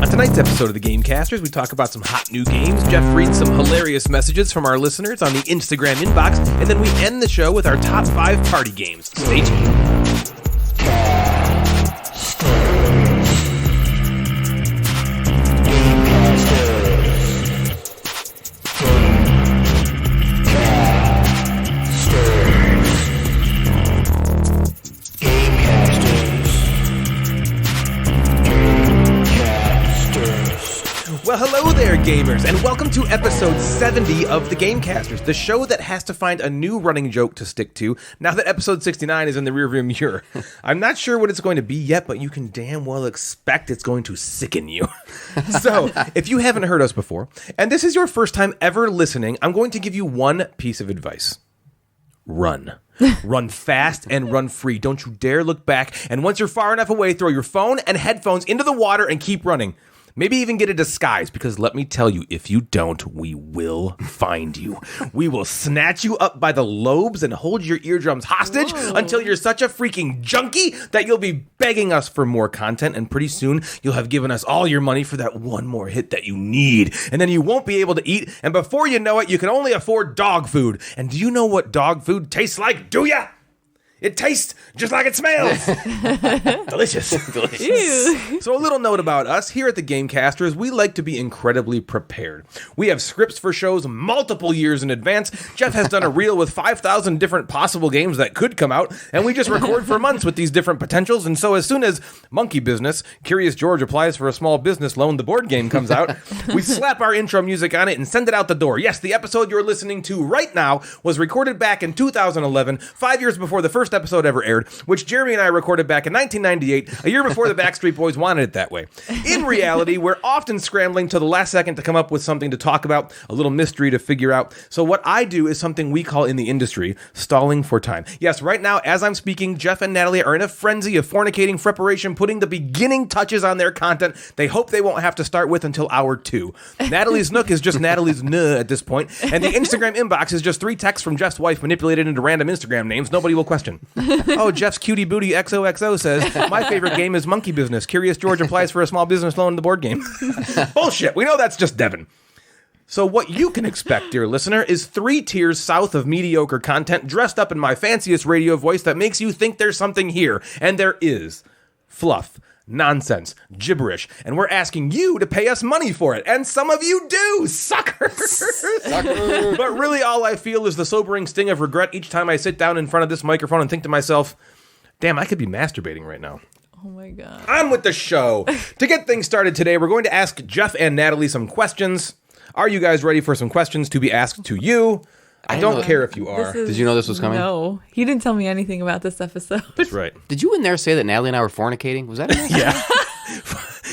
On tonight's episode of the Gamecasters, we talk about some hot new games. Jeff reads some hilarious messages from our listeners on the Instagram inbox, and then we end the show with our top 5 party games. Stay tuned. Well, hello there, gamers, and welcome to episode 70 of the Gamecasters, the show that has to find a new running joke to stick to now that episode 69 is in the rearview mirror. I'm not sure what it's going to be yet, but you can damn well expect it's going to sicken you. So, if you haven't heard us before, and this is your first time ever listening, I'm going to give you one piece of advice. Run. Run fast and run free. Don't you dare look back, and once you're far enough away, throw your phone and headphones into the water and keep running. Maybe even get a disguise, because let me tell you, if you don't, we will find you. We will snatch you up by the lobes and hold your eardrums hostage until you're such a freaking junkie that you'll be begging us for more content, and pretty soon you'll have given us all your money for that one more hit that you need, and then you won't be able to eat, and before you know it, you can only afford dog food. And do you know what dog food tastes like, do ya? It tastes just like it smells. Delicious. Delicious. Ew. So a little note about us. Here at the Gamecasters, we like to be incredibly prepared. We have scripts for shows multiple years in advance. Jeff has done a reel with 5,000 different possible games that could come out, and we just record for months with these different potentials. And so as soon as Monkey Business, Curious George applies for a small business loan, the board game comes out, we slap our intro music on it and send it out the door. Yes, the episode you're listening to right now was recorded back in 2011, 5 years before the first episode ever aired, which Jeremy and I recorded back in 1998, a year before the Backstreet Boys wanted it that way. In reality, we're often scrambling to the last second to come up with something to talk about, a little mystery to figure out. So what I do is something we call in the industry stalling for time. Yes, right now, as I'm speaking, Jeff and Natalie are in a frenzy of fornicating preparation, putting the beginning touches on their content they hope they won't have to start with until hour 2. Natalie's Nook is just Natalie's N at this point, and the Instagram inbox is just 3 texts from Jeff's wife manipulated into random Instagram names nobody will question. Oh, Jeff's cutie booty XOXO says, my favorite game is Monkey Business. Curious George applies for a small business loan in the board game. Bullshit. We know that's just Devin. So what you can expect, dear listener, is 3 tiers south of mediocre content dressed up in my fanciest radio voice that makes you think there's something here. And there is. Fluff. Nonsense, gibberish, and we're asking you to pay us money for it, and some of you do, suckers! Sucker. But really all I feel is the sobering sting of regret each time I sit down in front of this microphone and think to myself, damn, I could be masturbating right now. Oh my god. On with the show. To get things started today, we're going to ask Jeff and Natalie some questions. Are you guys ready for some questions to be asked to you? I don't care if you are. Did you know this was coming? No. He didn't tell me anything about this episode. That's right. Did you in there say that Natalie and I were fornicating? Was that in there? Yeah.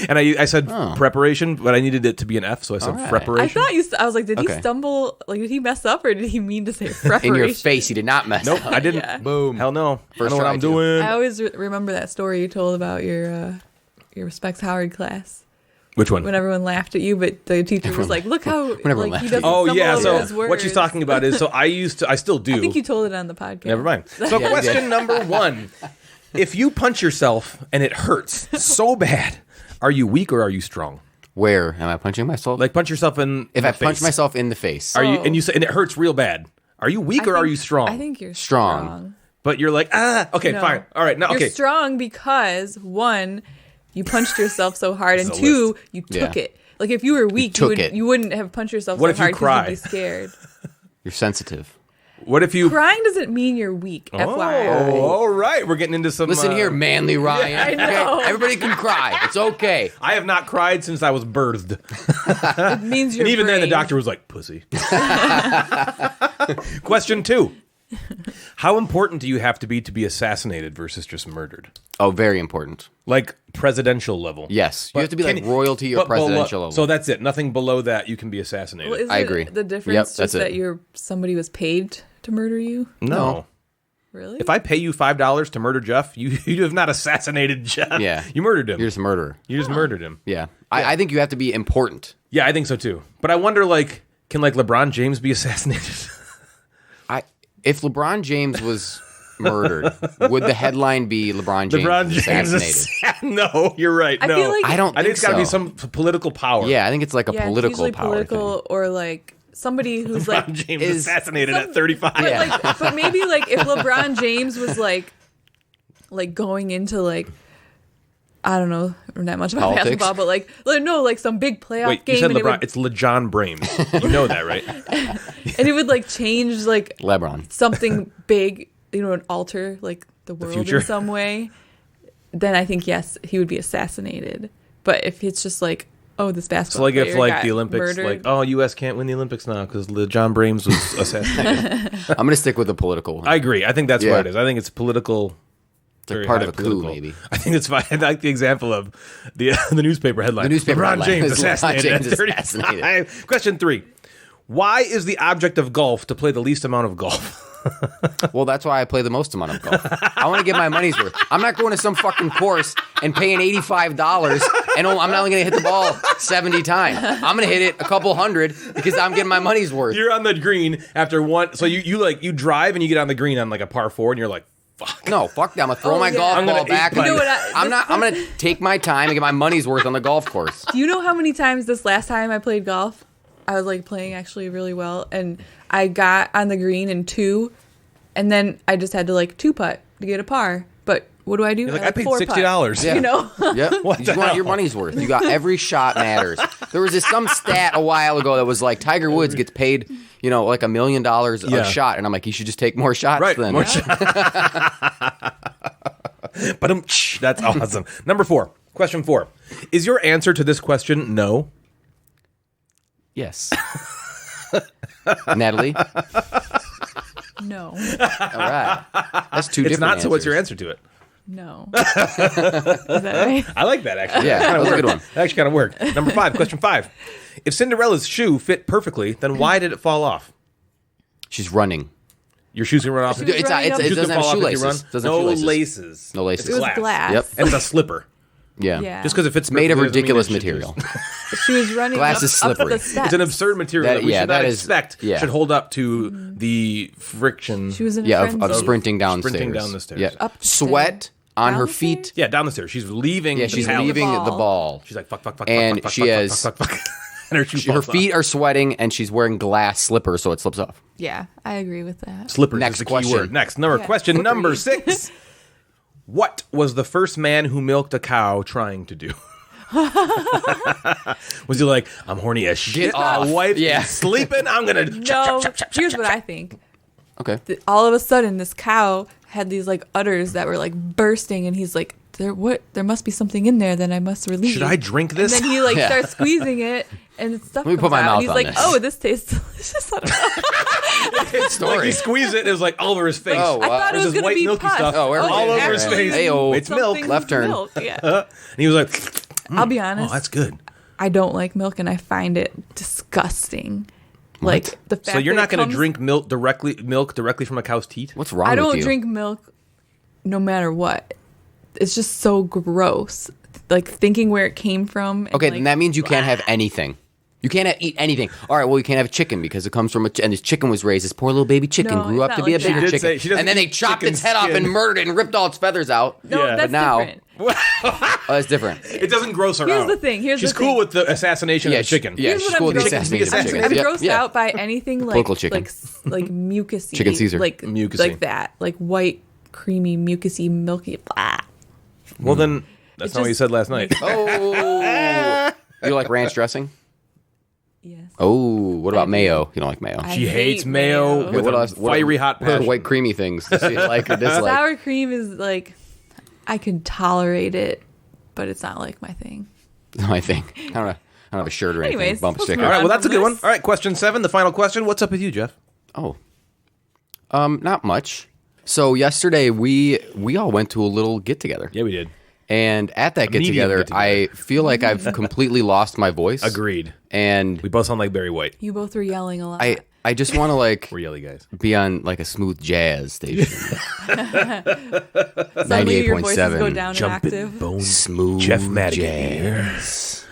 And I said preparation, but I needed it to be an F, so I said preparation. I thought I was like, did he stumble? Like, did he mess up, or did he mean to say preparation? In your face, he did not mess up. Nope, I didn't. Yeah. Boom. Hell no. I know what I'm doing. I always remember that story you told about your Respects Howard class. Which one? When everyone laughed at you, but the teacher was like, look how he doesn't Oh, yeah. So his words. what she's talking about is, I still do. I think you told it on the podcast. Never mind. So question number 1. If you punch yourself and it hurts so bad, are you weak or are you strong? Where am I punching myself? Like punch yourself in If the I face. punch myself in the face. Are you and it hurts real bad. Are you weak or are you strong? I think you're Strong. strong. But you're like, okay, No. fine. All right, now You're okay. strong because 1, you punched yourself so hard, and 2, you took it. Like if you were weak, you wouldn't have punched yourself What so if you hard cry? because you'd be scared. You're sensitive. What if you Crying doesn't mean you're weak. FYI. Oh, all right. We're getting into some Listen here, manly Ryan. I know. Okay? Everybody can cry. It's okay. I have not cried since I was birthed. It means you're And even then, the brave. doctor was like, pussy. Question 2. How important do you have to be assassinated versus just murdered? Oh, very important. Like presidential level. Yes. You have to be like royalty or but presidential level. So that's it. Nothing below that you can be assassinated. Well, is I it agree. The difference Yep, just that's that it. somebody was paid to murder you? No. Really? If I pay you $5 to murder Jeff, you have not assassinated Jeff. Yeah. You murdered him. You're just a murderer. You just murdered him. Yeah. I think you have to be important. Yeah, I think so too. But I wonder, like, can like LeBron James be assassinated? If LeBron James was murdered, would the headline be LeBron James assassinated? No, you're right. I No, feel like I don't. I think it's got to be so. some political power. Yeah, I think it's like a it's political usually power political thing. or like somebody who's like LeBron James assassinated at 35. But, but maybe like if LeBron James was like going into like I don't know, not much about Politics? basketball, but like some big playoff Wait, game. you said and LeBron. It's LeJon Brames. You know that, right? and it would like change like LeBron. something big, and alter like the world future? in some way. Then I think yes, he would be assassinated. But if it's just like, oh, this basketball So like if player like got the Olympics, murdered, like U.S. can't win the Olympics now because LeJon Brames was assassinated. I'm gonna stick with the political one. I agree. I think that's Yeah. what it is. I think it's political. It's like very part high of a coup, political. maybe. I think it's fine. I like the example of the newspaper headline. The newspaper LeBron headline James is LeBron assassinated at James 35. assassinated. Question 3. Why is the object of golf to play the least amount of golf? Well, that's why I play the most amount of golf. I want to get my money's worth. I'm not going to some fucking course and paying $85 and I'm not only going to hit the ball 70 times. I'm going to hit it a couple hundred because I'm getting my money's worth. You're on the green after one. So you drive and you get on the green on like a par 4 and you're like, fuck. No, fuck that. I'm going to throw my yeah. golf I'm gonna ball back. eat my- You know what I'm going to take my time and get my money's worth on the golf course. Do you know how many times this last time I played golf, I was like playing actually really well, and I got on the green in 2, and then I just had to like 2-putt to get a par. But what do I do? You're like, I paid 4-putt. $60. Yeah. You know? Yep. You just want your money's worth. You got every shot matters. There was some stat a while ago that was like Tiger Woods gets paid, like $1 million a shot, and I'm like, he should just take more shots Right. then. More But that's awesome. Number 4. Question 4. Is your answer to this question no? Yes. Natalie. No. All right. That's two It's different not. So what's your answers. answer to it? No. Is that right? I like that actually. Yeah, that was a good one. That actually kind of worked. Number 5. Question 5. If Cinderella's shoe fit perfectly, then why did it fall off? She's running. Your shoes can run off. She was running up- It Shoes doesn't can have fall off if you shoelaces. run. Doesn't have No shoelaces. laces. No laces. It was glass. Yep. And it's a slipper. Yeah. Yeah. Just because it fits It's made of perfectly doesn't mean ridiculous it should material. She was running Glass up, is up slippery. the steps. It's an absurd material That- that we yeah, should not that is- expect yeah. should hold up to the friction. She was in a Yeah, frenzy. of sprinting downstairs. Sprinting down the stairs. Yeah. Up the Sweat stairs. on Down her the feet. stairs? Yeah, down the stairs. She's leaving. Yeah, the she's pallet. leaving the ball. She's like fuck, And she has- fuck. And her shoe Her falls feet are sweating, and she's wearing glass slippers, so it slips off. Yeah, I agree with that. off. Slippers Next is the key question. word. Next, Yeah. question number 6. What was the first man who milked a cow trying to do? Was he like, I'm horny as shit, my off. wife Yeah. is sleeping, I'm gonna No, here's what I think. Okay. All of a sudden, this cow had these like udders that were like bursting, and he's like, there must be something in there that I must release. Should I drink this? And then he like Yeah. starts squeezing it, and stuff Let me comes put my out. mouth And he's on like, this. oh, this tastes delicious. I don't know. Like Story. he squeezed it and it was like all over his face. Oh, wow. I thought it There's was this gonna white be milky pus. stuff Oh, where we all going over his here? face. Hey-oh. It's milk. Something's Left turn. milk, Yeah. And he was like, I'll be honest. oh, that's good. I don't like milk, and I find it disgusting. Like the fact So you're that not it going to comes- drink milk directly from a cow's teat? What's wrong I with don't you? drink milk, no matter what. It's just so gross. Like thinking where it came from. And Okay, like, then that means you can't have anything. You can't eat anything. All right, well, you can't have chicken because it comes from and this chicken was raised. This poor little baby chicken No, grew it's up to not be a like that. bigger She did say chicken. she doesn't And then they eat chopped chicken its head off skin. and murdered it and ripped all its feathers out. No, Yeah, that's but now- different. Oh, that's different. It doesn't gross her Here's out. the thing. She's cool with the assassination of chicken. Yeah, Here's she's what cool with I'm the grossed- assassinated Chicken. chicken. I'm Yep, grossed yeah. out by anything like Political chicken. like mucusy, Chicken Caesar. like Mucusy. like that, like white, creamy, mucusy, milky. Blah. Well, then that's It not what you just said last night. Oh. You like ranch dressing? Yes. Oh, what about mayo? You don't like mayo? I She hates hate mayo mayo. with What a else- what- fiery hot What are passion. white creamy things? Does she like or dislike? Sour cream is like, I can tolerate it, but it's not like my thing. I think. I don't have a shirt or anything. Anyways, Bump let's sticker. All right, well, that's a from good one. this. All right, question 7, the final question. What's up with you, Jeff? Oh. Not much. So yesterday we all went to a little get together. Yeah, we did. And at that get medium together, get-together. I feel like I've completely lost my voice. Agreed. And We both sound like Barry White. You both were yelling a lot. I just want to like We're yelly guys. be on like a smooth jazz station. Suddenly your voices 98.7. go down an octave. bone. Smooth Jeff Madigan. jazz.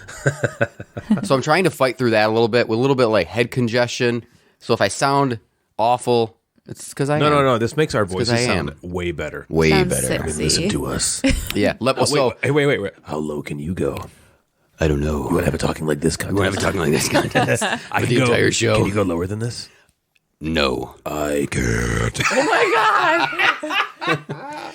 So I'm trying to fight through that a little bit with a little bit like head congestion. So if I sound awful, It's because I am. No. This makes our 'cause voices I am. sound way better. Way Sounds better. sexy. Listen to us. Yeah. Wait. How low can you go? I don't know. You want to have it talking like this contest? We're having talking like this contest I for can the go- entire show. Can you go lower than this? No. I can't. Oh my god!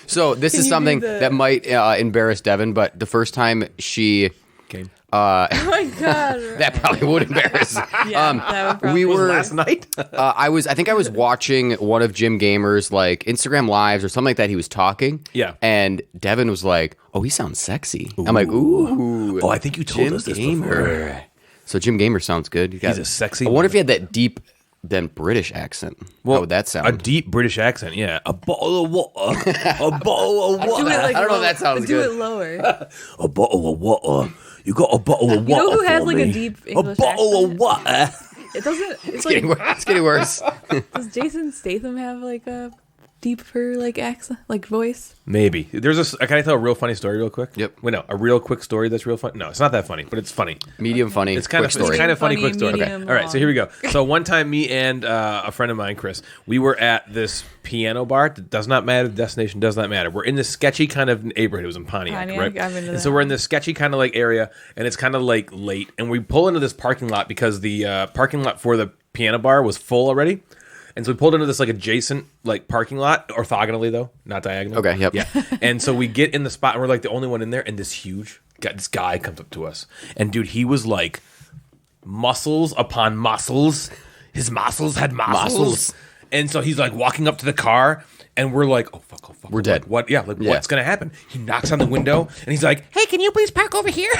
So this is you something do the- that might embarrass Devin, but the first time she, Game. Oh my god! that probably would embarrass. Yeah, that would probably. we were Last night? I think I was watching one of Jim Gamer's like Instagram lives or something like that. He was talking. Yeah. And Devin was like, "Oh, he sounds sexy." I'm like, "Ooh." Oh, I think you told Jim us this Gamer. before. So Jim Gamer sounds good. He's a sexy I wonder if he man. had that deep, then British accent. How would that sound? A deep British accent, yeah. A bottle of water. A bottle of Do it water. like I don't know if low- that sounds do good. it lower. A bottle of water. You got a bottle of You water know who has for like me? a deep English A bottle of accent? water. It doesn't. It's Getting like worse. It's getting worse. does Jason Statham have like a deeper like accent, like voice? Maybe. Can I tell a real funny story real quick? Yep. Wait, no. A real quick story that's real funny? No, it's not that funny, but it's funny. Medium funny. It's kind quick of story. It's kind of funny, Funny, quick story. Okay. medium, All right, so here we go. long. So one time, me and a friend of mine, Chris, we were at this piano bar. It does not matter. The destination does not matter. We're in this sketchy kind of neighborhood. It was in Pontiac, Pontiac, right? I've been to And so that. we're in this sketchy kind of like area, and it's kind of like late, and we pull into this parking lot because the parking lot for the piano bar was full already. And so we pulled into this like adjacent like parking lot, orthogonally though, not diagonally. Okay, yep. Yeah. And so we get in the spot and we're like the only one in there, and this guy comes up to us. And dude, he was like muscles upon muscles. His muscles had muscles. Muscles. And so he's like walking up to the car, and we're like, oh fuck. We're dead. Like, what? Yeah, like what's gonna happen? He knocks on the window and he's like, hey, can you please park over here?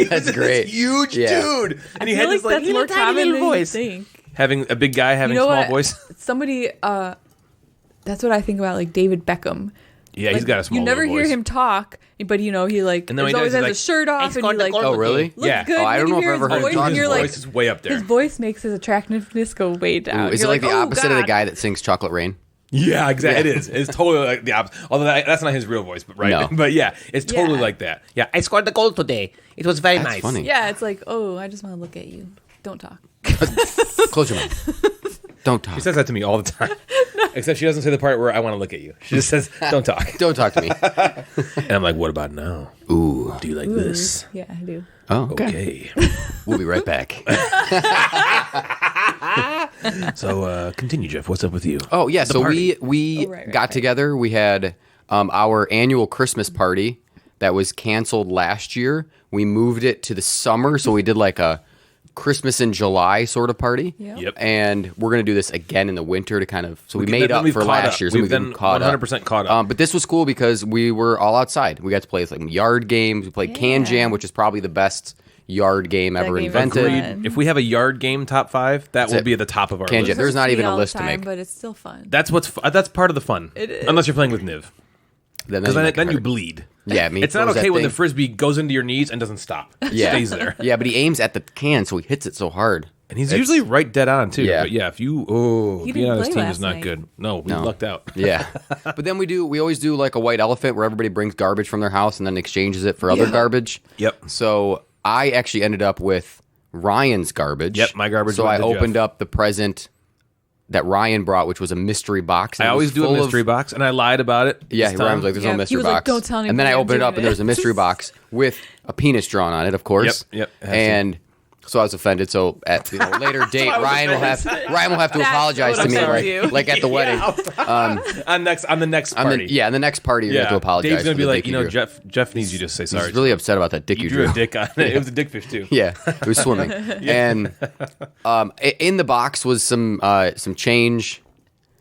That's great. This huge Yeah. dude. And he I had feel this like like that's little more tiny common little than you voice. think. Having a big guy having You know small what? voice. Somebody. That's what I think about like David Beckham. Yeah, he's Like, got a small You never little hear voice. him talk, but you know he like And then when he always does, has he's his like, shirt off, and he like Oh, really? looks Yeah. good. Oh, I and don't know you if hear I've ever his heard him voice, talk. and His you're voice like, is way up there. his voice makes his attractiveness go way down. Ooh, is it You're like the oh, opposite of the God. guy that sings Chocolate Rain? Yeah, exactly. Yeah. It is. It's totally like the opposite. Although that's not his real voice, but right. No. But yeah, it's totally Yeah. like that. Yeah, I scored the goal today. It was very That's nice. funny. Yeah, it's like, oh, I just want to look at you. Don't talk. Close your mouth. Don't talk. She says that to me all the time. Except she doesn't say the part where I want to look at you. She just says, "Don't talk." Don't talk to me. And I'm like, "What about now? Ooh. Do you like this?" Yeah, I do. Oh, okay. Okay. We'll be right back. So continue, Jeff. What's up with you? Oh yeah, so party. we right, got right. together. We had our annual Christmas party that was canceled last year. We moved it to the summer, so we did like a Christmas in July sort of party. Yep. And we're gonna do this again in the winter to kind of we Then made up we've for caught last up. year. So We've been caught up. 100% caught up. But this was cool because we were all outside. We got to play like yard games. We played Can Yeah. Jam, which is probably the best yard game ever game is invented. fun. Agreed. If we have a yard game top 5, that will it. be at the top of our Can list. Jam. There's not Me even a all the list to time, make. but it's still fun. That's that's part of the fun. It is. Unless you're playing with Niv. Because you might then get you hurt. bleed. Yeah, me. It's not what was that okay when the thing? frisbee goes into your knees and doesn't stop. It Yeah. stays there. Yeah, but he aims at the can, so he hits it so hard. And he's usually right dead on, too. Yeah. But yeah, if you... He being on didn't this play team is last not night. good. No, we No. lucked out. Yeah, but then we always do like a white elephant where everybody brings garbage from their house and then exchanges it for other garbage. Yep. So I actually ended up with Ryan's garbage. Yep, my garbage So went I to Jeff. opened up the present that Ryan brought, which was a mystery box. and I it always was do a full mystery of, box, and I lied about it. Yeah, this Ryan time. was like, "There's Yeah, no he mystery was like, box." "Don't tell and then I anybody I'm opened it up, doing and there was a it. mystery box with a penis drawn on it, of course. Yep, it has to. And so I was offended. So at a later date, Ryan will have to That's apologize what to me, upsets you. like at the wedding. on the next On party. the next party, you're gonna have to apologize. Dave's going for to be the like, dick you drew. Jeff needs you to say sorry. He's really upset about that dick you you drew drew. a dick on it. It was a dickfish, too. Yeah, it was swimming. And in the box was some change.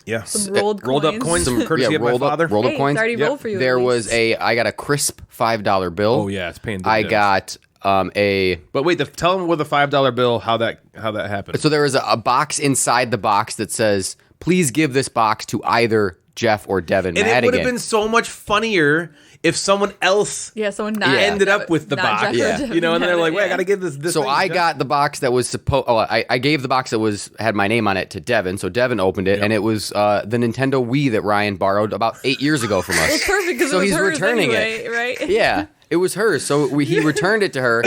Yeah. Some rolled up coins. coins from courtesy of my father. rolled up Hey, coins. it's already rolled for you. There at was least. I got a crisp $5 bill. Oh, yeah, it's paying I dividends. got a. But wait, tell them with a $5 bill how that happened. So there was a box inside the box that says, "Please give this box to either Jeff or Devin And Madigan." it would have been so much funnier if someone else Yeah, someone not ended up with the not box. Jeff or Yeah. Devin You know, and they're like, wait, I yeah. got to give this So thing I to got the box that was supposed. Oh, I gave the box that had my name on it to Devin. So Devin opened it, and it was the Nintendo Wii that Ryan borrowed about 8 years ago from us. It's perfect because So it was he's hers returning anyway, right? Yeah, it was hers. So he returned it to her.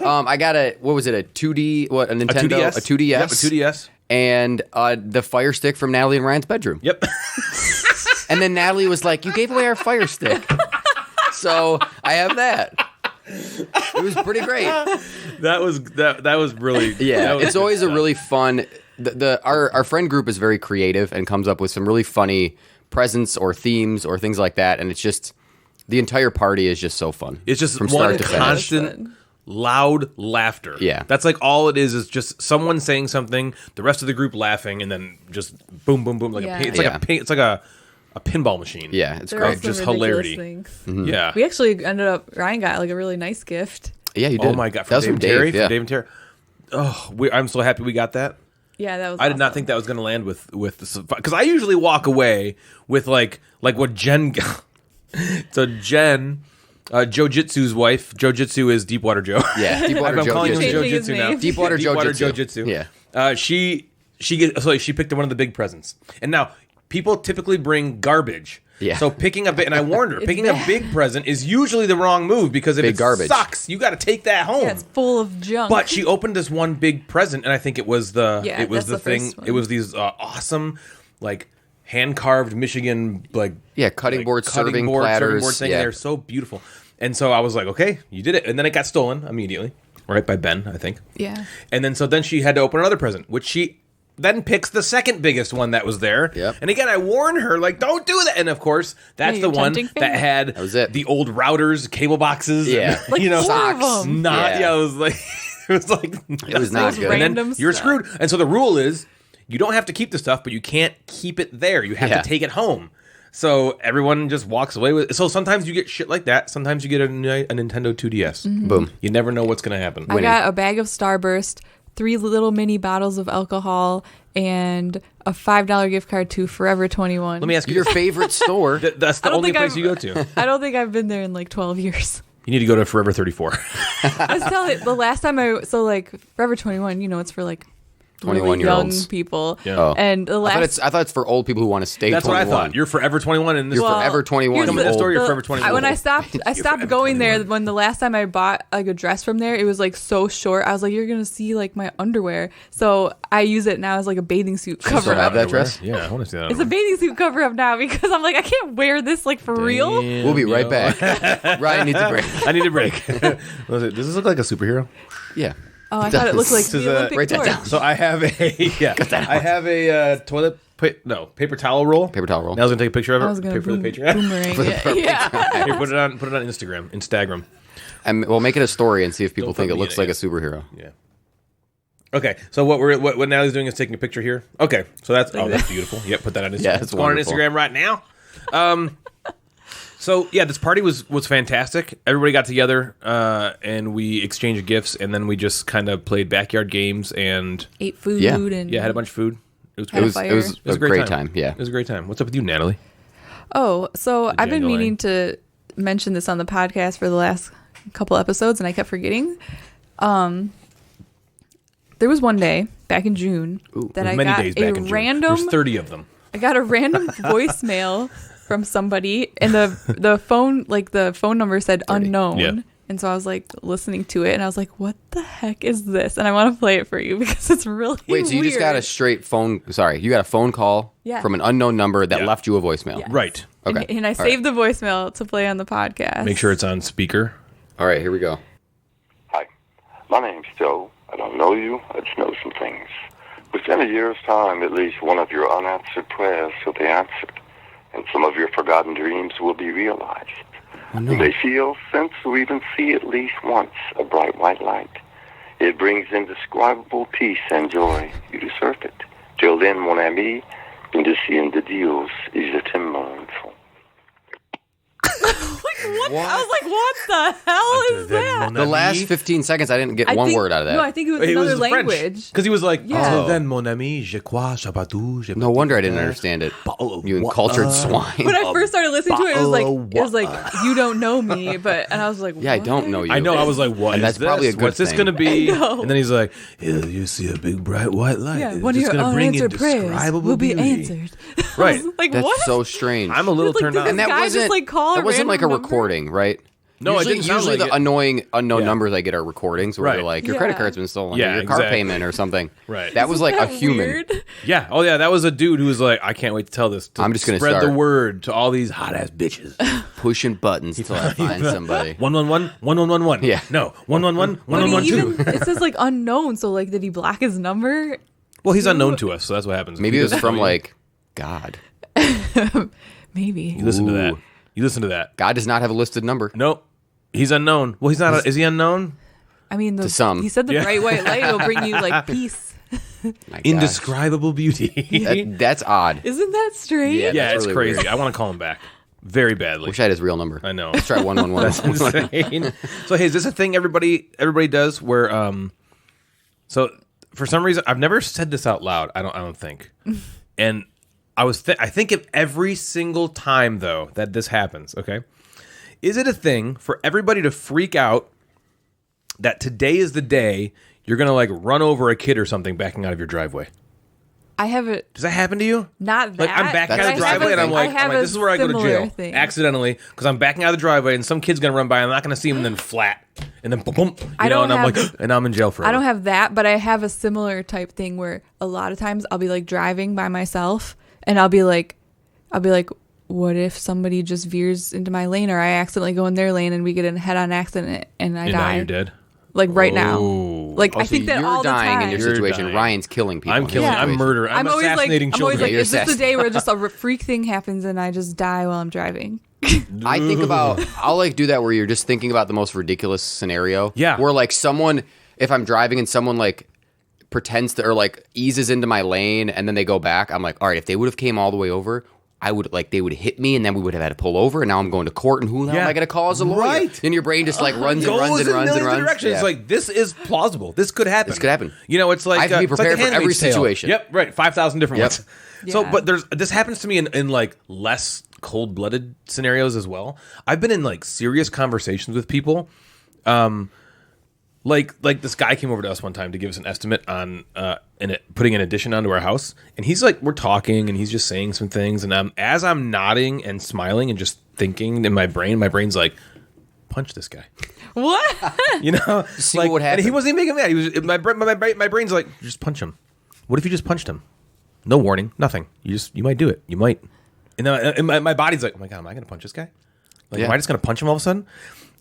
I got a 2D, a Nintendo, 2DS. a 2DS. Yep, a 2DS. and the Fire Stick from Natalie and Ryan's bedroom. Yep. And then Natalie was like, "You gave away our Fire Stick." So I have that. It was pretty great. That was really It's always a really fun. Our friend group is very creative and comes up with some really funny presents or themes or things like that, and it's just the entire party is just so fun. It's just from one start to finish. constant loud laughter. Yeah. That's like all it is just someone saying something, the rest of the group laughing, and then just boom, boom, boom. Like it's like a pinball machine. Yeah, it's There great. are some Just ridiculous hilarity. things. Yeah. We actually ended up. Ryan got like a really nice gift. Yeah, you did. Oh my god, that was from Dave. From Dave and Terry. Oh, I'm so happy we got that. Yeah, that was. I did not think that was going to land with the, because I usually walk away with like what Jen got. So Jen, Joe-Jitsu's wife. Joe-Jitsu is Deepwater Joe. Yeah, Deepwater I'm Joe. calling him Changing his Joe-Jitsu now. name. Deepwater Joe-Jitsu. Joe-Jitsu. Yeah. She picked one of the big presents, and now people typically bring garbage. Yeah. So picking and I warned her, picking a big present is usually the wrong move because if Big it garbage. sucks, you got to take that home. Yeah, it's full of junk. But she opened this one big present, and I think it was the that's the thing. first one. It was these awesome, like hand carved Michigan cutting board serving platters. thing. And they're so beautiful. And so I was like, okay, you did it. And then it got stolen immediately, right by Ben, I think. yeah. And then she had to open another present, which she then picks the second biggest one that was there. Yep. And again, I warn her, like, don't do that. And of course, that's Yeah, the you're one tempting that fate. had That was it. the old routers, cable boxes. Yeah. And, Like you know, 4 of socks. them. Not, Yeah. it was like, it was like, It was not Those good. and then random you're stuff. screwed. And so the rule is, you don't have to keep the stuff, but you can't keep it there. You have Yeah. to take it home. So everyone just walks away with it. So sometimes you get shit like that. Sometimes you get a Nintendo 2DS. Boom. You never know what's going to happen. I got a bag of Starburst, 3 little mini bottles of alcohol, and a $5 gift card to Forever 21. Let me ask you, Your favorite store. that's the I don't only think place I've- you go to. I don't think I've been there in like 12 years. You need to go to Forever 34. I was telling the last time Forever 21, it's for like really 21-year-olds. young people. Yeah. Oh. And the last I thought it's for old people who want to stay That's 21. what I thought. You're Forever 21 in this You're store. forever 21. here's Come to the old. store, you're Forever 21. When I stopped Forever going 21. there. When the last time I bought like a dress from there, it was like so short. I was like, you're gonna see like my underwear. So I use it now as like a bathing suit cover still have up. that dress? Yeah, I want to see that. It's a bathing suit cover up now because I'm like, I can't wear this like for real. We'll be right back. Ryan needs a break. I need a break. Does this look like a superhero? Yeah. Oh, I thought it looked like This is the a- Olympic write that torch. down. So I have a paper towel roll. Paper towel roll. Now I was gonna take a picture of it. I was gonna Pay for the Patreon. boomerang it. Yeah. Here, put it on Instagram. And we'll make it a story and see if people Don't think put it me looks in like it. a superhero. Yeah. Okay, so what Natalie's doing is taking a picture here. Okay, so that's beautiful. Yep, put that on Instagram. Yeah, it's Go on wonderful. Instagram right now. So yeah, this party was fantastic. Everybody got together and we exchanged gifts, and then we just kind of played backyard games and Ate food Yeah. and had a bunch of food. It was Had great. a fire. It was It was a great time. Yeah. It was a great time. What's up with you, Natalie? Oh, so I've been Django meaning to mention this on the podcast for the last couple episodes, and I kept forgetting. There was one day back in June that I Many got days a back in June. random. There's 30 of them. I got a random voicemail from somebody, and the phone number said unknown. Yeah. And so I was like listening to it, and I was like, "What the heck is this?" And I want to play it for you because it's really Wait, so you just got a weird. straight phone. Sorry, you got a phone call Yeah. from an unknown number that Yeah. left you a voicemail. Yeah. Right. Okay. And I All saved the voicemail to play on the podcast. Make sure it's on speaker. All right, here we go. Hi, my name's Joe. I don't know you. I just know some things. Within a year's time, at least one of your unanswered prayers will be answered, and some of your forgotten dreams will be realized. Oh, no. You may feel, sense, or even see at least once a bright white light. It brings indescribable peace and joy. You deserve it. Till then, mon ami, bendecien de Dios, et je t'aime. What? I was like, what the hell is that? The last 15 seconds, I didn't get one word out of that. No, I think it was another language. Because he was like, Yeah. "Till then, mon ami, je crois, je battu, je No wonder I didn't understand it. You uncultured swine. When I first started listening to it, it was like you don't know me, and I was like, Yeah, I what? don't know you. I know. I was like, "What And is that's probably a this? good What's this thing. going to be?" I know. And then he's like, "You see a big bright white light. Yeah, It's one of just your gonna bring unanswered prayers indescribable will be beauty." answered. Right. I was like, That's what? so strange. I'm a little Like, turned did on. this and that guy wasn't just, like, call a that wasn't like a random number? recording, right? No, usually, it didn't sound usually like the it. annoying unknown Yeah. numbers I get are recordings where Right. they're like, your credit Yeah. card's been stolen, Yeah, or your car exactly. payment or something. Right. That was like a human. Weird. Yeah. Oh, yeah. That was a dude who was like, I can't wait to tell this. I'm just gonna spread the start. word to all these hot ass bitches. Pushing buttons until I find somebody. 111, 1111. Yeah. No. 111, But he 1112. even it says like unknown, so like did he block his number? Well, he's unknown to us, so that's what happens. Maybe He it was doesn't from know you. like God. Maybe. You listen to that. Ooh. You listen to that. God does not have a listed number. Nope. He's unknown. Well, he's not. Is he unknown? I mean, To some. he said the Yeah. bright white light will bring you like peace. My gosh. Indescribable beauty. That's odd. Isn't that strange? Yeah. Yeah, That's it's really crazy. weird. I want to call him back very badly. Wish I had his real number. I know. Let's try 111. Insane. So hey, is this a thing everybody does where so for some reason I've never said this out loud. I don't think. And I think of every single time though that this happens, okay? Is it a thing for everybody to freak out that today is the day you're going to like run over a kid or something backing out of your driveway? I have it. Does that happen to you? Not that. Like I'm backing That's out of the a driveway and I'm like, I have this is where I go to similar jail thing. accidentally because I'm backing out of the driveway and some kid's gonna run by. I'm not gonna see him and then flat and then boom, boom, I don't and I'm like, have- and I'm in jail forever. I don't have that, but I have a similar type thing where a lot of times I'll be like driving by myself and I'll be like, what if somebody just veers into my lane or I accidentally go in their lane and we get in a head-on accident and I And die? now you're dead. Like right now. Oh. Like I So think that you're all the dying time. in your You're situation. dying. Ryan's killing people. I'm in your killing. Yeah. I'm situation. murder. I'm always like, assassinating I'm always children. like, You're is this the assassinating. day where just a freak thing happens and I just die while I'm driving? I think about, I'll like do that where you're just thinking about the most ridiculous scenario. Yeah. Where like someone, if I'm driving and someone like pretends to, or like eases into my lane and then they go back, I'm like, all right, if they would have came all the way over, I would like, they would hit me and then we would have had to pull over and now I'm going to court and who the hell am I going to call as a lawyer? Right. Then your brain just like runs and Goes runs and in runs and millions of runs. directions. Yeah. It's like this is plausible. This could happen. This could happen. You know, it's like I have to be it's like The prepared for every Handmaid's Tale. situation. Yep, right. 5,000 different Yep. ones. So, Yeah. but this happens to me in like less cold-blooded scenarios as well. I've been in like serious conversations with people. Like this guy came over to us one time to give us an estimate on putting an addition onto our house, and he's like, we're talking, and he's just saying some things, and as I'm nodding and smiling and just thinking in my brain's like, punch this guy, What? you know, See like, what would happen. and he wasn't even making mad. He was my brain's like, just punch him. What if you just punched him? No warning, nothing. You might do it. You might, and then my body's like, oh my god, am I gonna punch this guy? Like, Yeah. am I just gonna punch him all of a sudden?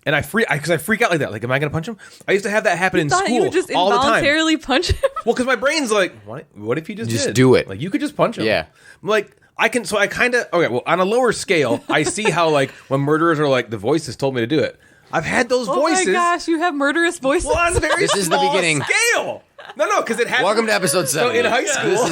And I freak out like that. Like, am I going to punch him? I used to have that happen in Thought school you would just all the time. involuntarily punch him. Well, because my brain's like, what if you just Just did? do it. Like, you could just punch him. Yeah. I'm like, I can. So I kind of okay. Well, on a lower scale, I see how like when murderers are like, the voice has told me to do it. I've had those Oh voices. my gosh, you have murderous voices. Well, on a very This is the small beginning. scale. No, because it happened. Welcome to episode So 7. in high school,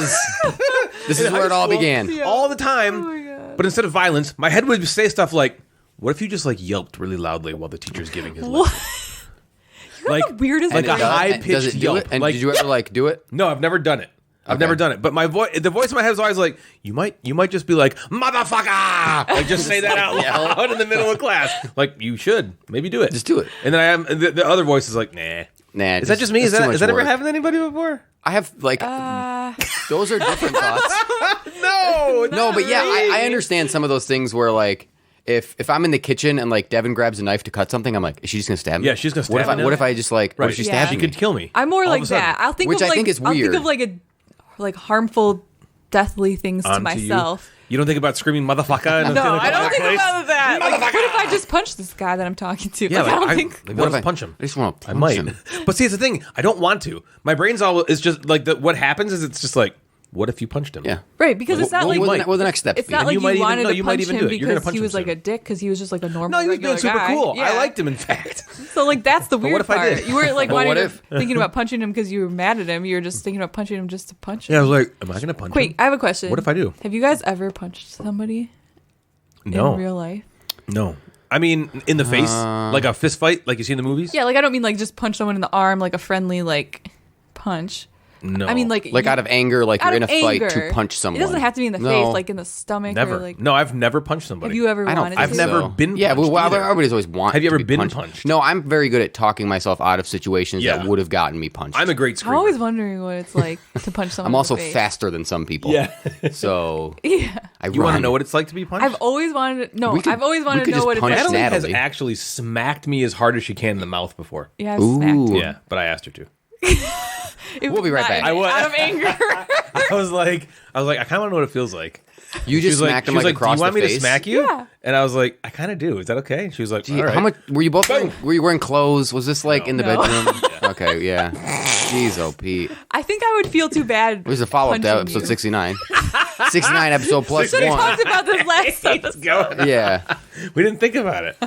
This is in where high it all school, began. all the time. Oh my God. But instead of violence, my head would say stuff like, "What if you just like yelped really loudly while the teacher's giving his What? lecture?" Like the weirdest like thing. a high And does pitched it do yelp. it? And Like, did you ever like do it? no, I've never done it. I've never done it. But my the voice in my head is always like, you might just be like, motherfucker! Like, just say that out loud in the middle of class. Like, you should. Maybe do it. Just do it. And then the other voice is like, nah. Nah. Is that just me? Has that ever happened to anybody before? I have like those are different thoughts. No, but yeah, I understand some of those things where like if I'm in the kitchen and like Devin grabs a knife to cut something, I'm like, is she just gonna stab me? Yeah, she's gonna stab me What now. if I just like what if she Right. stabs She me? could kill me. I'm more all like of a sudden. that. I'll think Which of I think is I'll think weird. of like harmful, deathly things to Onto myself. You don't think about screaming motherfucker? In No, a I don't think place? about that. Like, what if I just punch this guy that I'm talking to? Yeah, Like, I don't like, think. what if I punch him? I just want to I punch might. him. But see, it's the thing. I don't want to. My brain's all is just like what happens is it's just like, what if you punched him? Yeah. Right, because it's not What like would the next step it's be? not And like you you, might even- wanted no, to you might punch even him do it. You're gonna because punch he him was like soon. a dick because he was just like a normal. No, he was being regular super guy. cool. I Yeah. liked him, in fact. So like that's the weird what if I part. did? You weren't like But wanting what to, if? thinking about punching him because you were mad at him. You were just thinking about punching him just to punch him. Yeah, I was like, am I going to punch Wait, him? I have a question. What if I do? Have you guys ever punched somebody No. in real life? No. I mean, in the face? Like a fist fight like you see in the movies? Yeah, like I don't mean like just punch someone in the arm like a friendly like punch. No. I mean, like Out of anger, like out you're in of a fight anger. to punch someone. It doesn't have to be in the No. face, like in the stomach. never. Or like, No, I've never punched somebody. have you ever I don't. wanted think to? I've never so. been Yeah, punched well, either. everybody's always wanted. Have you to ever be been punched? punched? No, I'm very good at talking myself out of situations Yeah. that would have gotten me punched. I'm a great I'm screamer. always wondering what it's like to punch someone. I'm also in the face. faster than some people. Yeah. So Yeah. I You want to run. know what it's like to be punched? I've always wanted to. No, We could- I've always we wanted to could know just what it's punch like. Natalie has Natalie. actually smacked me as hard as she can in the mouth before. Yeah, I've Ooh. smacked. Yeah, but I asked her to. It We'll be was right back. not I was- out of anger. I was like, I kind of want to know what it feels like. You She just was smacked him she was like across do you want the me face. to smack you? Yeah. And I was like, I kind of do. Is that okay? She was like, Gee, all right. How much were you both wearing? Were you wearing clothes? Was this like in the No. bedroom? Okay, yeah. Jeez, oh Pete. I think I would feel too bad. There's a follow up to punching episode you. 69. 69 episode plus Should have one. talked about this last episode. Going. Yeah. We didn't think about it.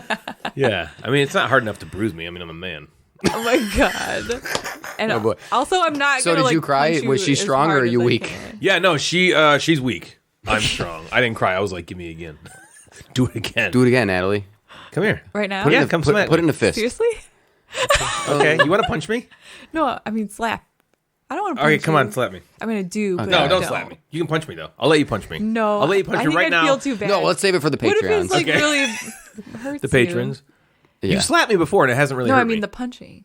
Yeah. I mean, it's not hard enough to bruise me. I mean, I'm a man. Oh my god! And Oh, boy. also, I'm not. So gonna, did like, you cry? punch you Was she as stronger hard or as you I weak? can. Yeah, no, she's weak. I'm strong. I didn't cry. I was like, give me again. Do it again. Do it again, Natalie. Come here. Right now? Put it Yeah, in the, come put, smack put it me. in the fist. Seriously? Okay, you want to punch me? No, I mean slap. I don't want to punch Okay, come you. on, slap me. I'm gonna do. But No, I don't slap me. You can punch me though. I'll let you punch me. No, I'll let you punch I me think right I'd now. feel too bad. No, let's save it for the What if Patreons. it's like Okay. really hurts The patrons. Yeah. You slapped me before and it hasn't really No, hurt I mean me. the punching.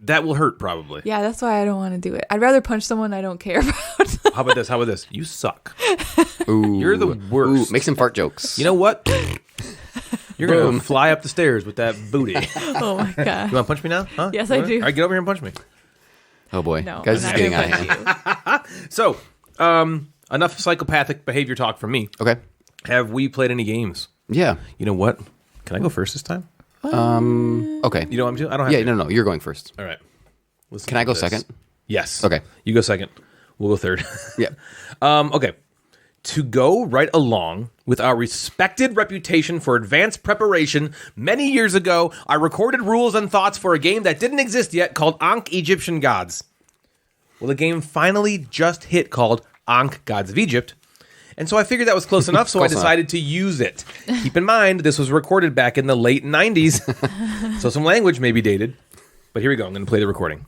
That will hurt probably. Yeah, that's why I don't want to do it. I'd rather punch someone I don't care about. How about this? How about this? You suck. Ooh. You're the worst. Ooh, make some fart jokes. You know what? You're going to fly up the stairs with that booty. You Oh my god. want to punch me now? Huh? Yes, You I wanna- do. All right, get over here and punch me. Oh boy. No, Guys, this is I'm getting not out of gonna hand. punch you. So, enough psychopathic behavior talk from me. Okay. Have we played any games? Yeah. You know what? Can I go first this time? Okay. You know what I'm doing? I don't have Yeah, to. no, you're going first. All right. Listen Can I to go this. second? Yes. Okay. You go second. We'll go third. Yeah. Okay. To go right along with our respected reputation for advanced preparation, many years ago, I recorded rules and thoughts for a game that didn't exist yet called Ankh Egyptian Gods. Well, the game finally just hit called Ankh Gods of Egypt. And so I figured that was close enough, so I Close enough. decided to use it. Keep in mind, this was recorded back in the late 90s, so some language may be dated. But here we go. I'm going to play the recording.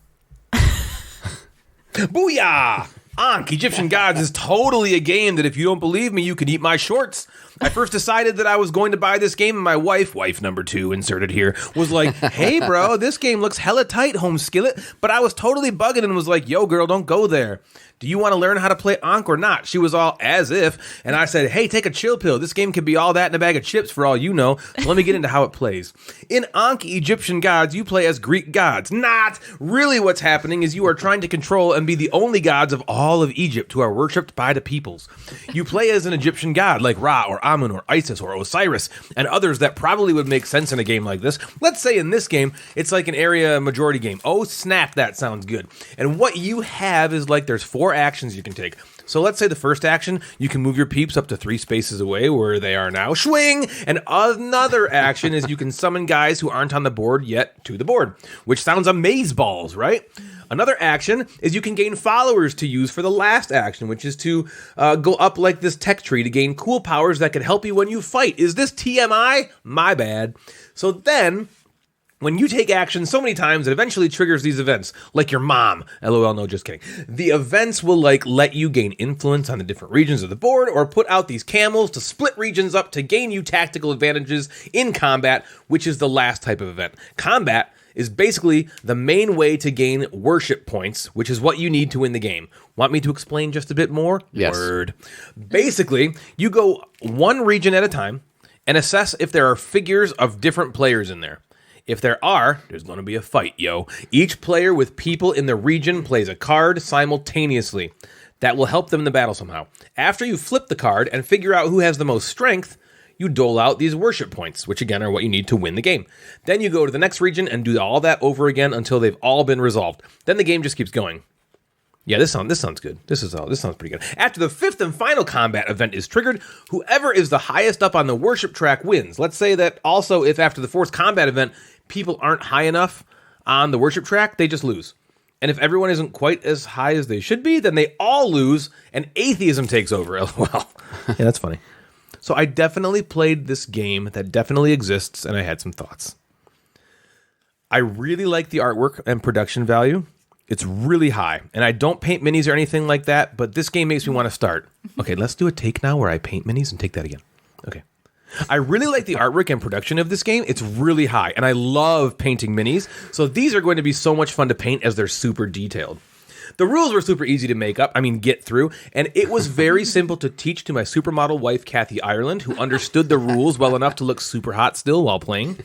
Booyah! Ankh Egyptian Gods is totally a game that if you don't believe me, you can eat my shorts. I first decided that I was going to buy this game, and my wife number 2, inserted here, was like, hey, bro, this game looks hella tight, home skillet. But I was totally bugging and was like, yo, girl, don't go there. Do you want to learn how to play Ankh or not? She was all as if, and I said, hey, take a chill pill. This game could be all that in a bag of chips for all you know. So let me get into how it plays. In Ankh Egyptian Gods, you play as Greek gods. Not really what's happening is you are trying to control and be the only gods of all of Egypt who are worshipped by the peoples. You play as an Egyptian god like Ra or Amun or Isis or Osiris and others that probably would make sense in a game like this. Let's say in this game, it's like an area majority game. Oh, snap, that sounds good. And what you have is like there's 4 actions you can take. So let's say the first action, you can move your peeps up to 3 spaces away where they are now. Swing! And another action is you can summon guys who aren't on the board yet to the board, which sounds amazeballs, right? Another action is you can gain followers to use for the last action, which is to go up like this tech tree to gain cool powers that can help you when you fight. Is this TMI? My bad. So then, when you take action so many times, it eventually triggers these events, like your mom. LOL, no, just kidding. The events will let you gain influence on the different regions of the board, or put out these camels to split regions up to gain you tactical advantages in combat, which is the last type of event. Combat is basically the main way to gain worship points, which is what you need to win the game. Want me to explain just a bit more? Yes. Word. Basically, you go one region at a time and assess if there are figures of different players in there. If there are, there's going to be a fight, yo. Each player with people in the region plays a card simultaneously. That will help them in the battle somehow. After you flip the card and figure out who has the most strength, you dole out these worship points, which again are what you need to win the game. Then you go to the next region and do all that over again until they've all been resolved. Then the game just keeps going. Yeah, this sounds good. This sounds pretty good. After the 5th and final combat event is triggered, whoever is the highest up on the worship track wins. Let's say that also if after the 4th combat event, people aren't high enough on the worship track, they just lose. And if everyone isn't quite as high as they should be, then they all lose and atheism takes over. LOL. Yeah, that's funny. So I definitely played this game that definitely exists, and I had some thoughts. I really like the artwork and production value. It's really high. And I don't paint minis or anything like that, but this game makes me want to start. Okay, let's do a take now where I paint minis and take that again. Okay. I really like the artwork and production of this game. It's really high, and I love painting minis. So these are going to be so much fun to paint as they're super detailed. The rules were super easy to get through, and it was very simple to teach to my supermodel wife, Kathy Ireland, who understood the rules well enough to look super hot still while playing.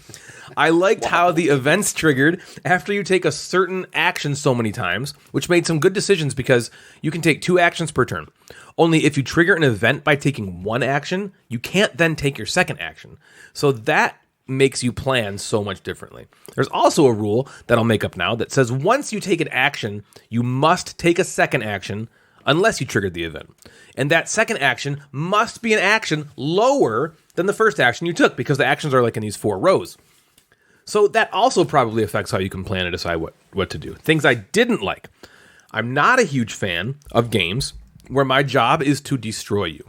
I liked how the events triggered after you take a certain action so many times, which made some good decisions because you can take 2 actions per turn. Only if you trigger an event by taking 1 action, you can't then take your second action. So that makes you plan so much differently. There's also a rule that I'll make up now that says once you take an action, you must take a second action unless you triggered the event. And that second action must be an action lower than the first action you took because the actions are like in these 4 rows. So that also probably affects how you can plan and decide what to do. Things I didn't like. I'm not a huge fan of games where my job is to destroy you.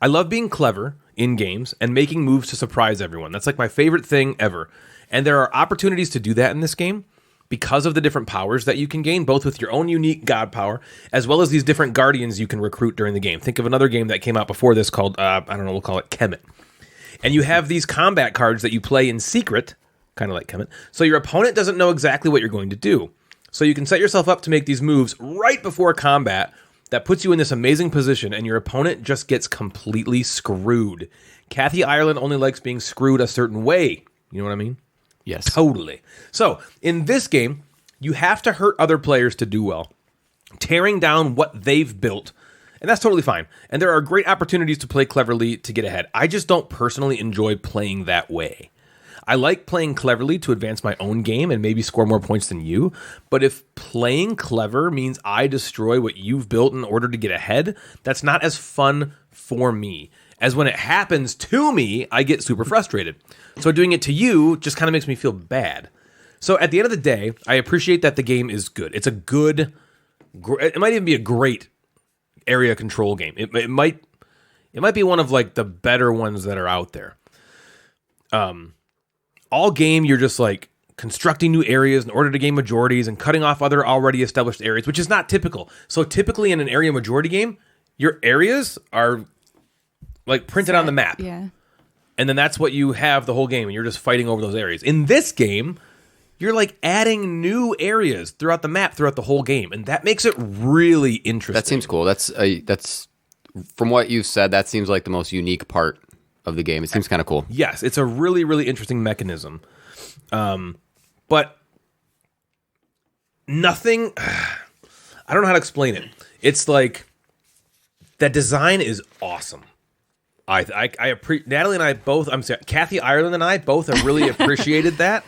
I love being clever in games and making moves to surprise everyone. That's like my favorite thing ever. And there are opportunities to do that in this game because of the different powers that you can gain, both with your own unique god power, as well as these different guardians you can recruit during the game. Think of another game that came out before this called, we'll call it Kemet. And you have these combat cards that you play in secret, kind of like Kemet, so your opponent doesn't know exactly what you're going to do. So you can set yourself up to make these moves right before combat that puts you in this amazing position, and your opponent just gets completely screwed. Kathy Ireland only likes being screwed a certain way. You know what I mean? Yes. Totally. So, in this game, you have to hurt other players to do well, tearing down what they've built, and that's totally fine. And there are great opportunities to play cleverly to get ahead. I just don't personally enjoy playing that way. I like playing cleverly to advance my own game and maybe score more points than you. But if playing clever means I destroy what you've built in order to get ahead, that's not as fun for me. As when it happens to me, I get super frustrated. So doing it to you just kind of makes me feel bad. So at the end of the day, I appreciate that the game is good. It's a good, it might even be a great area control game. It might be one of like the better ones that are out there. All game, you're just like constructing new areas in order to gain majorities and cutting off other already established areas, which is not typical. So typically in an area majority game, your areas are like printed on the map. Yeah. And then that's what you have the whole game, and you're just fighting over those areas. In this game, you're like adding new areas throughout the map, throughout the whole game, and that makes it really interesting. That seems cool. That's from what you've said, that seems like the most unique part of the game. It seems kind of cool. Yes, it's a really, really interesting mechanism. But nothing, I don't know how to explain it. It's like, that design is awesome. Natalie and I both, Kathy Ireland and I both have really appreciated that.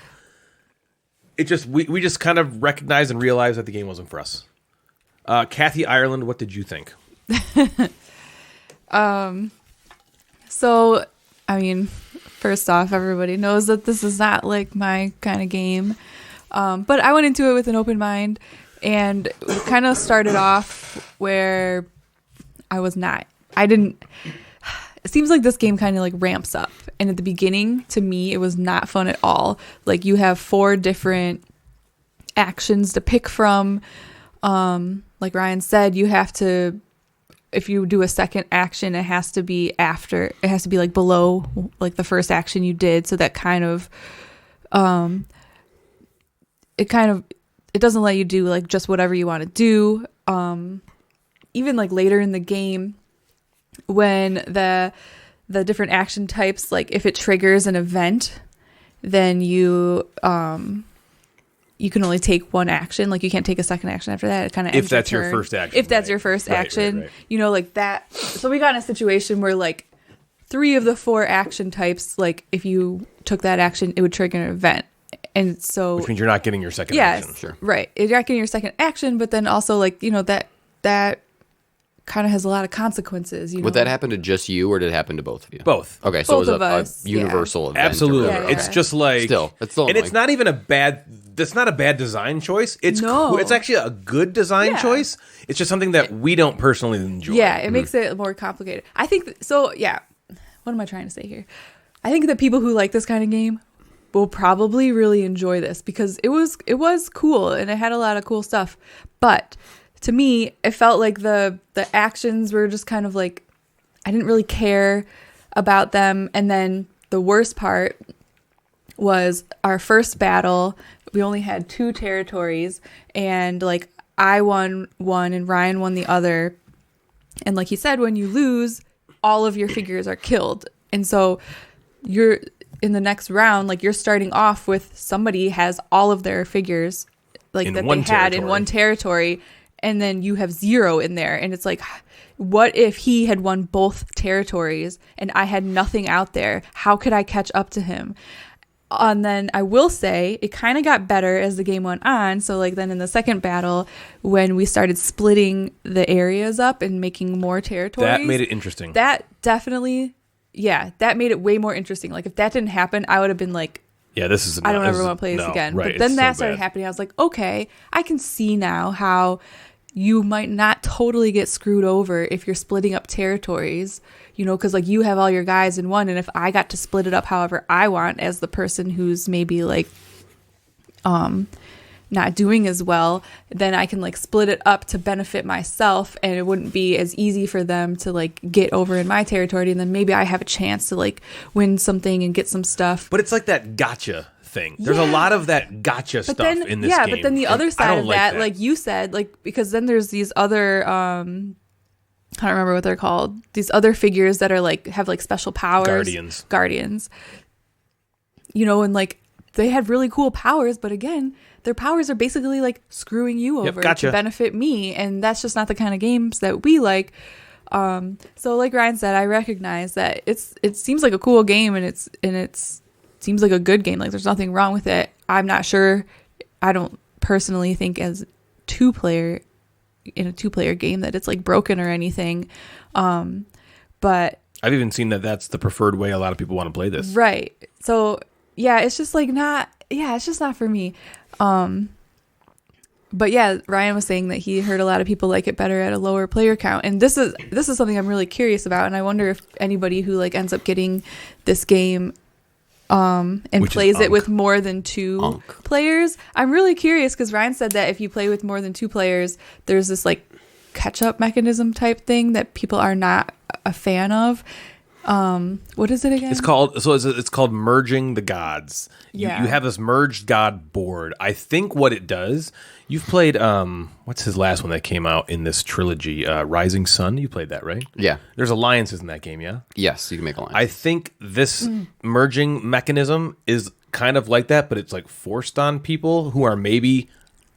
It just, we just kind of recognized and realized that the game wasn't for us. Kathy Ireland, what did you think? So, I mean, first off, everybody knows that this is not like my kind of game. But I went into it with an open mind, and it kind of started off where it seems like this game kind of like ramps up. And at the beginning, to me, it was not fun at all. Like, you have 4 different actions to pick from. Like Ryan said, you have to, if you do a second action, it has to be like below like the first action you did. So that kind of, it doesn't let you do like just whatever you want to do. Even like later in the game, when the different action types, like if it triggers an event, then you can only take 1 action. Like, you can't take a second action after that. It kind of ends if that's your your turn. first action. If that's your first action, you know, like that. So we got in a situation where like 3 of the 4 action types, like if you took that action, it would trigger an event. And so, which means you're not getting your second action. Sure. Right. You're not getting your second action, but then also like, you know, that kind of has a lot of consequences. You know? Would that happen to just you, or did it happen to both of you? Both. Okay, so Both it of was us, a universal event. Absolutely. Yeah, yeah. It's just like, Still, it's still and it's annoying. not even that's not a bad design choice. It's No. It's actually a good design choice. It's just something that we don't personally enjoy. Yeah, it makes it more complicated. I think so. Yeah. What am I trying to say here? I think that people who like this kind of game will probably really enjoy this because it was cool and it had a lot of cool stuff. But to me, it felt like the actions were just kind of like, I didn't really care about them. And then the worst part was our first battle. We only had 2 territories, and like I won one and Ryan won the other. And like he said, when you lose, all of your figures are killed. And so you're in the next round, like you're starting off with somebody has all of their figures like in that they had in one territory, and then you have 0 in there. And it's like, what if he had won both territories and I had nothing out there? How could I catch up to him? And then I will say it kind of got better as the game went on. So like then in the second battle, when we started splitting the areas up and making more territories, that made it interesting. That definitely, that made it way more interesting. Like if that didn't happen, I would have been like, yeah, this is. I don't ever want to play this again. Right, but then that so started happening. I was like, okay, I can see now how you might not totally get screwed over if you're splitting up territories, because like you have all your guys in one, and if I got to split it up however I want as the person who's maybe like not doing as well, then I can like split it up to benefit myself, and it wouldn't be as easy for them to like get over in my territory, and then maybe I have a chance to like win something and get some stuff. But it's like that gotcha thing. There's a lot of that gotcha stuff in this game. Yeah, but then the other side of that, like you said, like because then there's these other I don't remember what they're called. These other figures that are like have like special powers. Guardians. And like they had really cool powers, but again, their powers are basically like screwing you over to benefit me, and that's just not the kind of games that we like. So like Ryan said, I recognize that it seems like a cool game, and it's seems like a good game. Like there's nothing wrong with it. I'm not sure. I don't personally think as in a 2-player game that it's like broken or anything. But I've even seen that that's the preferred way a lot of people want to play this. Right. So yeah, it's just like it's just not for me. But yeah, Ryan was saying that he heard a lot of people like it better at a lower player count. And this is something I'm really curious about. And I wonder if anybody who like ends up getting this game and which plays it with more than 2 players. I'm really curious because Ryan said that if you play with more than 2 players, there's this like catch-up mechanism type thing that people are not a fan of. What is it again? It's called merging the gods. You have this merged god board. I think what it does, you've played what's his last one that came out in this trilogy, Rising Sun. You played that, right? Yeah. There's alliances in that game, yeah? Yes, you can make alliances. I think this merging mechanism is kind of like that, but it's like forced on people who are maybe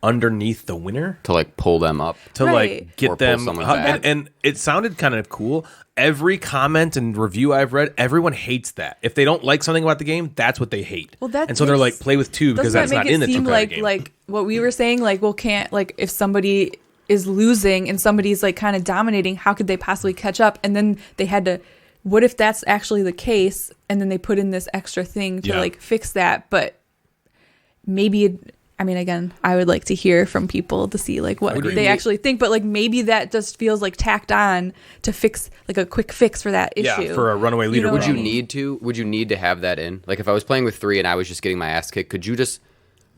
underneath the winner to like pull them up, to like get them and it sounded kind of cool. Every comment and review I've read, everyone hates that. If they don't like something about the game, that's what they hate. And so they're like, play with 2 because that's not in the 2-player game. Like what we were saying, like, well, can't, like, if somebody is losing and somebody's like kind of dominating, how could they possibly catch up? And then they had to, what if that's actually the case? And then they put in this extra thing to like fix that. But maybe again, I would like to hear from people to see like what they actually think, but like maybe that just feels like tacked on to fix like a quick fix for that issue. Yeah, for a runaway leader. Would you need to have that in? Like if I was playing with 3 and I was just getting my ass kicked, could you just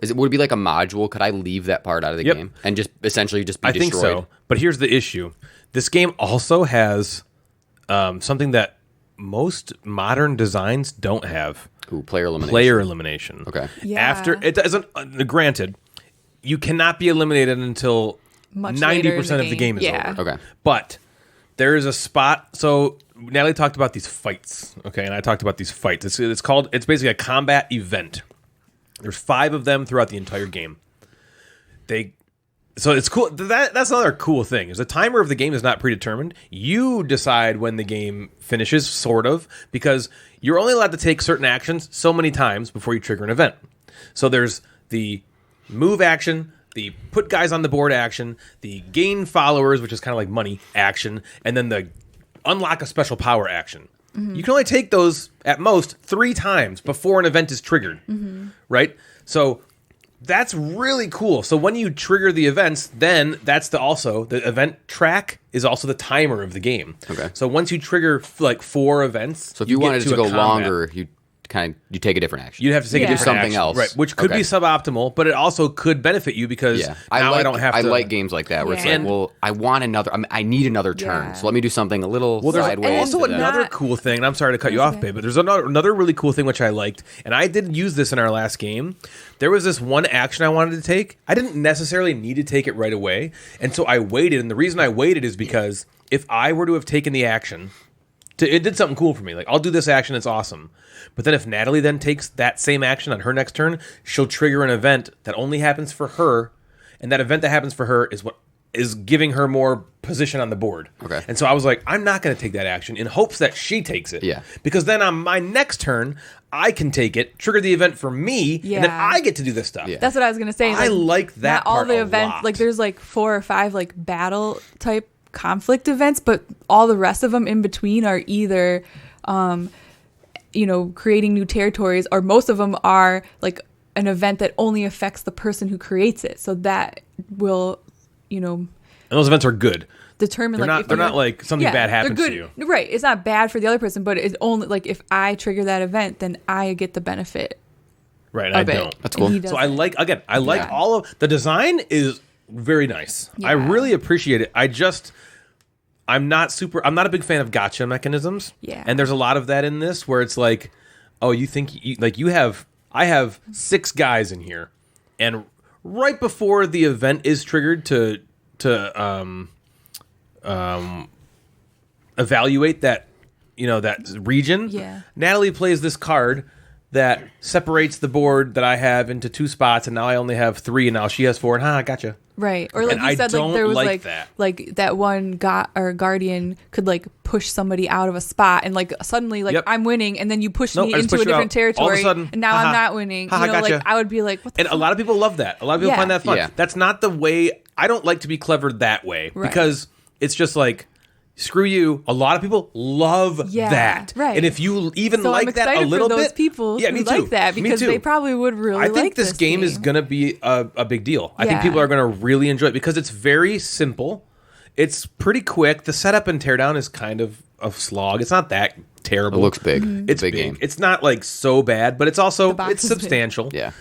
would it be like a module? Could I leave that part out of the game and just essentially just be destroyed? I think so. But here's the issue. This game also has something that most modern designs don't have. Player elimination. Player elimination. Okay. Yeah. After it doesn't. Granted, you cannot be eliminated until 90% of the game is over. Okay. But there is a spot. So Natalie talked about these fights. Okay, and I talked about these fights. It's basically a combat event. There's 5 of them throughout the entire game. So it's cool. That's another cool thing. Is the timer of the game is not predetermined. You decide when the game finishes, sort of, because you're only allowed to take certain actions so many times before you trigger an event. So there's the move action, the put guys on the board action, the gain followers, which is kind of like money action, and then the unlock a special power action. Mm-hmm. You can only take those at most 3 times before an event is triggered, right? So that's really cool. So when you trigger the events, then that's the event track is also the timer of the game. Okay. So once you trigger like 4 events, so if you wanted it to go longer, you you take a different action. You'd have to take a Yeah. different something action. else. Right, which could Okay. be suboptimal, but it also could benefit you because Yeah, now I don't have to. I like games like that where it's Yeah. like, well, I want another. I need another turn, Yeah. so let me do something a little There's sideways. also to that. another cool thing, and I'm sorry to cut you off, babe, but there's another really cool thing which I liked, and I did use this in our last game. There was this one action I wanted to take. I didn't necessarily need to take it right away, and so I waited, and the reason I waited is because if I were to have taken the action, it did something cool for me. Like, I'll do this action, it's awesome. But then if Natalie then takes that same action on her next turn, she'll trigger an event that only happens for her, and that event that happens for her is what is giving her more position on the board. Okay. And so I was like, I'm not going to take that action in hopes that she takes it. Yeah. Because then on my next turn, I can take it, trigger the event for me, and then Yeah. I get to do this stuff. Yeah. That's what I was gonna say. I like that Not all part the a events. lot. Like there's like 4 or 5 like battle type conflict events, but all the rest of them in between are either, creating new territories, or most of them are like an event that only affects the person who creates it. So that will, And those events are good. determine They're like not. if They're you're- not like something bad they're happens good. to you. Right. It's not bad for the other person, but it's only like if I trigger that event, then I get the benefit Right. I of it. don't. That's cool. And he So I doesn't. like Yeah. all of the design is very nice. I Yeah. really appreciate it. I'm not a big fan of gotcha mechanisms. Yeah. And there's a lot of that in this where it's like, oh, I have 6 guys in here, and right before the event is triggered to evaluate that region, Yeah. Natalie plays this card that separates the board that I have into 2 spots, and now I only have 3, and now she has 4, and I gotcha. Right. Or like And you I said, don't like there was like that. like that one guardian could like push somebody out of a spot, and like suddenly like Yep. I'm winning, and then you push Nope, me I just into push a you different out. All of a territory, sudden, and now haha, I'm not winning. haha, Like gotcha. I would be like, what the And a lot of people love that. A lot of people Yeah. find that fun. Yeah. That's not the way. I don't like to be clever that way Right. because it's just like, screw you. A lot of people love Yeah, that. right. And if you even So like I'm that excited a little for those bit, people yeah, who me too. like that, Me because too. they probably would really I think like this game is going to be a big deal. I think Yeah. people are going to really enjoy it because it's very simple. It's pretty quick. The setup and teardown is kind of a slog. It's not that terrible. It looks big. Mm-hmm. It's big big. game. It's not like so bad, but it's also The box it's is big. substantial. Yeah.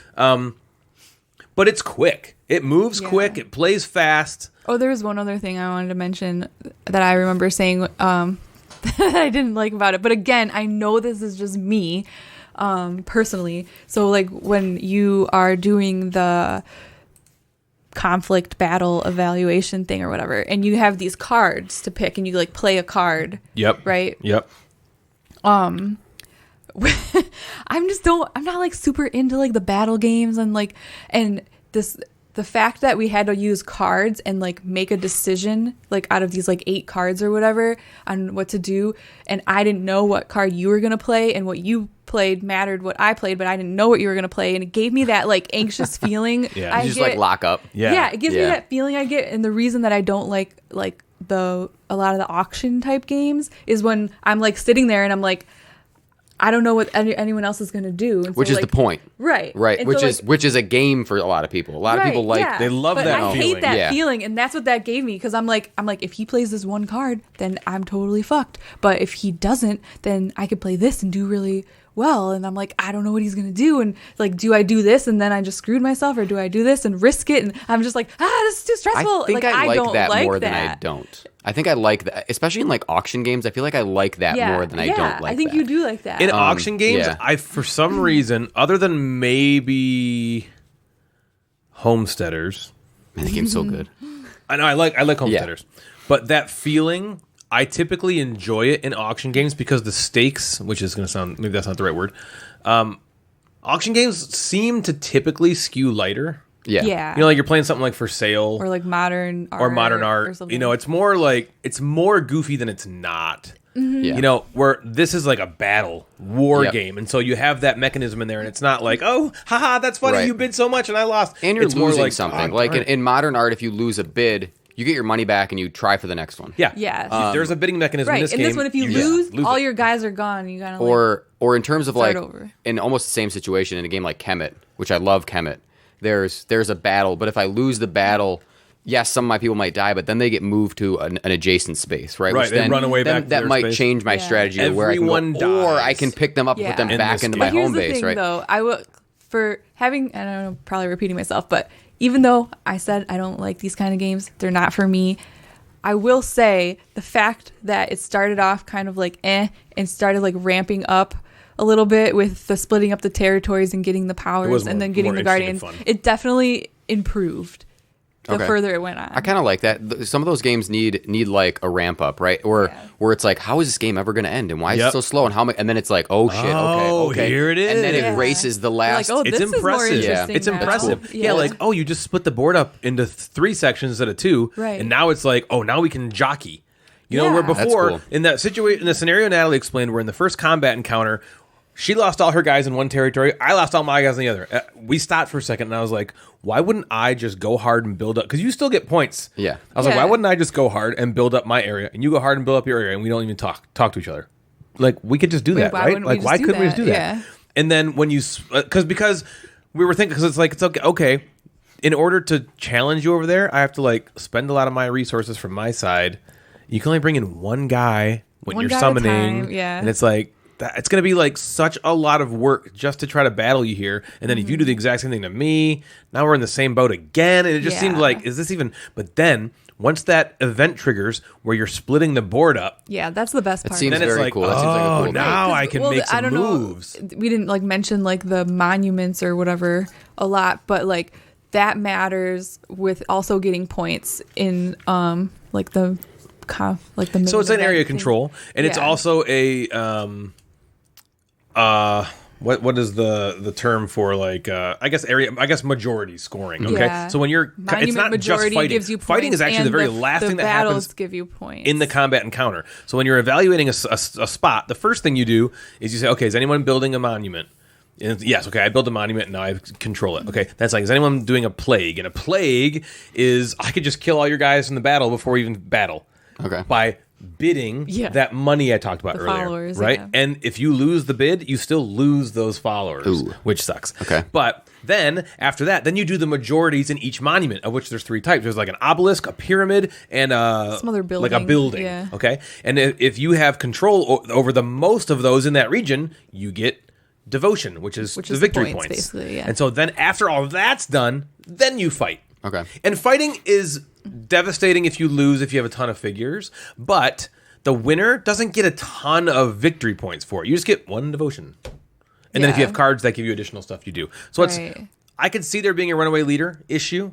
But it's quick. It moves Yeah. quick. It plays fast. Oh, there was one other thing I wanted to mention that I remember saying that I didn't like about it. But again, I know this is just me personally. So like when you are doing the conflict battle evaluation thing or whatever, and you have these cards to pick, and you like play a card. Yep. Right. Yep. I'm not like super into like the battle games and the fact that we had to use cards and like make a decision like out of these like 8 cards or whatever on what to do, and I didn't know what card you were gonna play, and what you played mattered what I played, but I didn't know what you were gonna play, and it gave me that like anxious feeling. Yeah. I You just get, like lock up. Yeah. it gives me Yeah. that feeling I get, and the reason that I don't like a lot of the auction type games is when I'm like sitting there and I'm like, I don't know what anyone else is going to do. And Which so, is like, the point. Right. Right. And which so, is like, which is a game for a lot of people. A lot of people like yeah. They love But that I feeling. hate that Yeah. feeling, and that's what that gave me, because I'm like, if he plays this one card, then I'm totally fucked. But if he doesn't, then I could play this and do really well. And I'm like, I don't know what he's gonna do, and like, do I do this and then I just screwed myself, or do I do this and risk it? And I'm just like, this is too stressful. I think like, I like don't that like more that. than I don't. I think I like that, especially in like auction games. I feel like I like that more than I don't like I think that. you do like that. In auction games, yeah. I for some reason, other than maybe Homesteaders, Man, the game's so good. I know I like Homesteaders, but that feeling, I typically enjoy it in auction games because the stakes, which is going to sound, maybe that's not the right word, auction games seem to typically skew lighter. Yeah. yeah. You know, like you're playing something like For Sale or like modern art or modern or art. something. You know, it's more like it's more goofy than it's not. Yeah. You know, where this is like a battle war Yep. game, and so you have that mechanism in there, and it's not like, oh, haha, that's funny, Right. you bid so much and I lost. And you're it's more losing like, something. "God Like darn it." in modern art, if you lose a bid, you get your money back and you try for the next one. Yeah. Yes. There's a bidding mechanism right. in this In game. this one, if you just lose, all it. your guys are gone. You gotta Or in terms of Start like over. in almost the same situation in a game like Kemet, which I love Kemet. There's a battle, but if I lose the battle, yes, some of my people might die, but then they get moved to an adjacent space, right? Right, Which they then, run away back to that their might space. change my strategy to where I Everyone can go, or dies. I can pick them up and put them Yeah. back this into game. my But here's home the base, thing, right? though, I will for having, I don't know, probably repeating myself, but even though I said I don't like these kind of games, they're not for me. I will say the fact that it started off kind of like and started like ramping up a little bit with the splitting up the territories and getting the powers and then getting more the interesting and guardians, fun. it definitely improved the Okay. further it went on. I kind of like that. Some of those games need like a ramp up, right? Or where it's like, how is this game ever going to end, and why is it so slow, and how? And then it's like, oh shit, okay, here it and then is. it races the last. Like, oh, It's this is more impressive. interesting It's now. impressive. Yeah, like, oh, you just split the board up into 3 sections instead of 2. Right. And now it's like, oh, now we can jockey. You know, Yeah. where That's before, cool. in that situation, in the scenario Natalie explained, where in the first combat encounter, she lost all her guys in one territory. I lost all my guys in the other. We stopped for a second, and I was like, why wouldn't I just go hard and build up? Because you still get points. Yeah. I was like, Yeah. why wouldn't I just go hard and build up my area, and you go hard and build up your area, and we don't even talk to each other? Like, we could just do that, why right? wouldn't we Like, just why do couldn't we just that? do that? Yeah. And then when you, because we were thinking, because it's like, it's okay. In order to challenge you over there, I have to like spend a lot of my resources from my side. You can only bring in one guy when One you're guy at a summoning. time, yeah. And it's like, it's going to be like such a lot of work just to try to battle you here. And then if you do the exact same thing to me, now we're in the same boat again. And it just seemed Yeah. like, is this even, but then once that event triggers where you're splitting the board up, Yeah, that's the best part. seems then it's very like, cool. That seems like a oh, cool thing. now I 'Cause, can well, make some I don't moves. know. We didn't like mention like the monuments or whatever a lot, but like that matters with also getting points in like the main So it's an event area thing. control, and it's Yeah. also a what is the term for like I guess majority scoring. Okay, Yeah. so when you're Monument it's not just majority fighting. gives you Fighting points, is actually and the very last the thing that battles happens give you points in the combat encounter. So when you're evaluating a spot, the first thing you do is you say, okay, is anyone building a monument? And yes, okay, I built a monument, now I control it. Okay, that's like, is anyone doing a plague? And a plague is, I could just kill all your guys in the battle before we even battle. Okay. By bidding Yeah. that money I talked about The earlier. followers, right? yeah. And if you lose the bid, you still lose those followers, Ooh. which sucks. Okay. But then, after that, then you do the majorities in each monument, of which there's 3 types. There's like an obelisk, a pyramid, and Some other like a building, building. yeah. Okay? And if you have control over the most of those in that region, you get devotion, which is the the victory points, points. basically, yeah. And so then after all that's done, then you fight. Okay. And fighting is devastating if you lose, if you have a ton of figures, but the winner doesn't get a ton of victory points for it. You just get 1 devotion. And then if you Yeah. have cards that give you additional stuff, you do. So it's Right. I could see there being a runaway leader issue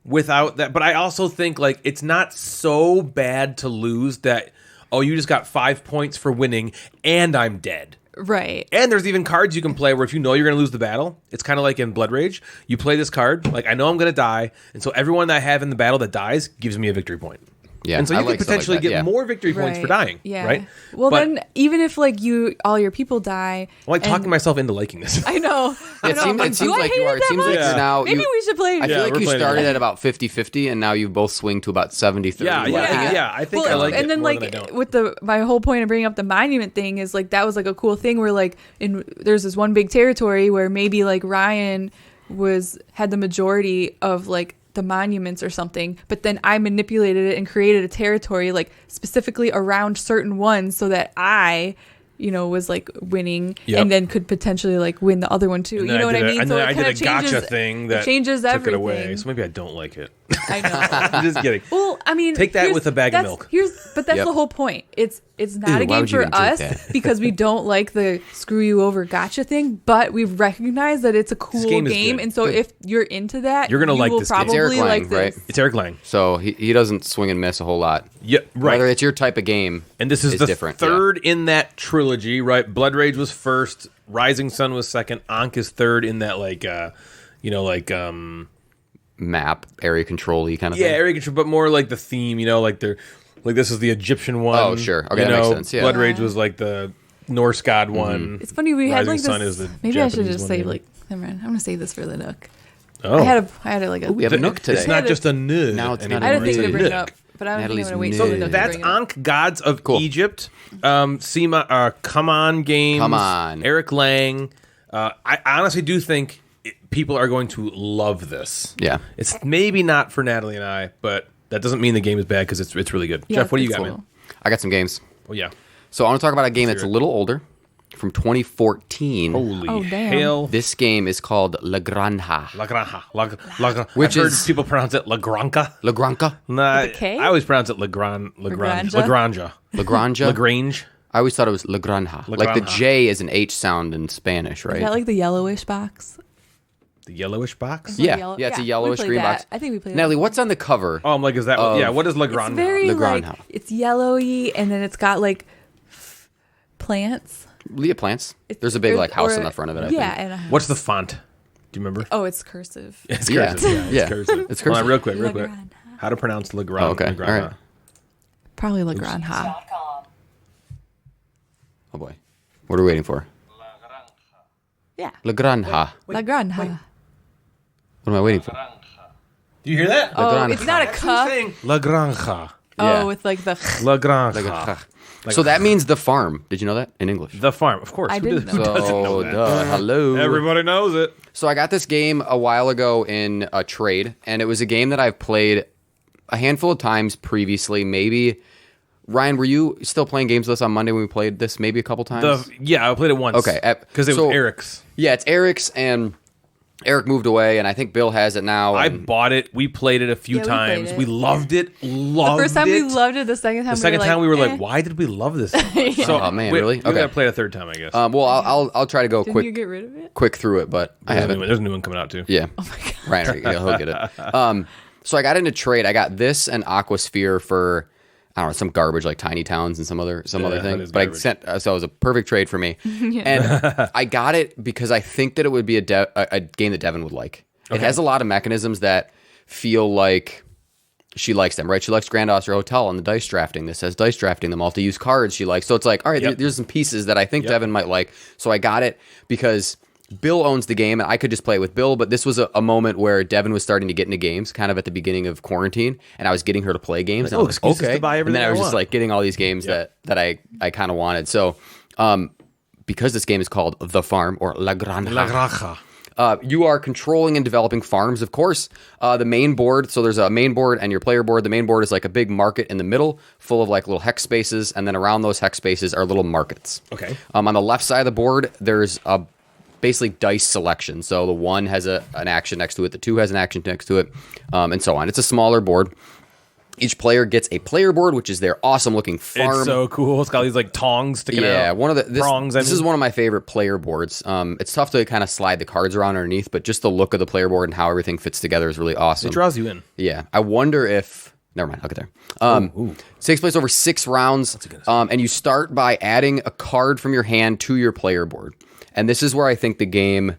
without that, but I also think like it's not so bad to lose that, oh, you just got 5 points for winning and I'm dead. right. And there's even cards you can play where if you know you're going to lose the battle, it's kind of like in Blood Rage. You play this card, like, I know I'm going to die, and so everyone that I have in the battle that dies gives me a victory point. Yeah, And so I you like could stuff like potentially that, get yeah. more victory points for dying, Yeah. right? Well, But- then even if like all your people die, I'm like and- talking myself into liking this. I know. I It know. seems, I'm like, it seems do I like hate you are. it It seems that like much? you're now. Maybe we should play. I feel Yeah, like we're you playing started it. at about 50-50, and now you both swing to about 70-30. Yeah, liking yeah, it. yeah. I think Well, I like and it then more like than I don't. with my whole point of bringing up the monument thing is like that was like a cool thing where like there's this one big territory where maybe like Ryan had the majority of like the monuments or something, but then I manipulated it and created a territory like specifically around certain ones so that I was like winning Yep. and then could potentially like win the other one too. And You then know what I mean? And So then it I did a kinda changes, gotcha thing that it changes took everything. it away. So maybe I don't like it. I know. I'm just kidding. Well, I mean, Take that here's- with a bag of that's- milk. But that's Yep. the whole point. It's not Ew, a why game would you for even drink us that? because we don't like the screw you over gotcha thing. But we've recognized that it's a cool game game, is good. and so if you're into that, You're gonna you like will this game. It's probably Eric like Lang, this. right? It's Eric Lang. So he doesn't swing and miss a whole lot. Yeah, right. Whether it's your type of game, And this is the different. third in that trilogy, right? Blood Rage was first, Rising Sun was second, Ankh is third in that map area control-y kind of yeah, thing. area control, but more like the theme, like they're like this is the Egyptian one. Oh, sure. Okay, that makes sense, yeah. Blood Rage was like the Norse god one. It's funny we had Rising like Sun this. is the Maybe I should Japanese just one, say maybe. like. Never mind. I'm gonna save this for the Nook. Oh, I had a like a. Ooh, we have a Nook today. It's not just a Nook. Now it's not I had a anymore. thing It's to bring Nook. up, but I don't think Natalie's I'm gonna wait Nook. till So the Nook to that's bring it up. Ankh Gods of Cool. Egypt. CMON, CMON Games. Come on. Eric Lang. I honestly do think people are going to love this. Yeah. It's maybe not for Natalie and I, but that doesn't mean the game is bad because it's really good. Yeah, Jeff, what do you it's got, cool. man? I got some games. Oh, yeah. So I want to talk about a game Let's that's a hear it. little older, from 2014. Holy Oh, damn. hell. This game is called La Granja. La Granja. Which I've heard is- people pronounce it La Granca. La Granja? Nah, With a K? I always pronounce it La Granja. Granja? La Granja? Lagrange. I always thought it was La Granja. La Like the Granja. J is an H sound in Spanish, right? Is that like the yellowish box? The yellowish box? yeah, Yellow- yeah, it's a we yellowish played green that. box. I think we played Natalie, that. what's on the cover? Oh, I'm like, is that what is La Granja? It's very La like, Granja. it's yellowy, and then it's got like plants. Leah plants. There's a big like house on the front of it, I yeah, think. and a house. What's the font? Do you remember? Oh, it's cursive. It's Yeah. cursive. Yeah, Yeah. it's cursive. It's Hold on, cursive. real quick. La Granja. How to pronounce La Granja? Oh, okay. La Granja. All right. Probably La Granja. Oh boy. What are we waiting for? Yeah. La Granja. La Granja. What am I waiting for? Do you hear that? Oh, Granja. it's not a cup. La Granja. Yeah. Oh, with like the. La Granja. So that means the farm. Did you know that in English? The farm, of course. I Who didn't who know. doesn't know that? Hello. Everybody knows it. So I got this game a while ago in a trade, and it was a game that I've played a handful of times previously. Maybe Ryan, were you still playing games with us on Monday when we played this? Maybe a couple times. Yeah, I played it once. Okay, because it so- was Eric's. Yeah, it's Eric's, and Eric moved away, and I think Bill has it now. I and- bought it. We played it a few Yeah, we played times. it. We loved it. Loved The first time it. we loved it. The second time The second time we were like, eh. why did we love this? So much? So, Oh, man, we, really? We Okay. gotta play it a third time, I guess. well, I'll try to go Didn't you quick get rid of it? quick through it, but I haven't. There's a new one coming out too. Yeah. Oh my god. Ryan, he'll get it. So I got into trade. I got this and Aquasphere for I don't know some garbage like Tiny Towns and some other that thing. is But I garbage. sent so it was a perfect trade for me. And I got it because I think that it would be a game that Devin would like. It has a lot of mechanisms that feel like she likes them, right? She likes Grand Austria Hotel and the dice drafting. This has dice drafting, the multi-use cards she likes. So it's like, all right, Yep. there's some pieces that I think Devin might like. So I got it because Bill owns the game, and I could just play it with Bill, but this was a moment where Devin was starting to get into games, kind of at the beginning of quarantine, and I was getting her to play games. And I was excuses to buy and then everything I I was just want. like getting all these games that I kind of wanted. So because this game is called The Farm, or La Granja, La Granja. you are controlling and developing farms, of course. The main board, so there's a main board and your player board. The main board is like a big market in the middle, full of like little hex spaces, and then around those hex spaces are little markets. Okay. On the left side of the board, there's a basically dice selection. So the 1 has an action next to it, the 2 has an action next to it, and so on. It's a smaller board. Each player gets a player board, which is their awesome looking farm. It's so cool. It's got these like tongs sticking out. Yeah, one of the prongs. This is one of my favorite player boards. It's tough to kind of slide the cards around underneath, but just the look of the player board and how everything fits together is really awesome. It draws you in. Yeah, I wonder if. Never mind. I'll get there. It takes place over 6 rounds, and you start by adding a card from your hand to your player board. And this is where I think the game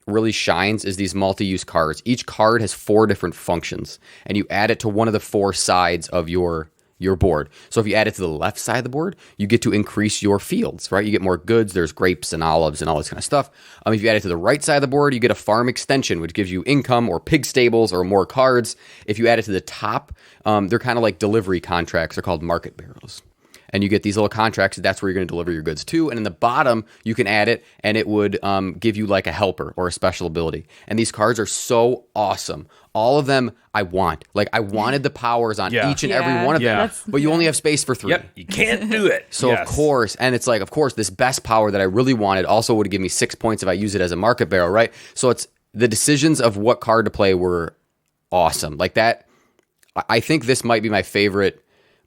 really shines, is these multi-use cards. Each card has 4 different functions, and you add it to one of the 4 sides of your board. So if you add it to the left side of the board, you get to increase your fields, right? You get more goods. There's grapes and olives and all this kind of stuff. If you add it to the right side of the board, you get a farm extension, which gives you income or pig stables or more cards. If you add it to the top, they're kind of like delivery contracts. They're called market barrows. And you get these little contracts. That's where you're going to deliver your goods to. And in the bottom, you can add it, and it would give you like a helper or a special ability. And these cards are so awesome. All of them I want. Like, I wanted the powers on Yeah. each and every one of them. That's- But you only have space for 3. Yep. You can't do it. So Yes. of course, and it's like, of course, this best power that I really wanted also would give me 6 points if I use it as a market barrel, right? So it's the decisions of what card to play were awesome. Like that, I think this might be my favorite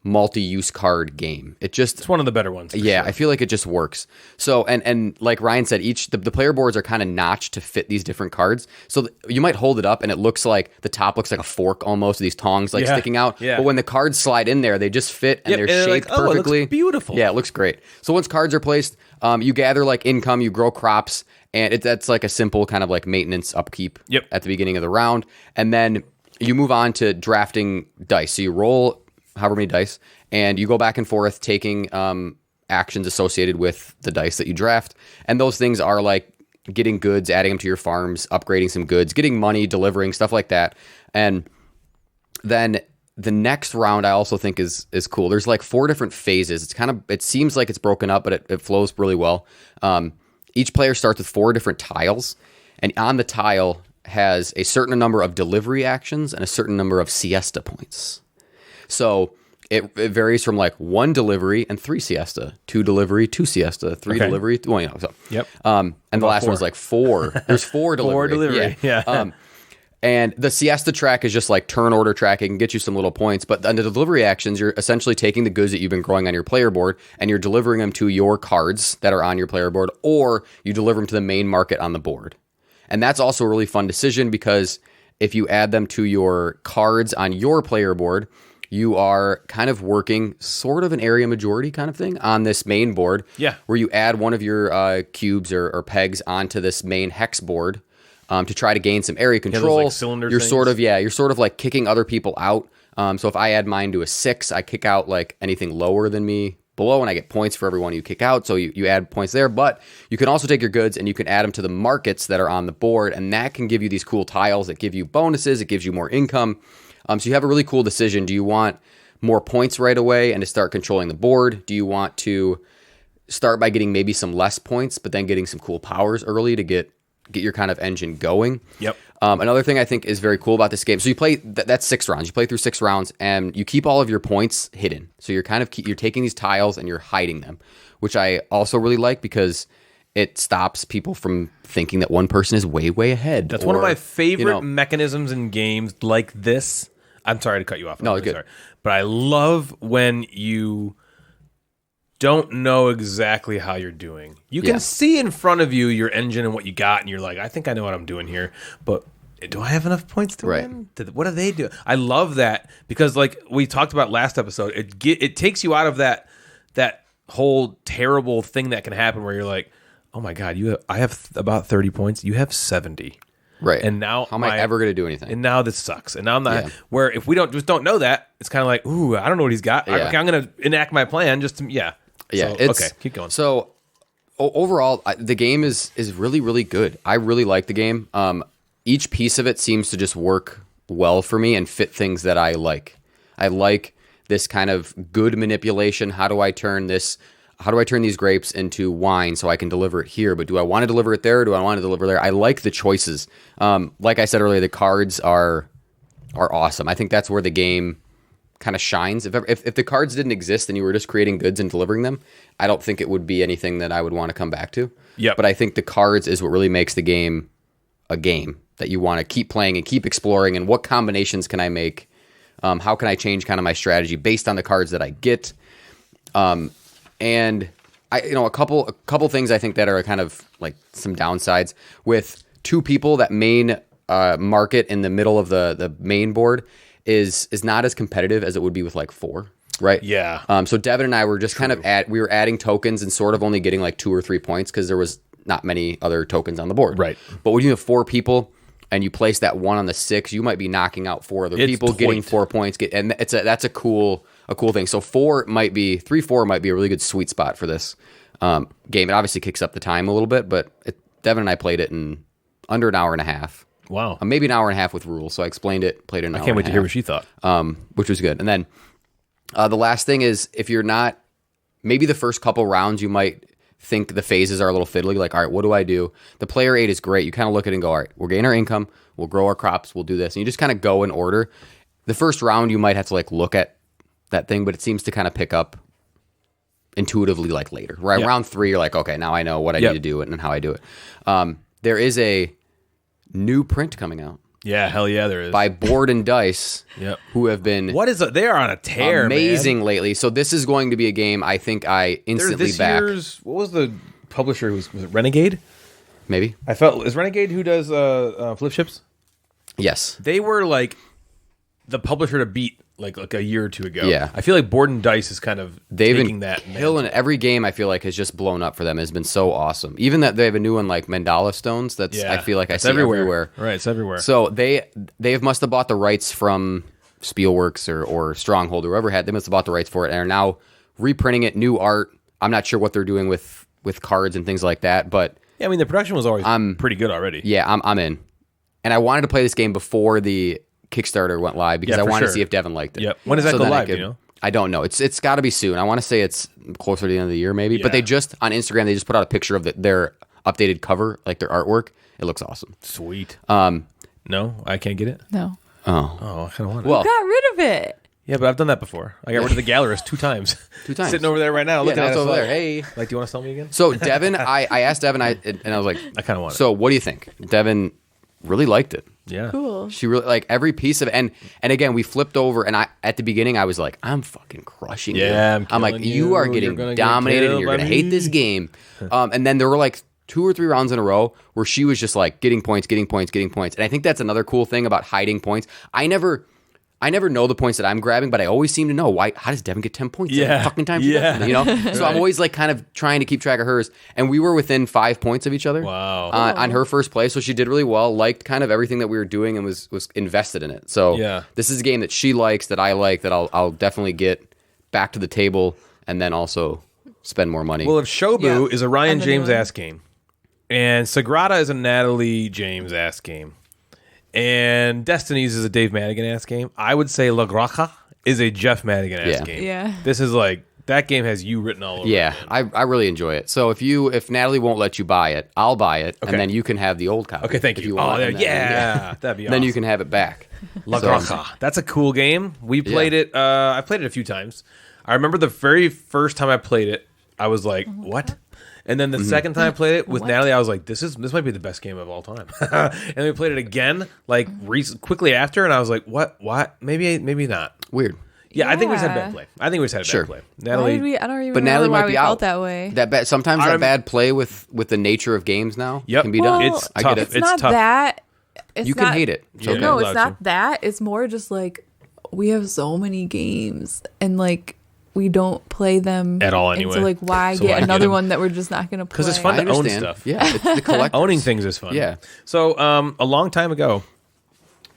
multi-use card game. It's one of the better ones. for Yeah, sure. I feel like it just works. So, and like Ryan said, the player boards are kind of notched to fit these different cards. So you might hold it up and it looks like the top looks like a fork almost, these tongs like Yeah, sticking out. yeah. But when the cards slide in there, they just fit and Yep, they're and they're like, shaped oh, it looks perfectly. beautiful. Yeah, it looks great. So once cards are placed, you gather like income, you grow crops, and that's like a simple kind of like maintenance upkeep Yep. at the beginning of the round. And then you move on to drafting dice. So you roll however many dice, and you go back and forth taking actions associated with the dice that you draft. And those things are like getting goods, adding them to your farms, upgrading some goods, getting money, delivering, stuff like that. And then the next round I also think is cool. There's like 4 different phases. It seems like it's broken up, but it flows really well. Each player starts with 4 different tiles. and on the tile has a certain number of delivery actions and a certain number of siesta points. So it varies from like 1 delivery and 3 siesta, 2 delivery, 2 siesta, 3 delivery. Well, so. Yep. And the last one was like 4. There's 4 delivery. 4 delivery. Yeah. And the siesta track is just like turn order track. It can get you some little points. But under the delivery actions, you're essentially taking the goods that you've been growing on your player board and you're delivering them to your cards that are on your player board, or you deliver them to the main market on the board. And that's also a really fun decision because if you add them to your cards on your player board, you are kind of working sort of an area majority kind of thing on this main board. Yeah. Where you add one of your cubes or pegs onto this main hex board. To try to gain some area control. Those, like, cylinder you're things. you're sort of like kicking other people out. So if I add mine to a 6, I kick out like anything lower than me below, and I get points for everyone you kick out. So you add points there, but you can also take your goods and you can add them to the markets that are on the board, and that can give you these cool tiles that give you bonuses. It gives you more income. So you have a really cool decision. Do you want more points right away and to start controlling the board? Do you want to start by getting maybe some less points, but then getting some cool powers early to get your kind of engine going? Yep. Another thing I think is very cool about this game. So you play that's 6 rounds. You play through 6 rounds, and you keep all of your points hidden. So you're kind of you're taking these tiles and you're hiding them, which I also really like because it stops people from thinking that one person is way ahead. That's one of my favorite mechanisms in games like this. I'm sorry to cut you off. No, it's good. Sorry. But I love when you don't know exactly how you're doing. You can see in front of you your engine and what you got, and you're like, I think I know what I'm doing here, but do I have enough points to win? What do they do? I love that because, like we talked about last episode, it takes you out of that whole terrible thing that can happen where you're like, oh my God, I have about 30 points. You have 70. Right. And now how am I ever going to do anything? And now this sucks. And now I'm not where if we don't know that, it's kind of like, ooh, I don't know what he's got. I'm going to enact my plan just to, Yeah, so, okay, keep going. So overall, the game is really, really good. I really like the game. Each piece of it seems to just work well for me and fit things that I like. I like this kind of good manipulation. How do I turn these grapes into wine so I can deliver it here? But do I want to deliver it there or do I want to deliver there? I like the choices. Like I said earlier, the cards are awesome. I think that's where the game kind of shines. If the cards didn't exist and you were just creating goods and delivering them, I don't think it would be anything that I would want to come back to. Yeah. But I think the cards is what really makes the game a game that you want to keep playing and keep exploring. And what combinations can I make? How can I change kind of my strategy based on the cards that I get? And I, a couple things I think that are kind of like some downsides with 2 people. That main market in the middle of the main board is not as competitive as it would be with like 4, right? Yeah. So Devin and I were just kind of we were adding tokens and sort of only getting like 2 or 3 points because there was not many other tokens on the board. Right. But when you have 4 people and you place that 1 on the 6, you might be knocking out 4 other people, getting 4 points. And that's a cool thing. So 4 might be a really good sweet spot for this game. It obviously kicks up the time a little bit, but Devin and I played it in under an hour and a half. Wow. Maybe an hour and a half with rules. So I explained it, played it in an hour. I can't wait to and a hear half, what she thought. which was good. And then the last thing is, if you're not, maybe the first couple rounds you might think the phases are a little fiddly. Like, all right, what do I do? The player aid is great. You kind of look at it and go, all right, we'll gain our income, we'll grow our crops, we'll do this. And you just kind of go in order. The first round you might have to like look at that thing, but it seems to kind of pick up intuitively like later. Right? Round 3, you're like, okay, now I know what I need to do and how I do it. There is a new print coming out. Yeah, hell yeah, there is. By Board and Dice, who have been they are on a tear, amazing man. lately. So this is going to be a game I think I instantly back. What was the publisher? Was it Renegade? Maybe. Is Renegade who does flip ships? Yes. They were like the publisher to beat like a year or 2 ago. Yeah. I feel like Board and Dice is kind of taking that. Hill, and every game I feel like has just blown up for them. Has been so awesome. Even that they have a new one like Mandala Stones. I feel like I see everywhere. Right, it's everywhere. So they must have bought the rights from Spielworks or Stronghold or whoever had. They must have bought the rights for it and are now reprinting it, new art. I'm not sure what they're doing with cards and things like that, but yeah, I mean the production was always pretty good already. Yeah, I'm in, and I wanted to play this game before the Kickstarter went live because I wanted to see if Devin liked it. Yep. When does that go live? You know? I don't know. It's got to be soon. I want to say it's closer to the end of the year, maybe. Yeah. But they just on Instagram they just put out a picture of their updated cover, like their artwork, It looks awesome. Sweet. No, I can't get it. No. Oh, I kind of want it. Well, Got rid of it. Yeah, but I've done that before. I got rid of the Gallerist 2 times. 2 times. Sitting over there right now, looking now at it's us over like, there. Hey. Like, do you want to sell me again? So Devin, I asked Devin, and I was like, I kind of want it. so what do you think? Devin really liked it. Yeah. Cool. She really like every piece of it. And again, we flipped over, and at the beginning I was like, I'm fucking crushing you. Yeah, I'm like, killing you are you. getting You're gonna get dominated, and killed you're by gonna me. hate this game. And then there were like 2 or 3 rounds in a row where she was just like getting points. And I think that's another cool thing about hiding points. I never know the points that I'm grabbing, but I always seem to know why. How does Devin get 10 points? Yeah. Every fucking time she does it, you know. So I'm always like kind of trying to keep track of hers. And we were within 5 points of each other. Wow. On her first play, so she did really well. Liked kind of everything that we were doing and was invested in it. So Yeah. this is a game that she likes, that I like, that I'll definitely get back to the table and then also spend more money. Well, if Shobu is a Ryan And the James new one. ass game, and Sagrada is a Natalie James ass game, and Destiny's is a Dave Madigan ass game, I would say La Granja is a Jeff Madigan ass Yeah. game. Yeah. This is like, that game has you written all over yeah, it. I really enjoy it. So if Natalie won't let you buy it, I'll buy it, Okay. and then you can have the old copy. Okay, thank if you. want, Oh, and then- yeah. That'd be awesome. Then you can have it back. La So- Granja. That's a cool game. We played it. I played it a few times. I remember the very first time I played it, I was like, what? And then the second time I played it with What? Natalie, I was like, this might be the best game of all time. And then we played it again, like quickly after, and I was like, what? Maybe not. Weird. Yeah, I think we just had Yeah. bad play. I think we just had a Sure. bad play. Why Natalie, did we? I don't even But remember Natalie why might we be felt out that way. Sometimes I'm- that bad play with the nature of games now Yep. can be Well, done. It's I tough. get It's it. not tough. that. It's You can not- hate it. It's Yeah. okay. No, allowed it's not to. that. It's more just like we have so many games and like we don't play them At all and anyway. so like why So get why get another them? one that we're just not gonna play? because it's fun I to own understand. stuff. Yeah, it's the collect. Owning things is fun. Yeah. So a long time ago,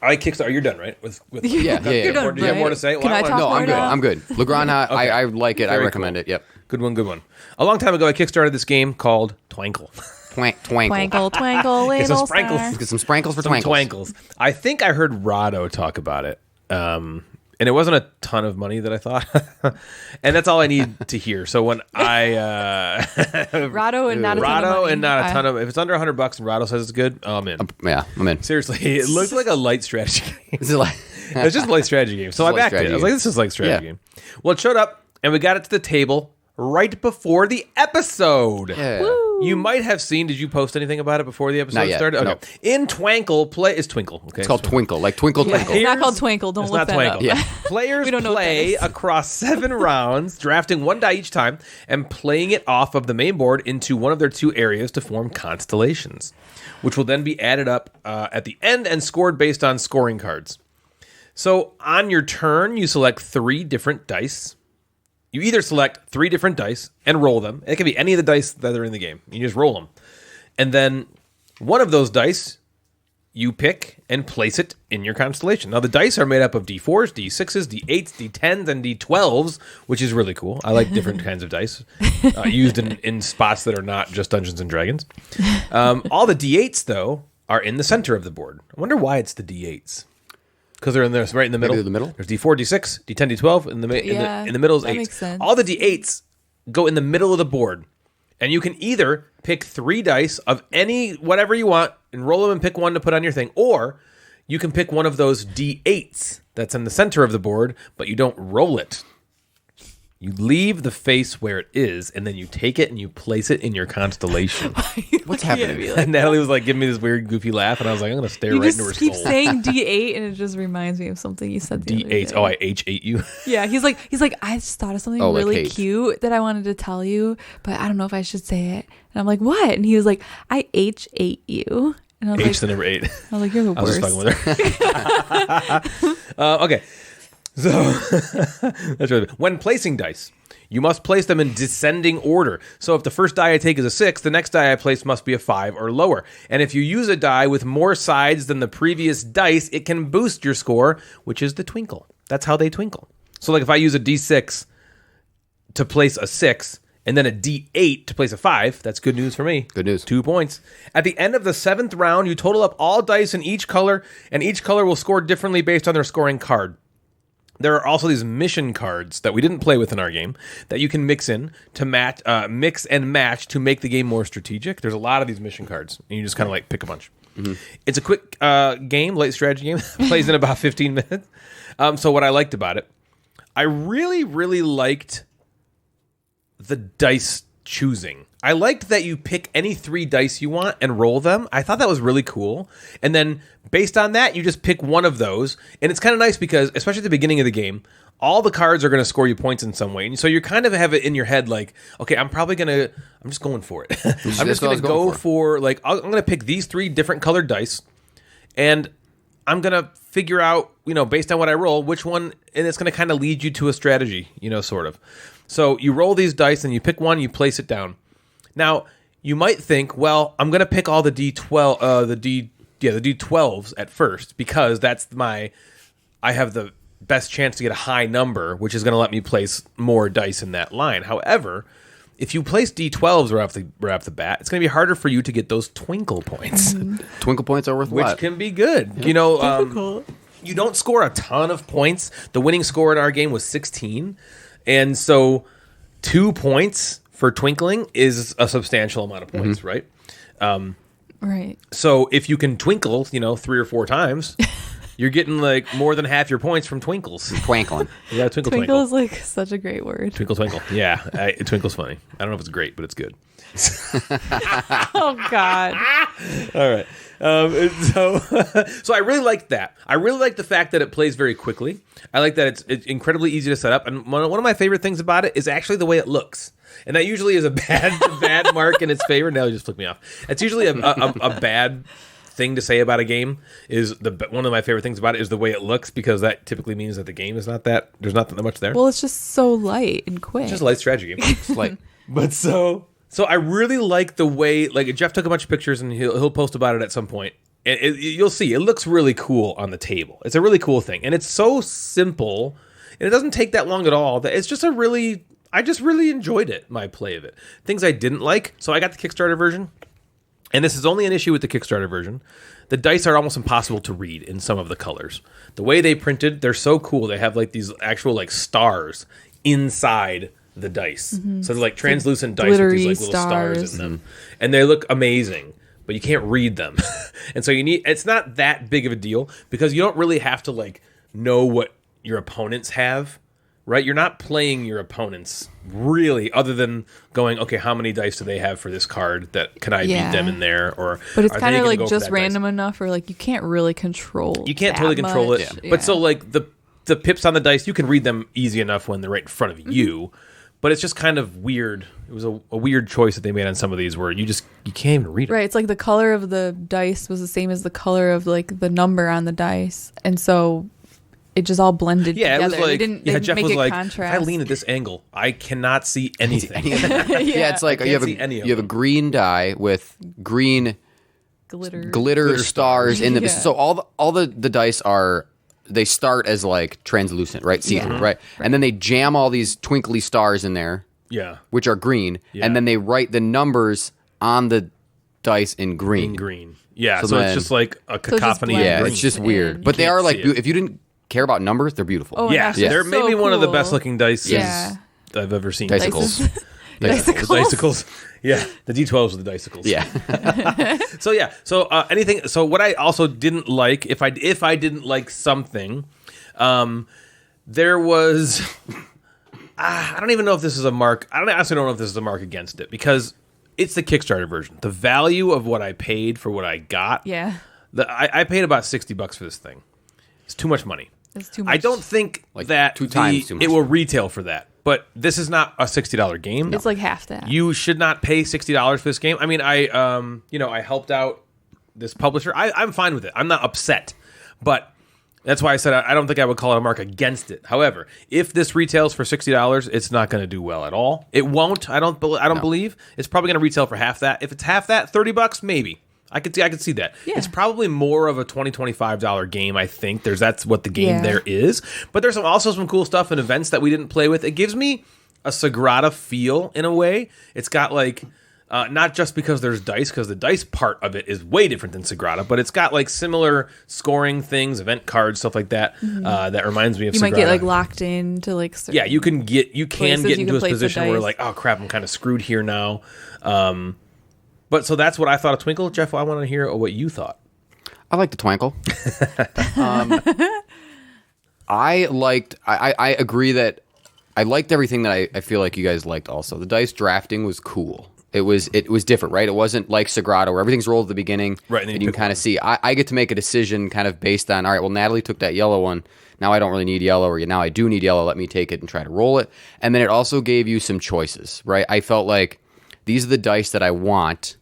I kickstarted. You're done, right? With Yeah. Do you have Right. more to say? Can I wanna- talk No, more I'm good. now? I'm good. La Granja, I like it. I Very recommend cool. it. Yep. Good one. A long time ago, I kickstarted this game called Twinkle. Twankle. Twinkle, twinkle, Get some little sprinkles. star. Get some sprinkles for Some twankles. twankles. I think I heard Rado talk about it. And it wasn't a ton of money that I thought. And that's all I need to hear. So when I Rado and not a ton of Rado money. and not a ton of, if it's under $100 and Rado says it's good, I'm in. Yeah, I'm in. Seriously, it looked like a light strategy game. This is like It's just a light strategy game. So I It's a light backed it. I strategy was like, game. this is like strategy Yeah. game. Well, it showed up and we got it to the table right before the episode. yeah. You might have seen. Did you post anything about it before the episode Not yet, started? Okay. no. In Twinkle, is Twinkle. Okay, It's called Twinkle, like Twinkle Twinkle. It's not called Twinkle. Don't It's look not that Twinkle. up. Yeah. Players We don't know what that play is. across 7 rounds, drafting 1 die each time, and playing it off of the main board into one of their 2 areas to form constellations, which will then be added up at the end and scored based on scoring cards. So on your turn, you select 3 different dice. You either select 3 different dice and roll them. It can be any of the dice that are in the game. You just roll them. And then one of those dice you pick and place it in your constellation. Now, the dice are made up of D4s, D6s, D8s, D10s, and D12s, which is really cool. I like different kinds of dice used in spots that are not just Dungeons & Dragons. All the D8s, though, are in the center of the board. I wonder why it's the D8s. Because they're in there, right in the middle. Maybe the middle? There's D4, D6, D10, D12. In the middle is that 8. makes sense. All the D8s go in the middle of the board. And you can either pick 3 dice of any, whatever you want, and roll them and pick one to put on your thing. Or you can pick one of those D8s that's in the center of the board, but you don't roll it. You leave the face where it is, and then you take it and you place it in your constellation. What's happening? And Natalie was like giving me this weird, goofy laugh, and I was like, I'm going to stare You right into her just keep soul. saying D8, and it just reminds me of something you said. The other D8s. day. Oh, I H8 you. Yeah, he's like, I just thought of something Oh, like really hate. cute that I wanted to tell you, but I don't know if I should say it. And I'm like, what? And he was like, I H8 you. And I was H the like, number 8. I was like, you're the I was worst. just fucking with her. Okay. So, that's really when placing dice, you must place them in descending order. So if the first die I take is a 6, the next die I place must be a 5 or lower. And if you use a die with more sides than the previous dice, it can boost your score, which is the twinkle. That's how they twinkle. So like if I use a D6 to place a 6, and then a D8 to place a 5, that's good news for me. Good news. 2 points. At the end of the 7th round, you total up all dice in each color, and each color will score differently based on their scoring card. there are also these mission cards that we didn't play with in our game that you can mix and match to make the game more strategic. There's a lot of these mission cards, and you just kind of like pick a bunch. Mm-hmm. It's a quick game, light strategy game. Plays in about 15 minutes. So what I liked about it, I really, really liked the dice choosing. I liked that you pick any 3 dice you want and roll them. I thought that was really cool. And then based on that, you just pick one of those. And it's kind of nice because, especially at the beginning of the game, all the cards are going to score you points in some way. And so you kind of have it in your head like, okay, I'm just going for it. I'm just going to go for like, I'm going to pick these 3 different colored dice. And I'm going to figure out, based on what I roll, which one, and it's going to kind of lead you to a strategy, sort of. So you roll these dice and you pick one, you place it down. Now, you might think, well, I'm going to pick all the the D12s at first because I have the best chance to get a high number, which is going to let me place more dice in that line. However, if you place D12s right off the bat, it's going to be harder for you to get those Twinkle points. Twinkle points are worth a which lot. can be good. You don't score a ton of points. The winning score in our game was 16, and so 2 points for twinkling is a substantial amount of points, right? Right. So if you can twinkle, 3 or 4 times, you're getting like more than half your points from twinkles. Twinkling. Yeah, twinkle. Twinkle is like such a great word. Twinkle. Yeah, twinkle's funny. I don't know if it's great, but it's good. Oh God. All right. So I really liked that. I really like the fact that it plays very quickly. I like that it's incredibly easy to set up. And one of my favorite things about it is actually the way it looks. And that usually is a bad mark in its favor. Now you just flicked me off. It's usually a bad thing to say about a game. One of my favorite things about it is the way it looks, because that typically means that the game is there's not that much there. Well, it's just so light and quick. It's just a light strategy game. It's light. But so I really like the way, like, Jeff took a bunch of pictures and he'll post about it at some point. And you'll see, it looks really cool on the table. It's a really cool thing. And it's so simple, and it doesn't take that long at all. It's just I just really enjoyed it, my play of it. Things I didn't like, so I got the Kickstarter version. And this is only an issue with the Kickstarter version. The dice are almost impossible to read in some of the colors. The way they printed, they're so cool. They have like these actual like stars inside the dice. Mm-hmm. So they're like translucent dice with these like little stars in them. And they look amazing, but you can't read them. And so it's not that big of a deal because you don't really have to like know what your opponents have, right? You're not playing your opponents really, other than going, okay, how many dice do they have for this card? That can I beat them in there? But it's kind of like just random enough, or like you can't really control. You can't totally control it. Yeah. But so like the pips on the dice, you can read them easy enough when they're right in front of you. But it's just kind of weird. It was a weird choice that they made on some of these where you can't even read it. Right. It's like the color of the dice was the same as the color of like the number on the dice, and so it just all blended together. It was like, they didn't Jeff make was it like, contrast. if I lean at this angle, I cannot see anything. It's like you have a green die with green glitter stars in them. So all the dice they start as like translucent, right? See-through, right? And then they jam all these twinkly stars in there, which are green, and then they write the numbers on the dice in green. Yeah, so it's just like a cacophony. It's just weird. But they are like, if you didn't care about numbers, they're beautiful. Oh, yeah, they're maybe one of the best looking dice I've ever seen. Dicicles. Dicicles. Yeah, the D12s are the dicicles. Yeah. So what I also didn't like, if I didn't like something, there was I don't even know if this is a mark. I honestly don't know if this is a mark against it, because it's the Kickstarter version. The value of what I paid for what I got. Yeah. I paid about $60 for this thing. It's too much money. It's too much. I don't think that 2 times too much. It will retail for that. But this is not a $60 game. It's like half that. You should not pay $60 for this game. I mean, I helped out this publisher. I'm fine with it. I'm not upset. But that's why I said I don't think I would call it a mark against it. However, if this retails for $60, it's not going to do well at all. It won't. I don't believe. It's probably going to retail for half that. If it's half that, $30 maybe. I could see that. Yeah. It's probably more of a $25 game, I think. That's what the game there is. But there's also some cool stuff and events that we didn't play with. It gives me a Sagrada feel in a way. It's got like Not just because there's dice, because the dice part of it is way different than Sagrada, but it's got like similar scoring things, event cards, stuff like that. That reminds me of Sagrada. You might get like locked into like yeah, you can get into a position where dice. like, oh crap, I'm kind of screwed here now. But so that's what I thought of Twinkle. Jeff, I want to hear what you thought. I like the Twinkle. I agree that I liked everything that I feel like you guys liked also. The dice drafting was cool. It was different, right? It wasn't like Sagrada where everything's rolled at the beginning. Right. And you can kind of see. I get to make a decision kind of based on, all right, well, Natalie took that yellow one. Now I don't really need yellow, or now I do need yellow. Let me take it and try to roll it. And then it also gave you some choices, right? I felt like these are the dice that I want.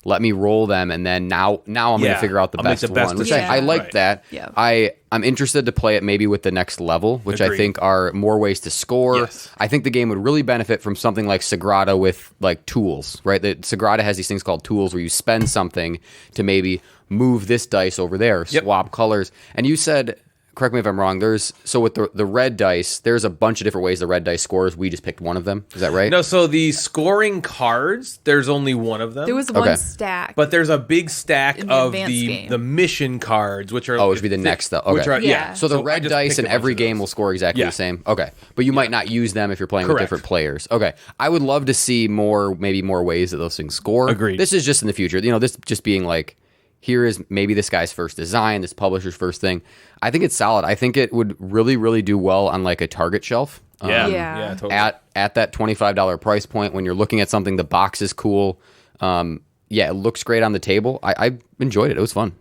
Let me roll them, and then now I'm going to figure out the best one, which I liked that. Yeah. I'm interested to play it maybe with the next level, which Agreed. I think are more ways to score. Yes. I think the game would really benefit from something like Sagrada with like tools, right? That Sagrada has these things called tools where you spend something to maybe move this dice over there, swap colors. And you said, correct me if I'm wrong, so with the red dice, there's a bunch of different ways the red dice scores. We just picked one of them. Is that right? No, so the scoring cards, there's only one of them. There was one stack. But there's a big stack in the of advanced game. the mission cards, which are... Oh, which would be the next stuff. Okay. Which are, Yeah. So the I red just dice picked in a bunch every of game those. will score exactly the same. Okay. But you might not use them if you're playing with Correct. different players. Okay. I would love to see maybe more ways that those things score. Agreed. This is just in the future. This just being like, here is maybe this guy's first design, this publisher's first thing. I think it's solid. I think it would really, really do well on like a Target shelf. Yeah, totally. At that $25 price point, when you're looking at something, the box is cool. It looks great on the table. I enjoyed it. It was fun.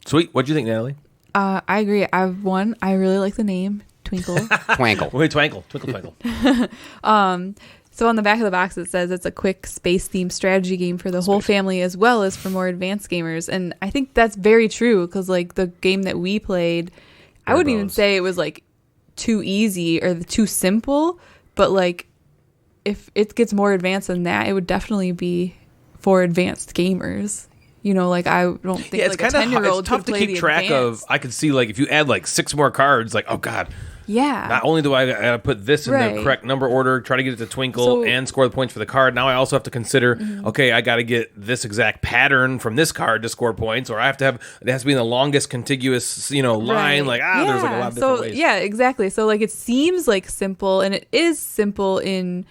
Sweet. What'd you think, Natalie? I agree. I really like the name Twinkle. Twankle. Wait, Twinkle. So on the back of the box, it says it's a quick space-themed strategy game for the whole family as well as for more advanced gamers. And I think that's very true because, like, the game that we played, I wouldn't even say it was, like, too easy or too simple. But, like, if it gets more advanced than that, it would definitely be for advanced gamers. Like, I don't think, Yeah, it's like, a kind of 10-year-old it's tough could to play keep the track advanced. of. I could see, like, if you add, like, 6 more cards, like, oh, God. Yeah. Not only do I gotta put this in the Right. correct number order, try to get it to Twinkle, So- and score the points for the card. Now I also have to consider, okay, I got to get this exact pattern from this card to score points, or I have to have it has to be in the longest contiguous, line. Right. Like there's like a lot of different ways. Yeah, exactly. So like it seems like simple, and it is simple in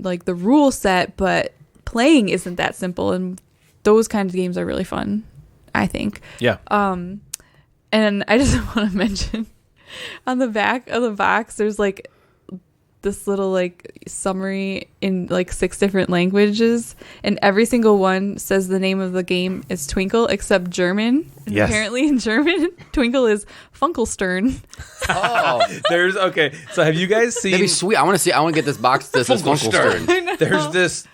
like the rule set, but playing isn't that simple, and those kinds of games are really fun, I think. Yeah. And I just want to mention on the back of the box, there's like this little like summary in like 6 different languages, and every single one says the name of the game is Twinkle except German. And Yes. apparently in German, Twinkle is Funkelstern. Oh, There's So have you guys seen? that'd be sweet. I want to get this box that says Funkelstern. Funkelstern. There's this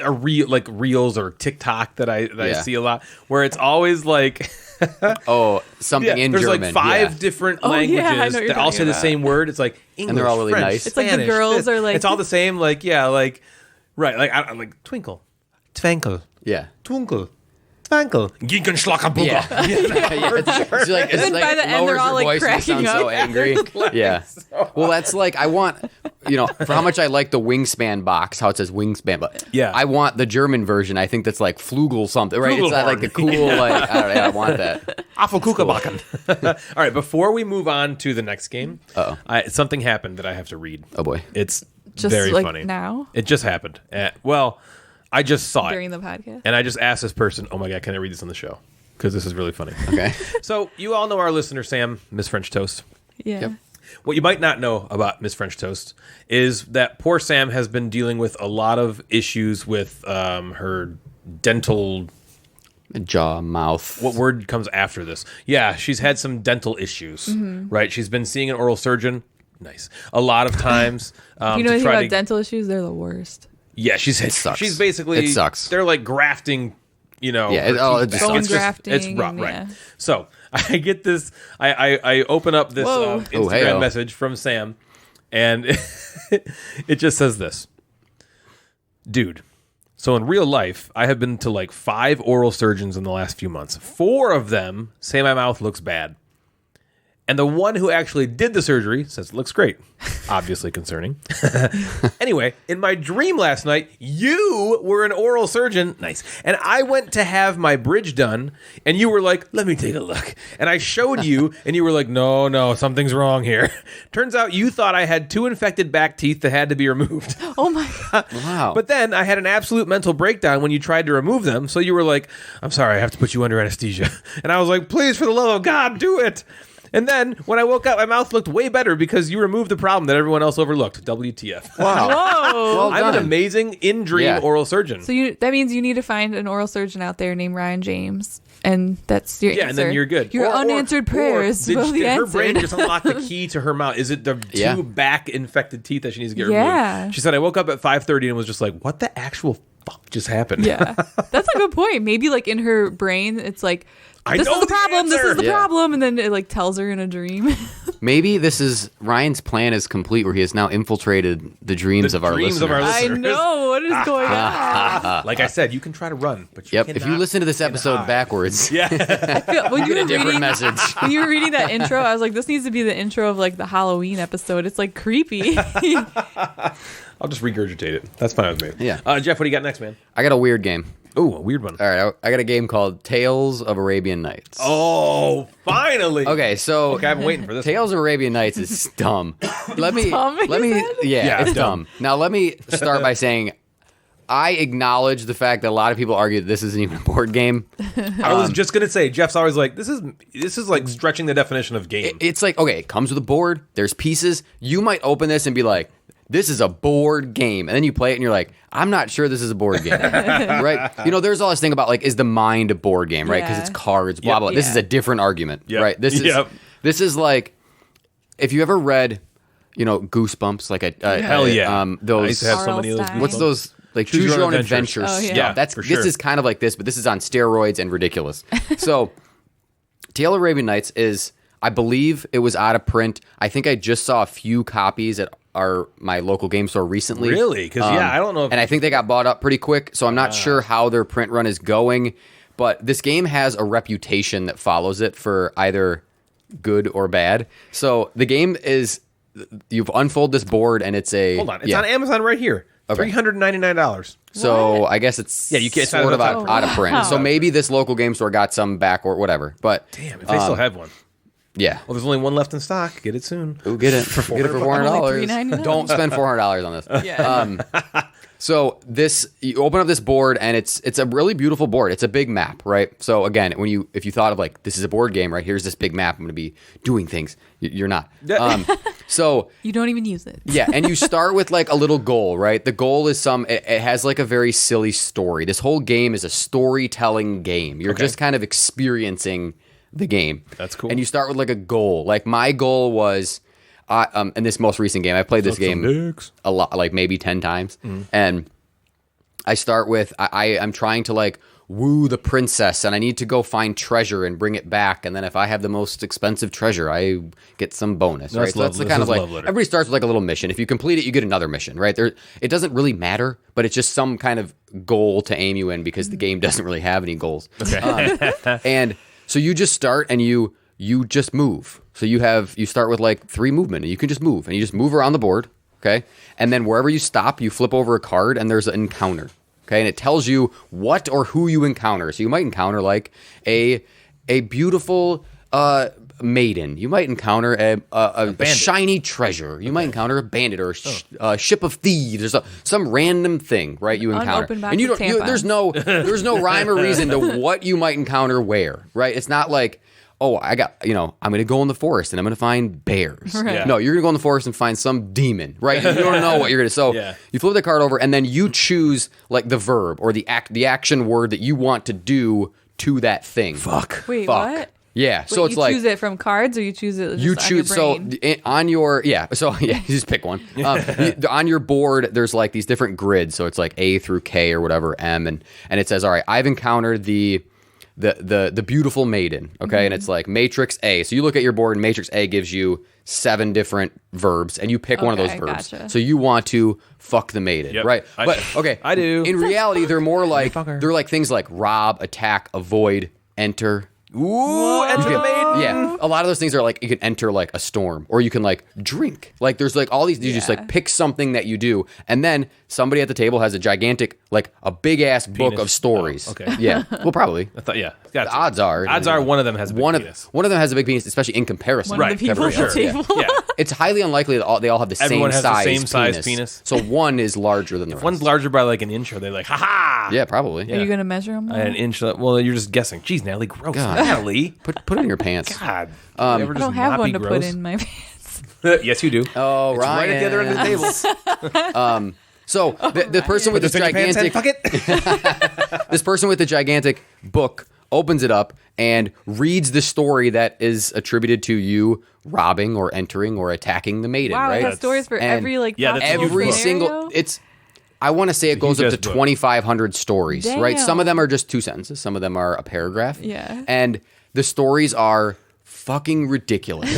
reels or TikTok that I Yeah. see a lot where it's always like Oh, something in there's German. like 5 yeah. different Oh, yeah, I know languages what you're that all say talking the about. same word. It's like English, they're all really French, nice. It's like the Spanish, girls this. are like- it's all the same. Like right, I'm like Twinkle, Twinkle, Yeah. Twinkle, Twinkle, Gegenschlackerbuga. Yeah. It's like, And then by the end, they're lowers all, your like, voice and you sound cracking so up. angry. Yeah. Well, that's like, I want, for how much I like the Wingspan box, how it says Wingspan, but Yeah. I want the German version. I think that's like Flugel something, right? It's not like the cool, Flugelhorn. like, I don't know, I want that. Apfelkuchenbacken. All right, before we move on to the next game, Uh-oh. something happened that I have to read. Oh boy. It's Just very like funny. now It just happened. I just saw during it, the podcast. and I just asked this person, "Oh my god, can I read this on the show?" Because this is really funny. Okay. So you all know our listener Sam, Miss French Toast. Yeah. Yep. What you might not know about Miss French Toast is that poor Sam has been dealing with a lot of issues with her dental. Jaw, mouth. What word comes after this? Yeah, she's had some dental issues, right? She's been seeing an oral surgeon. Nice. A lot of times. If you know anything about dental issues, they're the worst. Yeah, she's sucks. She's basically. It sucks. They're like grafting. Yeah, her it teeth just back. sucks. It's Grafting it's rough, and, right? yeah. So I get this. I open up this Whoa. Instagram hey-o. message from Sam, and it just says this, dude. So in real life, I have been to like 5 oral surgeons in the last few months. 4 of them say my mouth looks bad. And the one who actually did the surgery says it looks great. Obviously concerning. Anyway, in my dream last night, you were an oral surgeon. Nice. And I went to have my bridge done, and you were like, let me take a look. And I showed you, and you were like, no, something's wrong here. Turns out you thought I had 2 infected back teeth that had to be removed. Oh my God. Wow. But then I had an absolute mental breakdown when you tried to remove them. So you were like, I'm sorry, I have to put you under anesthesia. And I was like, please, for the love of God, do it. And then when I woke up, my mouth looked way better because you removed the problem that everyone else overlooked. WTF. Wow. Whoa. Well I'm done. an amazing in-dream oral surgeon. So that means you need to find an oral surgeon out there named Ryan James. And that's your answer. And then you're good. Your unanswered prayers will be did her brain answered. just unlock the key to her mouth? Is it the 2 back infected teeth that she needs to get Yeah. removed? She said, I woke up at 5:30 and was just like, what the actual fuck just happened? Yeah. That's a good point. Maybe like in her brain, it's like, I this know is the the problem. This answer. is the Yeah. problem. And then it like tells her in a dream. Maybe this is Ryan's plan is complete, where he has now infiltrated the dreams of our dreams listeners. of our I listeners. know. What is going on? Like I said, you can try to run, but you Yep. cannot. If you listen to this episode backwards, Yeah. When you get a were different reading, message. when you were reading that intro, I was like, this needs to be the intro of like the Halloween episode. It's like creepy. I'll just regurgitate it. That's fine with me. Yeah. Jeff, what do you got next, man? I got a weird game. Oh, a weird one. All right, I got a game called Tales of Arabian Nights. Oh, finally. Okay, so Okay, I've been waiting for this. Tales of Arabian Nights is dumb. Let me, Dumb, you said? Yeah, it's it's dumb. Now let me start by saying I acknowledge the fact that a lot of people argue that this isn't even a board game. I was just gonna say, Jeff's always like, this is like stretching the definition of game. It's like, okay, it comes with a board. There's pieces. You might open this and be like, this is a board game. And then you play it and you're like, I'm not sure this is a board game. Right? You know, there's all this thing about like, is the mind a board game, right? Because Yeah. it's cards, blah, blah. This Yeah. is a different argument, Yep. right? This is like, if you ever read, you know, Goosebumps, like Hell yeah. I used those, to have so many of those. Arlstein. what's those, like choose your own adventures. Oh, yeah. stuff. Yeah, That's for this sure. is kind of like this, but this is on steroids and ridiculous. So, Tale of Arabian Nights is, I believe it was out of print. I think I just saw a few copies at my local game store recently. Really? Because I don't know. If And I think they got bought up pretty quick, so I'm not sure how their print run is going. But this game has a reputation that follows it for either good or bad. So the game is, you've unfold this board and it's a... hold on, it's on Amazon right here. Okay. $399. So What? I guess it's Yeah, you can't- sort of it's out of print. So maybe this local game store got some back or whatever. But Damn, if they still have one. yeah. Well, there's only one left in stock. Get it soon. Ooh, get it. Get it for Only $400. $3.99. Don't spend $400 on this. Yeah. So you open up this board and it's a really beautiful board. It's a big map, right? So again, if you thought of like, this is a board game, right? Here's this big map. I'm going to be doing things. You're not. So You don't even use it. yeah, and you start with like a little goal, right? The goal is it has like a very silly story. This whole game is a storytelling game. You're just kind of experiencing the game. That's cool. And you start with like a goal. Like my goal was, in this most recent game, I played this game a lot, like maybe 10 times. And I start with, I'm trying to like woo the princess and I need to go find treasure and bring it back. And then if I have the most expensive treasure, I get some bonus, right? So that's the kind of like, everybody starts with like a little mission. If you complete it, you get another mission, right? It doesn't really matter, but it's just some kind of goal to aim you in because the game doesn't really have any goals. Okay. And so you just start and you just move. So you start with like 3 movement and you can just move and you just move around the board. Okay. And then wherever you stop, you flip over a card and there's an encounter. Okay. And it tells you what or who you encounter. So you might encounter like a beautiful, maiden. You might encounter a shiny treasure. You might encounter a bandit or a ship of thieves or some random thing, right? You encounter, Unopened box and you of don't. There's no rhyme or reason to what you might encounter where, right? It's not like, oh, I'm going to go in the forest and I'm going to find bears. Right. Yeah. No, you're going to go in the forest and find some demon, right? You don't know what you're going to. So you flip the card over and then you choose like the verb or the action word that you want to do to that thing. Wait, Fuck. what? Yeah, Wait, so it's you like choose it from cards, or you choose it just you on choose your brain? you just pick one. On your board, there's like these different grids, so it's like A through K or whatever M, and it says, all right, I've encountered the beautiful maiden, okay, and it's like Matrix A. So you look at your board, and Matrix A gives you 7 different verbs, and you pick one of those Okay, verbs. gotcha. So you want to fuck the maiden, right? I do. In reality, they're more like they're like things like rob, attack, avoid, enter. Ooh, enter the maiden. Yeah, a lot of those things are like you can enter like a storm, or you can like drink. Like there's like all these. You just like pick something that you do, and then somebody at the table has a gigantic, like a big ass book of stories. Oh, okay. Yeah. Well, probably. I thought, The odds are one of them has a big penis. One of them has a big penis, especially in comparison. One of the people at the table. Yeah. It's highly unlikely that they all have the Everyone same has the size same size penis. So one is larger than the rest. One's larger by like an inch, or they're like, ha ha. Yeah, probably. Are you gonna measure them? An inch. Well, you're just guessing. Jeez, Natalie, gross. God. Natalie. Put it in your pants. God. I don't have one to put in my pants. Yes, you do. Oh, It's right at the other end of the table. So the person with this gigantic Fuck it. this person with the gigantic book opens it up and reads the story that is attributed to you robbing or entering or attacking the maiden. Wow, right? it has stories for And every like yeah, that's possible every scenario? single. I want to say it goes up to huge-ass book. 2,500 stories. Right? Some of Damn. them are just 2 sentences. Some of them are a paragraph. Yeah. And the stories are fucking ridiculous.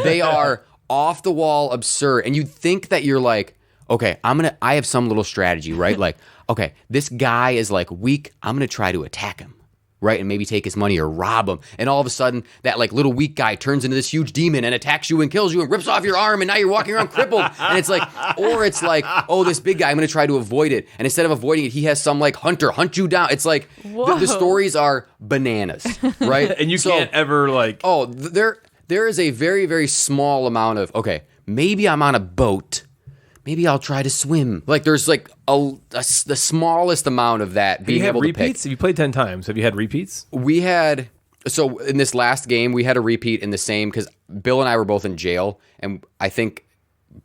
They are off the wall absurd, and you'd think that you're like, okay, I have some little strategy, right? Like, okay, this guy is like weak. I'm gonna try to attack him, right? And maybe take his money or rob him. And all of a sudden, that like little weak guy turns into this huge demon and attacks you and kills you and rips off your arm, and now you're walking around crippled. And it's like, or it's like, oh, this big guy, I'm gonna try to avoid it. And instead of avoiding it, he has some like hunter hunt you down. It's like the stories are bananas, right? And you can't ever like. Oh, there is a very, very small amount of, okay, maybe I'm on a boat. Maybe I'll try to swim. Like there's like the smallest amount of that being able to pick. Repeats? Have you played 10 times? Have you had repeats? We had, so in this last game, we had a repeat in the same, because Bill and I were both in jail, and I think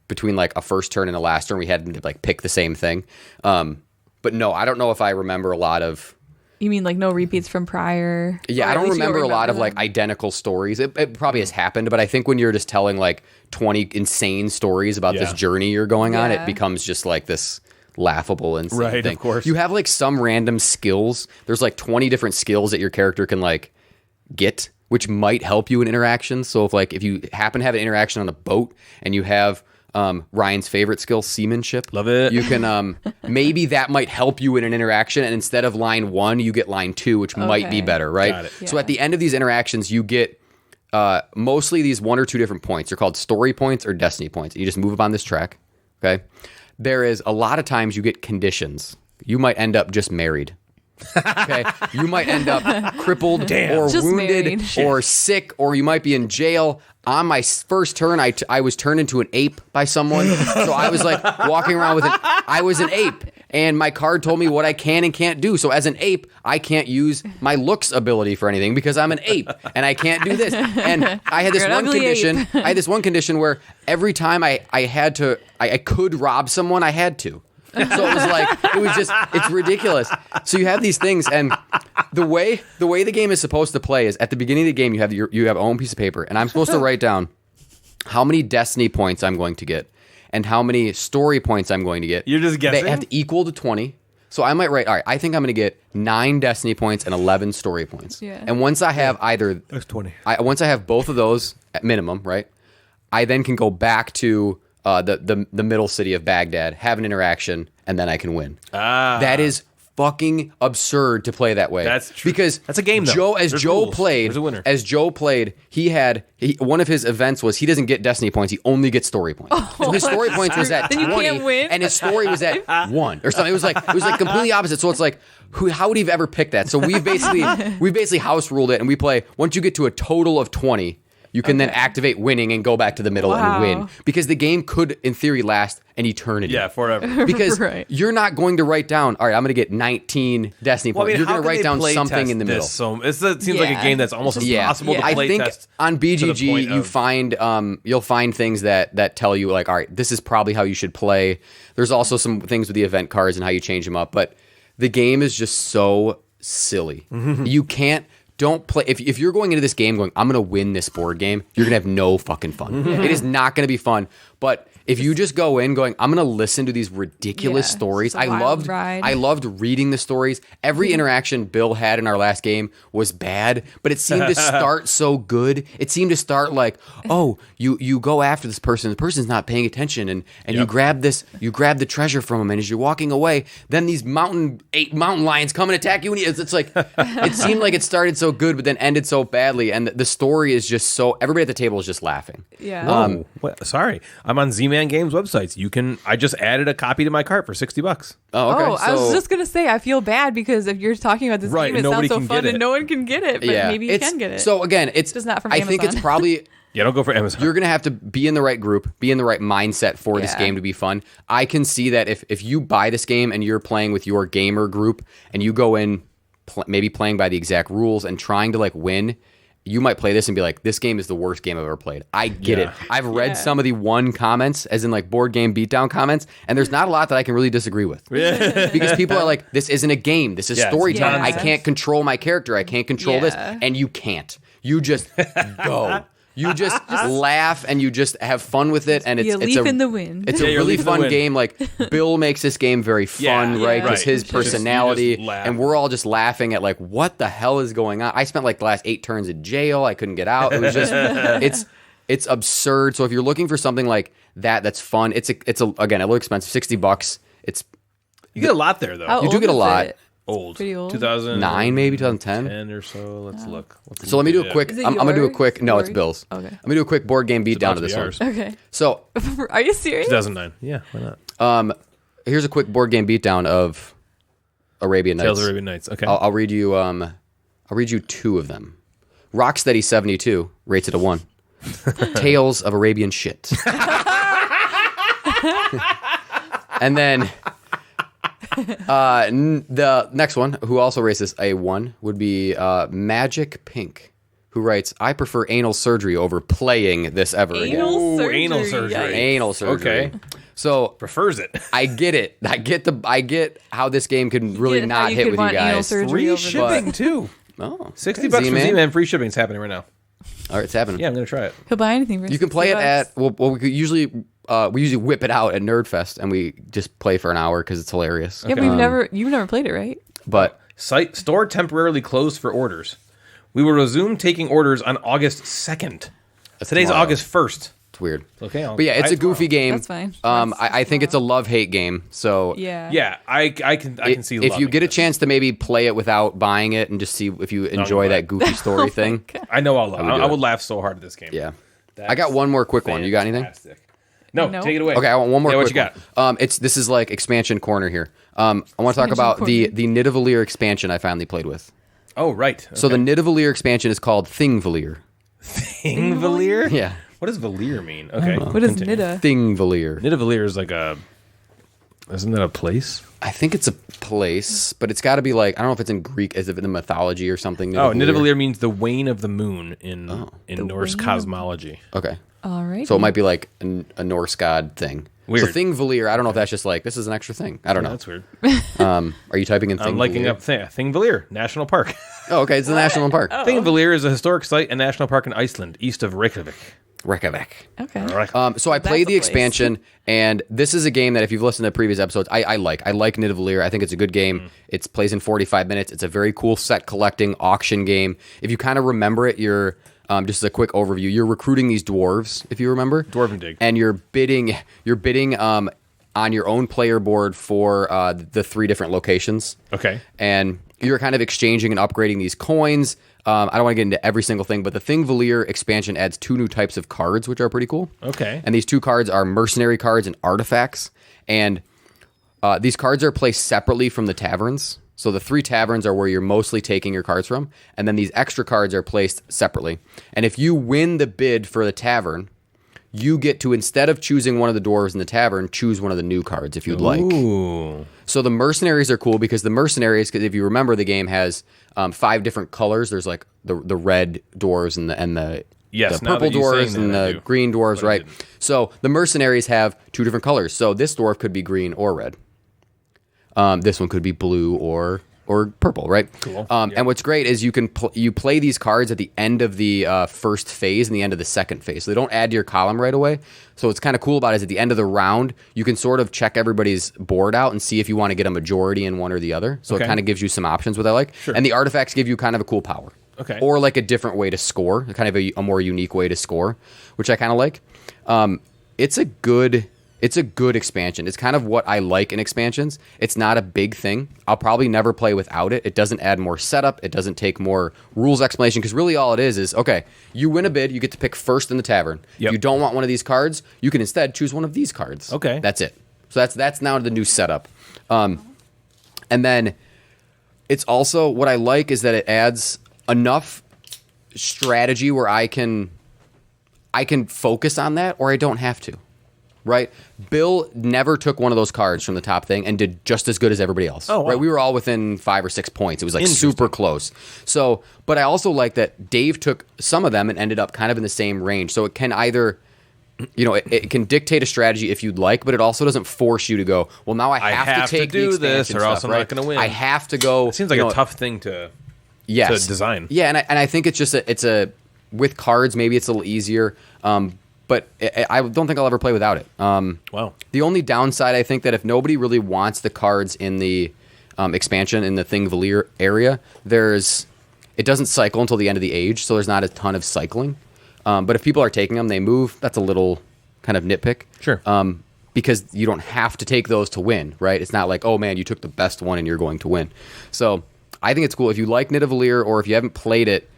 between like a first turn and a last turn, we had to like pick the same thing. But no, I don't know if I remember a lot of. You mean like no repeats from prior? Yeah, Or I at don't least you remember a lot of them? like identical stories. It probably has happened, but I think when you're just telling like 20 insane stories about this Yeah. journey you're going on, it Yeah. becomes just like this laughable insane Right, thing. of course. You have like some random skills. There's like 20 different skills that your character can like get, which might help you in interactions. So if you happen to have an interaction on a boat and you have Ryan's favorite skill, seamanship. Love it. You can maybe that might help you in an interaction, and instead of line 1, you get line 2, which might be Okay. better, right? Got it. So Yeah. at the end of these interactions, you get mostly these 1 or 2 different points. They're called story points or destiny points. You just move up on this track. Okay. There is a lot of times you get conditions. You might end up just married. Okay. You might end up crippled or Just wounded married. or sick, or you might be in jail. On my first turn, I was turned into an ape by someone. So I was like walking around with I was an ape. And my card told me what I can and can't do. So as an ape, I can't use my looks ability for anything because I'm an ape and I can't do this. And I had this You're an one ugly condition. ape. I had this one condition where every time I could rob someone, I had to. So it's ridiculous. So you have these things, and the way the game is supposed to play is at the beginning of the game you have your own piece of paper, and I'm supposed to write down how many destiny points I'm going to get and how many story points I'm going to get. You're just guessing? They have to equal to 20. So I might write, all right, I think I'm going to get 9 destiny points and 11 story points. Yeah. And once I have That's 20. once I have both of those at minimum, right, I then can go back to the middle city of Baghdad, have an interaction, and then I can win. That is fucking absurd to play that way. That's true. Because That's a game, though. Joe, There's rules. There's a winner. As Joe played, one of his events was he doesn't get destiny points, he only gets story points. So his story points was at Then you 20, can't win? and his story was at 1 or something. It was like completely opposite. So it's like, how would he have ever picked that? So we've basically house ruled it, and we play once you get to a total of 20. You can then activate winning and go back to the middle and win. Because the game could, in theory, last an eternity. Yeah, forever. Because Right. you're not going to write down, all right, I'm going to get 19 Destiny Well, I points. mean, You're how going to can write they down play something test in the middle. this? So it seems like a Yeah. game that's almost impossible to I play think test. on to the BGG point you of- find you'll find things that tell you like, all right, this is probably how you should play. There's also some things with the event cards and how you change them up, but the game is just so silly. You can't. Don't play if you're going into this game going, I'm gonna win this board game, you're gonna have no fucking fun. It is not gonna be fun. But if you just go in going, I'm gonna listen to these ridiculous Yeah, stories. it's a wild ride. I loved reading the stories. Every interaction Bill had in our last game was bad, but it seemed to start so good. It seemed to start like, oh, you go after this person, the person's not paying attention, and you grab the treasure from him, and as you're walking away, then these mountain lions come and attack you, and it's like it seemed like it started so so good, but then ended so badly, and the story is just so. Everybody at the table is just laughing. Yeah. Whoa, sorry, I'm on Z-Man Games websites. I just added a copy to my cart for $60. Oh, okay. I was just gonna say I feel bad because if you're talking about this Right, game, it nobody sounds so can fun get and it. no one can get it, but maybe you can get it. So again, it's just not from I think it's Amazon. probably. Yeah, don't go for Amazon. You're going to have to be in the right group, be in the right mindset for this Yeah. game to be fun. I can see that if you buy this game and you're playing with your gamer group and you go in maybe playing by the exact rules and trying to like win, you might play this and be like, this game is the worst game I've ever played. I get it. I've read some of the comments, as in like board game beatdown comments, and there's not a lot that I can really disagree with. Because people are like, this isn't a game. This is storytelling. Yeah. I can't control my character. I can't control this. And you can't. You just go. You just laugh and you just have fun with it, and it's in the wind. It's a really fun game. Like Bill makes this game very fun, right? Because his personality, and we're all just laughing at like what the hell is going on. I spent like the last 8 turns in jail. I couldn't get out. It was just it's absurd. So if you're looking for something like that's fun, it's again a little expensive, $60. You get a lot there though. How You do old get a is lot. it? Old. Pretty old. 2009, maybe 2010. 10 or so. Let's look. So let me do a quick. Is it I'm gonna do a yours? quick. No, it's Yours? Bill's. Okay. I'm gonna do a quick board game beat down to about this to be one. ours. Okay. So Are you serious? 2009. Yeah, why not? here's a quick board game beatdown of Arabian Nights. Tales of Arabian Nights. Okay. I'll read you. I'll read you 2 of them. Rocksteady 72 rates it a 1. Tales of Arabian Shit. And then the next one, who also rates this a 1, would be Magic Pink, who writes, "I prefer anal surgery over playing this ever again." Anal surgery. anal surgery. Yikes. Anal surgery. Okay. So Prefers it. I get it. I get how this game can really get how not you hit could with you want anal guys. surgery Free over shipping too. Oh, $60 okay, for Z-Man. Z-Man. Free shipping is happening right now. All right, it's happening. Yeah, I'm gonna try it. He'll buy anything for You can play it $60. at we could usually whip it out at Nerdfest and we just play for an hour because it's hilarious. Yeah, but you've never played it, right? But Store temporarily closed for orders. We will resume taking orders on August 2nd. Today's tomorrow. August 1st. it's weird. Okay, But yeah, it's a goofy game. That's fine. I think it's a love-hate game. So Yeah. Yeah, I can see. if you loving get a this. chance to maybe play it without buying it and just see if you enjoy right. that goofy story thing. I know I'll love. would do I it. would laugh so hard at this game. Yeah. That's I got one more quick one. You got anything? fantastic. No, No. take it away. Okay, I want one more. Yeah, what quick you got? one. This is like expansion corner here. I want to talk about the Nidavellir expansion I finally played with. Oh, right. So the Nidavellir expansion is called Thingvellir. Thingvellir? Yeah, What does Vellir mean? Okay. What is continue. Nida? Thingvellir. Nidavellir is like a. Isn't that a place? I think it's a place, but it's got to be like I don't know if it's in Greek, as if in the mythology or something. Oh, Nidavellir means the wane of the moon in Norse wane of- cosmology. Okay, All right. so it might be like a Norse god thing. Weird. So Thingvellir, I don't know if that's just like this is an extra thing. I don't know. That's weird. Are you typing in Thingvellir? I'm liking up Thingvellir National Park. Oh, okay, it's a national park. Thingvellir is a historic site and national park in Iceland, east of Reykjavik. Reykjavik. Okay. So I played a the place. expansion, and this is a game that if you've listened to previous episodes, I like. I like Nidavellir. I think it's a good game. It plays in 45 minutes. It's a very cool set collecting auction game. If you kind of remember it, you're just as a quick overview. You're recruiting these dwarves, if you remember. Dwarven dig. And you're bidding on your own player board for the 3 different locations. Okay. And you're kind of exchanging and upgrading these coins. I don't want to get into every single thing, but the Thingvellir expansion adds 2 new types of cards, which are pretty cool. Okay. And these 2 cards are mercenary cards and artifacts. And these cards are placed separately from the taverns. So the 3 taverns are where you're mostly taking your cards from. And then these extra cards are placed separately. And if you win the bid for the tavern, you get to, instead of choosing one of the dwarves in the tavern, choose one of the new cards if you'd like. Ooh. So the mercenaries are cool because the mercenaries, because if you remember, the game has 5 different colors. There's like the red dwarves and the Yes, the now purple that you're dwarves saying and that, I the do. green dwarves, But I right? didn't. So the mercenaries have 2 different colors. So this dwarf could be green or red. This one could be blue or purple, right? Cool. And what's great is you can you play these cards at the end of the first phase and the end of the second phase. So they don't add to your column right away. So what's kind of cool about it is at the end of the round, you can sort of check everybody's board out and see if you want to get a majority in one or the other. So Okay. it kind of gives you some options, what I like. Sure. And the artifacts give you kind of a cool power. Okay. Or like a different way to score, kind of a more unique way to score, which I kind of like. It's a good It's a good expansion. It's kind of what I like in expansions. It's not a big thing. I'll probably never play without it. It doesn't add more setup. It doesn't take more rules explanation, because really all it is, okay, you win a bid, you get to pick first in the tavern. Yep. You don't want one of these cards, you can instead choose one of these cards. Okay. That's it. So that's now the new setup. And then it's also, what I like is that it adds enough strategy where I can focus on that, or I don't have to. Right? Bill never took one of those cards from the top thing and did just as good as everybody else. Oh, wow. Right? We were all within 5 or 6 points. It was like super close. So, but I also like that Dave took some of them and ended up kind of in the same range. So it can either, it can dictate a strategy if you'd like, but it also doesn't force you to go, well, now I have to take do the this, expansion or else stuff, I'm right? not going to win. I have to go. It seems like a tough thing to design. Yeah, and I think it's just with cards, maybe it's a little easier. But I don't think I'll ever play without it. Wow. The only downside, I think, that if nobody really wants the cards in the expansion in the Nidavellir area, it doesn't cycle until the end of the age, so there's not a ton of cycling. But if people are taking them, they move. That's a little kind of nitpick. Sure. Because you don't have to take those to win, right? It's not like, oh man, you took the best one and you're going to win. So I think it's cool. If you like Nidavellir, or if you haven't played it,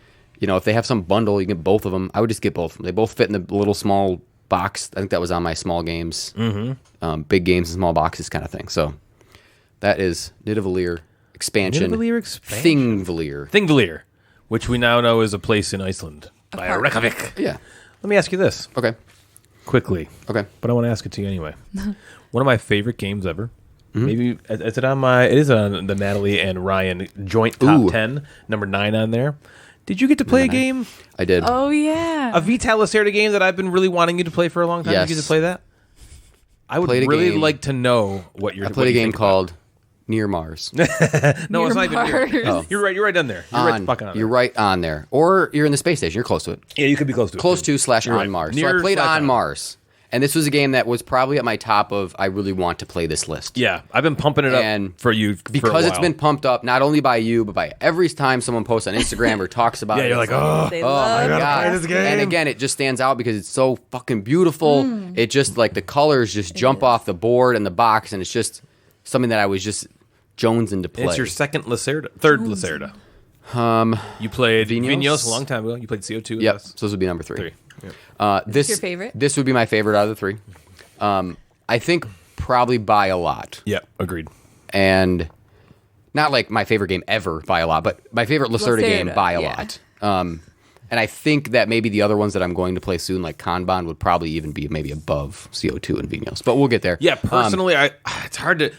if they have some bundle, you can get both of them. I would just get both of them. They both fit in the little small box. I think that was on my small games, big games and small boxes kind of thing. So that is Nidavellir expansion. Thingvellir, which we now know is a place in Iceland by Reykjavik. Yeah. Let me ask you this. Okay. Quickly. Okay. But I want to ask it to you anyway. One of my favorite games ever. Maybe it is on the Natalie and Ryan joint top 10, number 9 on there. Did you get to play a game? I did. Oh, yeah. A Vital Lacerda game that I've been really wanting you to play for a long time. Yes. Did you get to play that? I would really like to know what you're. I played a game called Near Mars. No, it's not even near. Mars. You're right. You're right on there. You're right on there. Or you're in the space station. You're close to it. Yeah, you could be close to it. Close to / You're on right. Mars. Near So I played / on Mars. And this was a game that was probably at my top of I really want to play this list. Yeah, I've been pumping it up for you because it's been pumped up not only by you but by every time someone posts on Instagram or talks about it. Yeah, you're like, oh They my love god, play this game. And again, it just stands out because it's so fucking beautiful. It just like the colors just jump off the board and the box, and it's just something that I was just jonesing to play. It's your third Lacerda. You played Vinos a long time ago. You played CO2. Yep. So this would be number 3. 3. Yep. This your favorite? This would be my favorite out of the 3. I think probably by a lot. Yeah, agreed. And not like my favorite game ever by a lot, but my favorite Lacerda game by a lot. And I think that maybe the other ones that I'm going to play soon, like Kanban, would probably even be maybe above CO2 and Vinos. But we'll get there. Yeah, personally, it's hard to.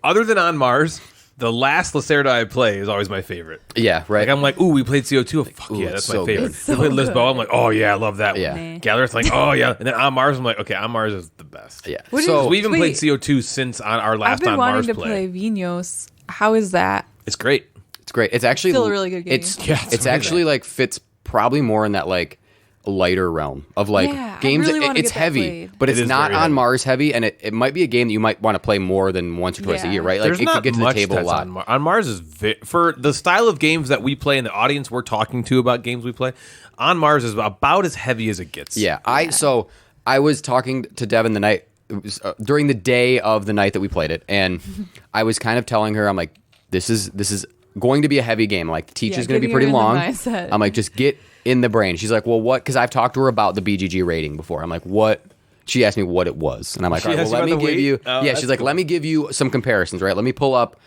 Other than On Mars, the last Lacerda I play is always my favorite. Yeah, right. Like I'm like, ooh, we played CO2. Oh, fuck yeah, that's so my favorite. good. We played Lisboa. I'm like, oh yeah, I love that Yeah. one. Gather's like, oh yeah. And then On Mars, I'm like, okay, On Mars is the best. Yeah. So we even played CO2 since on our I've last been On wanting Mars to play. play Vinos. How is that? It's great. It's great. It's actually Still a really good game. It's amazing. actually like fits probably more in that like lighter realm of like Yeah, I games. really wanna It's get that heavy, played. but It it's is not very on heavy. Mars heavy, and it might be a game that you might want to play more than once or twice a Yeah. year, right? Like There's it not could get to the much table a that's lot. On Mars is for the style of games that we play and the audience we're talking to about games we play. On Mars is about as heavy as it gets. Yeah, So I was talking to Devin the night it was, during the day of the night that we played it, and I was kind of telling her, I'm like, this is going to be a heavy game. Like the teach is going to be pretty getting her in the long. mindset. I'm like, just get in the brain. She's like, well, what? Because I've talked to her about the BGG rating before. I'm like, what? She asked me what it was, and I'm like, She all right, asked well, let you me about the give weight? you. Oh, Yeah, that's she's like, cool. let me give you some comparisons, right? Let me pull up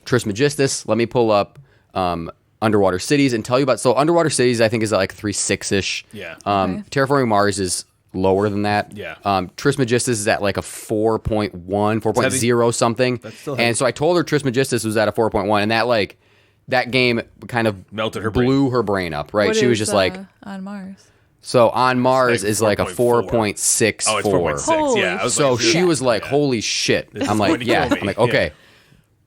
Trismegistus. Let me pull up Underwater Cities and tell you about. So Underwater Cities, I think, is at like 3.6 ish. Yeah. Okay. Terraforming Mars is lower than that. Yeah. Trismegistus is at like a 4.1, 4.0 something. That's still heavy. And so I told her Trismegistus was at a 4.1, and that game kind of Melted her blew her brain up, right? What She was is, just like, on Mars. so on Mars like is like a 4.4. 4.64. Oh, it's 4.6. Holy Yeah. I was So like, she dude, was like, yeah. holy shit. This I'm is like, going to yeah. kill me. I'm like, okay. Yeah.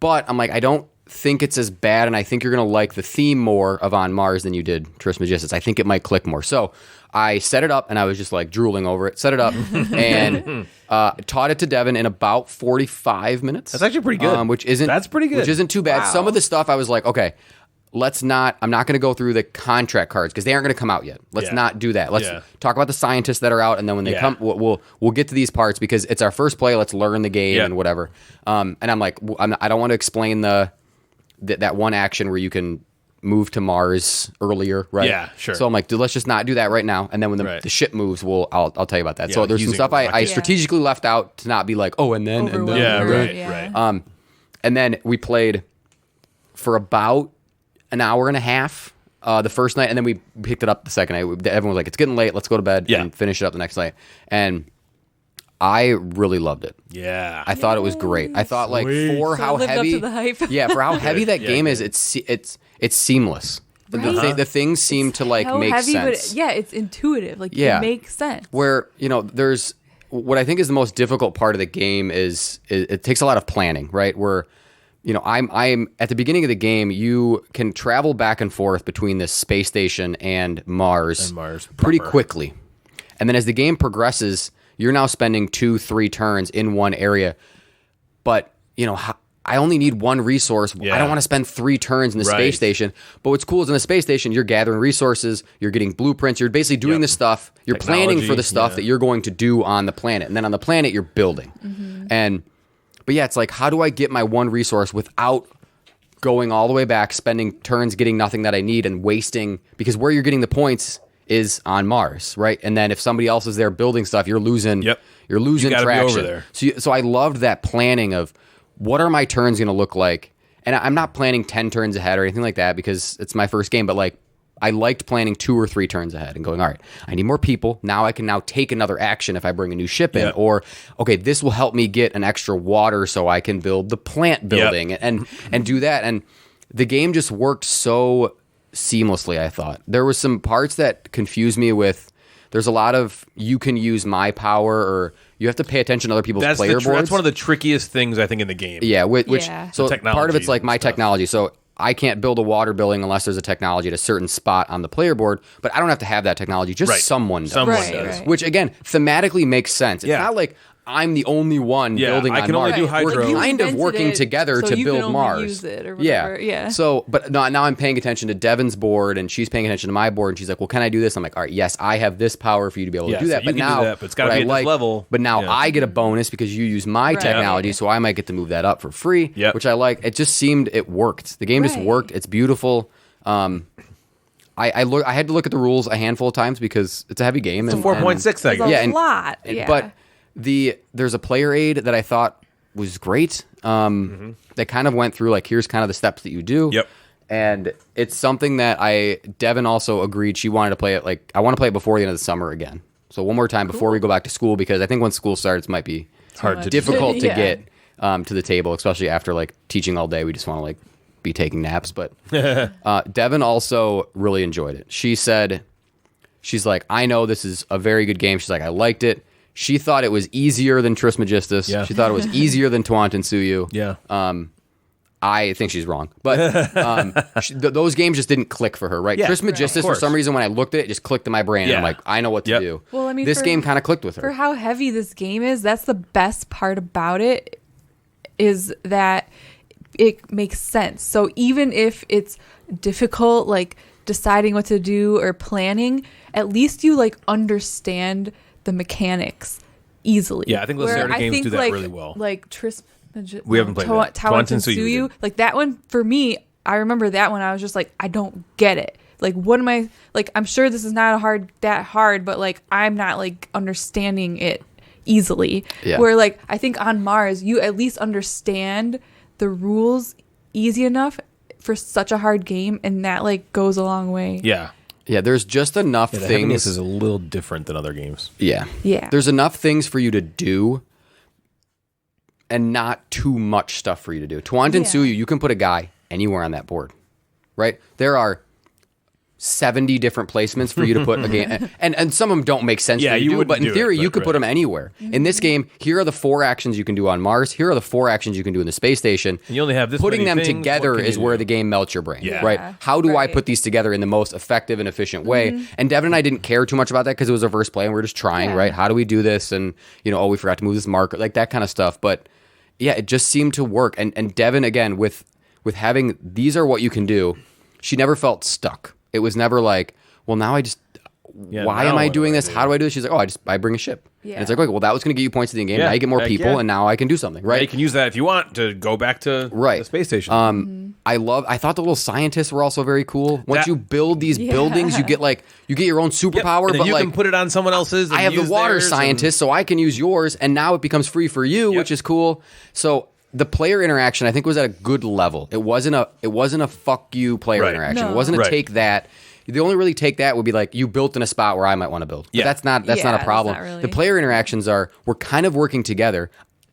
But I'm like, I don't think it's as bad, and I think you're going to like the theme more of On Mars than you did Trismegistus. I think it might click more. So I set it up, and I was just like drooling over it. Set it up, and taught it to Devin in about 45 minutes. That's actually pretty good. Which isn't That's pretty good. Which isn't too bad. Wow. Some of the stuff I was like, okay, I'm not going to go through the contract cards because they aren't going to come out yet. Let's not do that. Let's talk about the scientists that are out, and then when they come, we'll get to these parts because it's our first play. Let's learn the game and whatever. And I'm like, I don't want to explain that one action where you can move to Mars earlier, right? Yeah, sure. So I'm like, dude, let's just not do that right now. And then when the ship moves, I'll tell you about that. So there's some stuff I strategically left out to not be like, and then. Right. And then we played for about an hour and a half the first night, and then we picked it up the second night. Everyone was like, it's getting late, let's go to bed and finish it up the next night. And I really loved it. Yeah. I thought it was great. I thought for how heavy, up to the hype. for how heavy that game is, it's seamless. Right. The things seem to make heavy, sense. But it's intuitive. It makes sense. Where there's what I think is the most difficult part of the game is it takes a lot of planning, right? Where I'm at the beginning of the game, you can travel back and forth between this space station and Mars pretty quickly. And then as the game progresses, you're now spending 2-3 turns in one area. But, I only need one resource. I don't want to spend 3 turns in the space station. But what's cool is in the space station, you're gathering resources, you're getting blueprints, you're basically doing the stuff, you're planning for the stuff that you're going to do on the planet. And then on the planet, you're building. Mm-hmm. But it's like, how do I get my one resource without going all the way back, spending turns getting nothing that I need and wasting, because where you're getting the points is on Mars, right? And then if somebody else is there building stuff, you're losing traction. Be over there. So I loved that planning of what are my turns going to look like? And I'm not planning 10 turns ahead or anything like that because it's my first game, but I liked planning 2 or 3 turns ahead and going, all right, I need more people. Now I can take another action if I bring a new ship in. Or, okay, this will help me get an extra water so I can build the plant building and do that. And the game just worked so seamlessly, I thought. There was some parts that confused me with, there's a lot of, you can use my power or you have to pay attention to other people's player boards. That's one of the trickiest things, I think, in the game. Yeah, so part of it's my technology. So I can't build a water building unless there's a technology at a certain spot on the player board, but I don't have to have that technology. Just someone does. Someone does. Which, again, thematically makes sense. It's not like I'm the only one building on Mars. I can only do hydro. We're kind of working together to build Mars. Use it or whatever. Yeah. So, but now I'm paying attention to Devin's board, and she's paying attention to my board, and she's like, "Well, can I do this?" I'm like, "All right, yes, I have this power for you to be able to do that." So but now, it's got to be at this level. But now I get a bonus because you use my technology, so I might get to move that up for free, which I like. It just seemed it worked. The game just worked. It's beautiful. I had to look at the rules a handful of times because it's a heavy game. It's a 4.6, I guess. A lot. But there's a player aid that I thought was great. That kind of went through here's kind of the steps that you do. Yep. And it's something that Devin also agreed she wanted to play it. I want to play it before the end of the summer again. So one more time before we go back to school, because I think when school starts, it might be difficult to get to the table, especially after teaching all day. We just want to be taking naps. But Devin also really enjoyed it. She's like, I know this is a very good game. She's like, I liked it. She thought it was easier than Trismegistus. Yeah. She thought it was easier than Tuantinsuyu. Yeah. I think she's wrong. But those games just didn't click for her, right? Yeah, Trismegistus, for some reason, when I looked at it, just clicked in my brain. Yeah. I'm like, I know what to do. Well, I mean, this game kind of clicked with her. For how heavy this game is, that's the best part about it, is that it makes sense. So even if it's difficult, deciding what to do or planning, at least you understand the mechanics easily. Yeah, I think those Saturday games do that really well. We haven't played that. Tuantinsuyu, that one, for me, I remember that one, I was just I don't get it. What am I, I'm sure this is not that hard, but I'm not understanding it easily. Yeah. Where I think on Mars, you at least understand the rules easy enough for such a hard game, and that goes a long way. Yeah. Yeah, there's just enough things. This is a little different than other games. Yeah. Yeah. There's enough things for you to do and not too much stuff for you to do. Tuantinsuyu, you can put a guy anywhere on that board, right? There are 70 different placements for you to put a game. And some of them don't make sense for you to do, but in theory, you could put them anywhere. In this game, here are the 4 actions you can do on Mars. Here are the 4 actions you can do in the space station. And you only have this Putting many them things, together is where the game melts your brain, Yeah. right? How do I put these together in the most effective and efficient way? And Devin and I didn't care too much about that because it was a verse play and we were just trying, right? How do we do this? And, we forgot to move this marker, that kind of stuff. But yeah, it just seemed to work. And Devin, again, with having, these are what you can do. she never felt stuck. It was never like, well, now I just, why am I doing this? How do I do this? She's like, oh, I bring a ship. Yeah. And it's like, okay, well, that was going to get you points in the game. Now you get more people, and now I can do something, right? You can use that if you want to go back to the space station. I thought the little scientists were also very cool. Once you build these buildings, you get your own superpower, but you can put it on someone else's. And I have the water scientist, so I can use yours, and now it becomes free for you, which is cool. So the player interaction, I think, was at a good level. It wasn't a fuck you player interaction. No. It wasn't a take that. The only really take that would be like, you built in a spot where I might want to build. But that's not a problem. Not really. The player interactions we're kind of working together.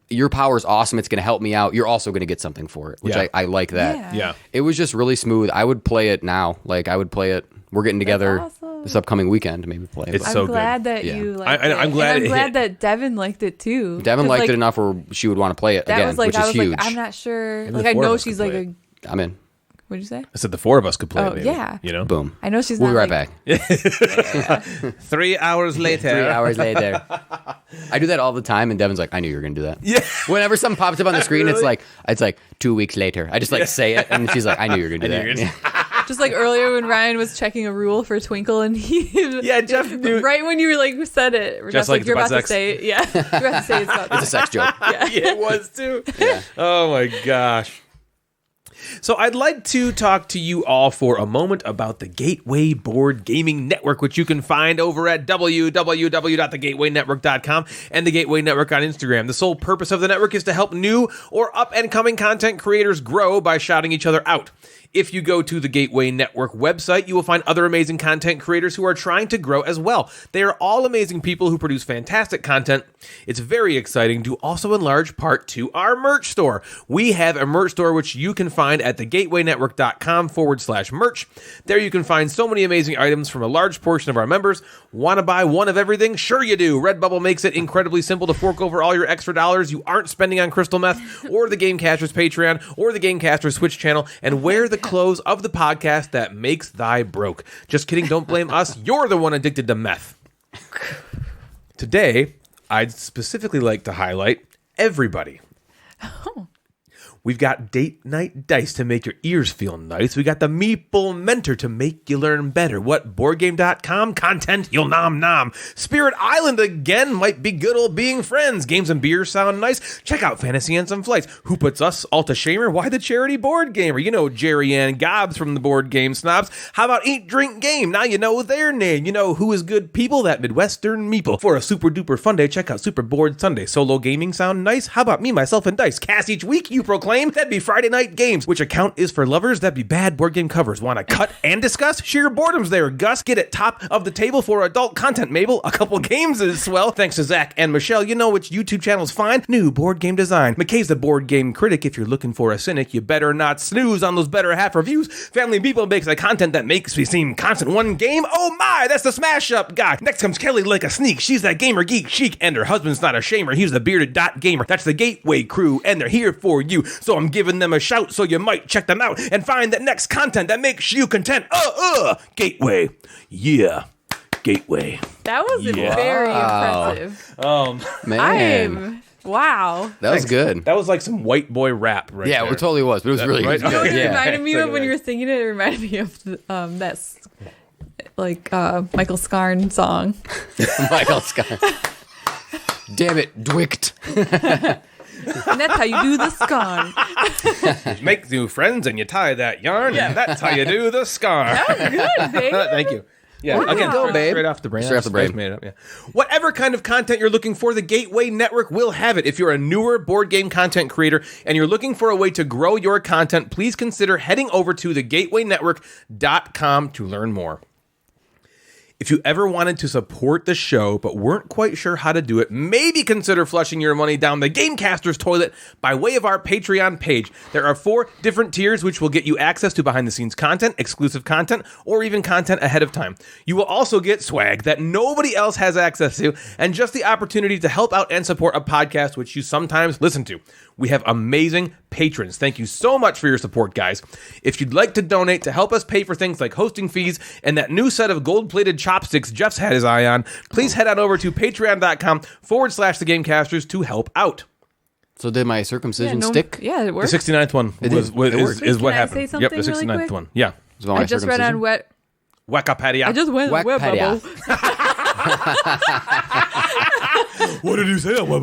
Your power is awesome. It's going to help me out. You're also going to get something for it, which I like that. Yeah. It was just really smooth. I would play it now. I would play it. We're getting together this upcoming weekend to maybe play it. It's so good. I'm glad that you liked it. I'm glad that Devin liked it too. Devin liked it enough where she would want to play it again, which is huge. I'm not sure. I know she's like I'm in. What'd you say? I said the 4 of us could play it, maybe. Yeah. Boom. I know she's We'll not be right back. 3 hours later. 3 hours later. I do that all the time, and Devin's like, I knew you were going to do that. Yeah. Whenever something pops up on the screen, really? it's like 2 weeks later. I just say it, and she's like, I knew you were going to do that. Just like earlier when Ryan was checking a rule for Twinkle, and Jeff knew. Right when you were said it, Just like you're about sex. to say it. Yeah. You're about to say it's about It's a sex joke. Yeah. It was too. Yeah. Oh my gosh. So I'd like to talk to you all for a moment about the Gateway Board Gaming Network, which you can find over at www.thegatewaynetwork.com and the Gateway Network on Instagram. The sole purpose of the network is to help new or up-and-coming content creators grow by shouting each other out. If you go to the Gateway Network website, you will find other amazing content creators who are trying to grow as well. They are all amazing people who produce fantastic content. It's very exciting due also in large part to our merch store. We have a merch store which you can find at thegatewaynetwork.com/merch. There you can find so many amazing items from a large portion of our members. Want to buy one of everything? Sure you do. Redbubble makes it incredibly simple to fork over all your extra dollars you aren't spending on crystal meth or the Gamecasters Patreon or the Gamecasters Twitch channel and wear the clothes of the podcast that makes thy broke. Just kidding, don't blame us. You're the one addicted to meth. Today, I'd specifically like to highlight everybody. Oh. We've got date night dice to make your ears feel nice. We got the Meeple Mentor to make you learn better. What BoardGame.com content you'll nom. Spirit Island again might be good old being friends. Games and beer sound nice. Check out Fantasy and Some Flights. Who puts us all to shamer? Why the charity board gamer? You know Jerry Ann Gobbs from the Board Game Snobs. How about Eat Drink Game? Now you know their name. You know who is good people? That Midwestern Meeple. For a super duper fun day, check out Super Board Sunday. Solo gaming sound nice? How about me, myself, and dice? Cast each week, you proclaim. That'd be Friday Night Games. Which account is for lovers? That'd be bad board game covers. Want to cut and discuss? Share your boredoms there, Gus. Get it top of the table for adult content, Mabel. A couple games is swell. Thanks to Zach and Michelle. You know which YouTube channel's fine? New Board Game Design. McKay's the board game critic. If you're looking for a cynic, you better not snooze on those better half reviews. Family People makes the content that makes me seem constant. One game? Oh my, that's the smash up guy. Next comes Kelly like a sneak. She's that gamer geek chic, and her husband's not a shamer. He's the bearded dot gamer. That's the Gateway crew, and they're here for you. So I'm giving them a shout, so you might check them out and find that next content that makes you content. Gateway. Yeah. Gateway. That was very impressive. Man. Wow. That was good. That was like some white boy rap right there. It totally was, but it was really right? good. It reminded me of when you were singing it. It reminded me of that Michael Scarn song. Michael Scarn. Damn it, Dwicked. And that's how you do the scarn. You make new friends and you tie that yarn, and that's how you do the scarn. That was good, babe. Thank you. Yeah, Wow. again, Go, babe. straight off the brain. Straight off the brain. Made it up, yeah. Whatever kind of content you're looking for, the Gateway Network will have it. If you're a newer board game content creator and you're looking for a way to grow your content, please consider heading over to thegatewaynetwork.com to learn more. If you ever wanted to support the show but weren't quite sure how to do it, maybe consider flushing your money down the Gamecasters toilet by way of our Patreon page. There are 4 different tiers which will get you access to behind-the-scenes content, exclusive content, or even content ahead of time. You will also get swag that nobody else has access to, and just the opportunity to help out and support a podcast which you sometimes listen to. We have amazing patrons. Thank you so much for your support, guys. If you'd like to donate to help us pay for things like hosting fees and that new set of gold-plated chopsticks Jeff's had his eye on, please head on over to patreon.com/the Gamecasters to help out. So did my circumcision stick? Yeah, it worked. The 69th one is what Can I happened. say something Yep, the 69th really quick? one. Yeah. It's about my I just read on circumcision. Wikipedia. I just went on Wikipedia. Redbubble. What did you say? You I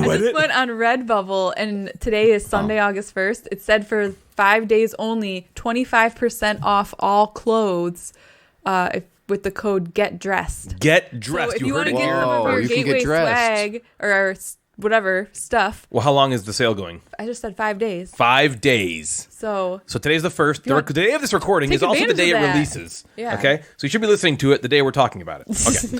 read just went on Redbubble, and today is Sunday, August 1st. It said for 5 days only, 25% off all clothes with the code Get Dressed. Get dressed. So if you you heard want it to get here. some of Whoa, your you can get gateway dressed. swag or whatever stuff, Well, how long is the sale going? I just said 5 days. 5 days. So So today's the first. The want- day of this recording take is also the advantage day of it that. releases. Yeah. Okay? So you should be listening to it the day we're talking about it. Okay.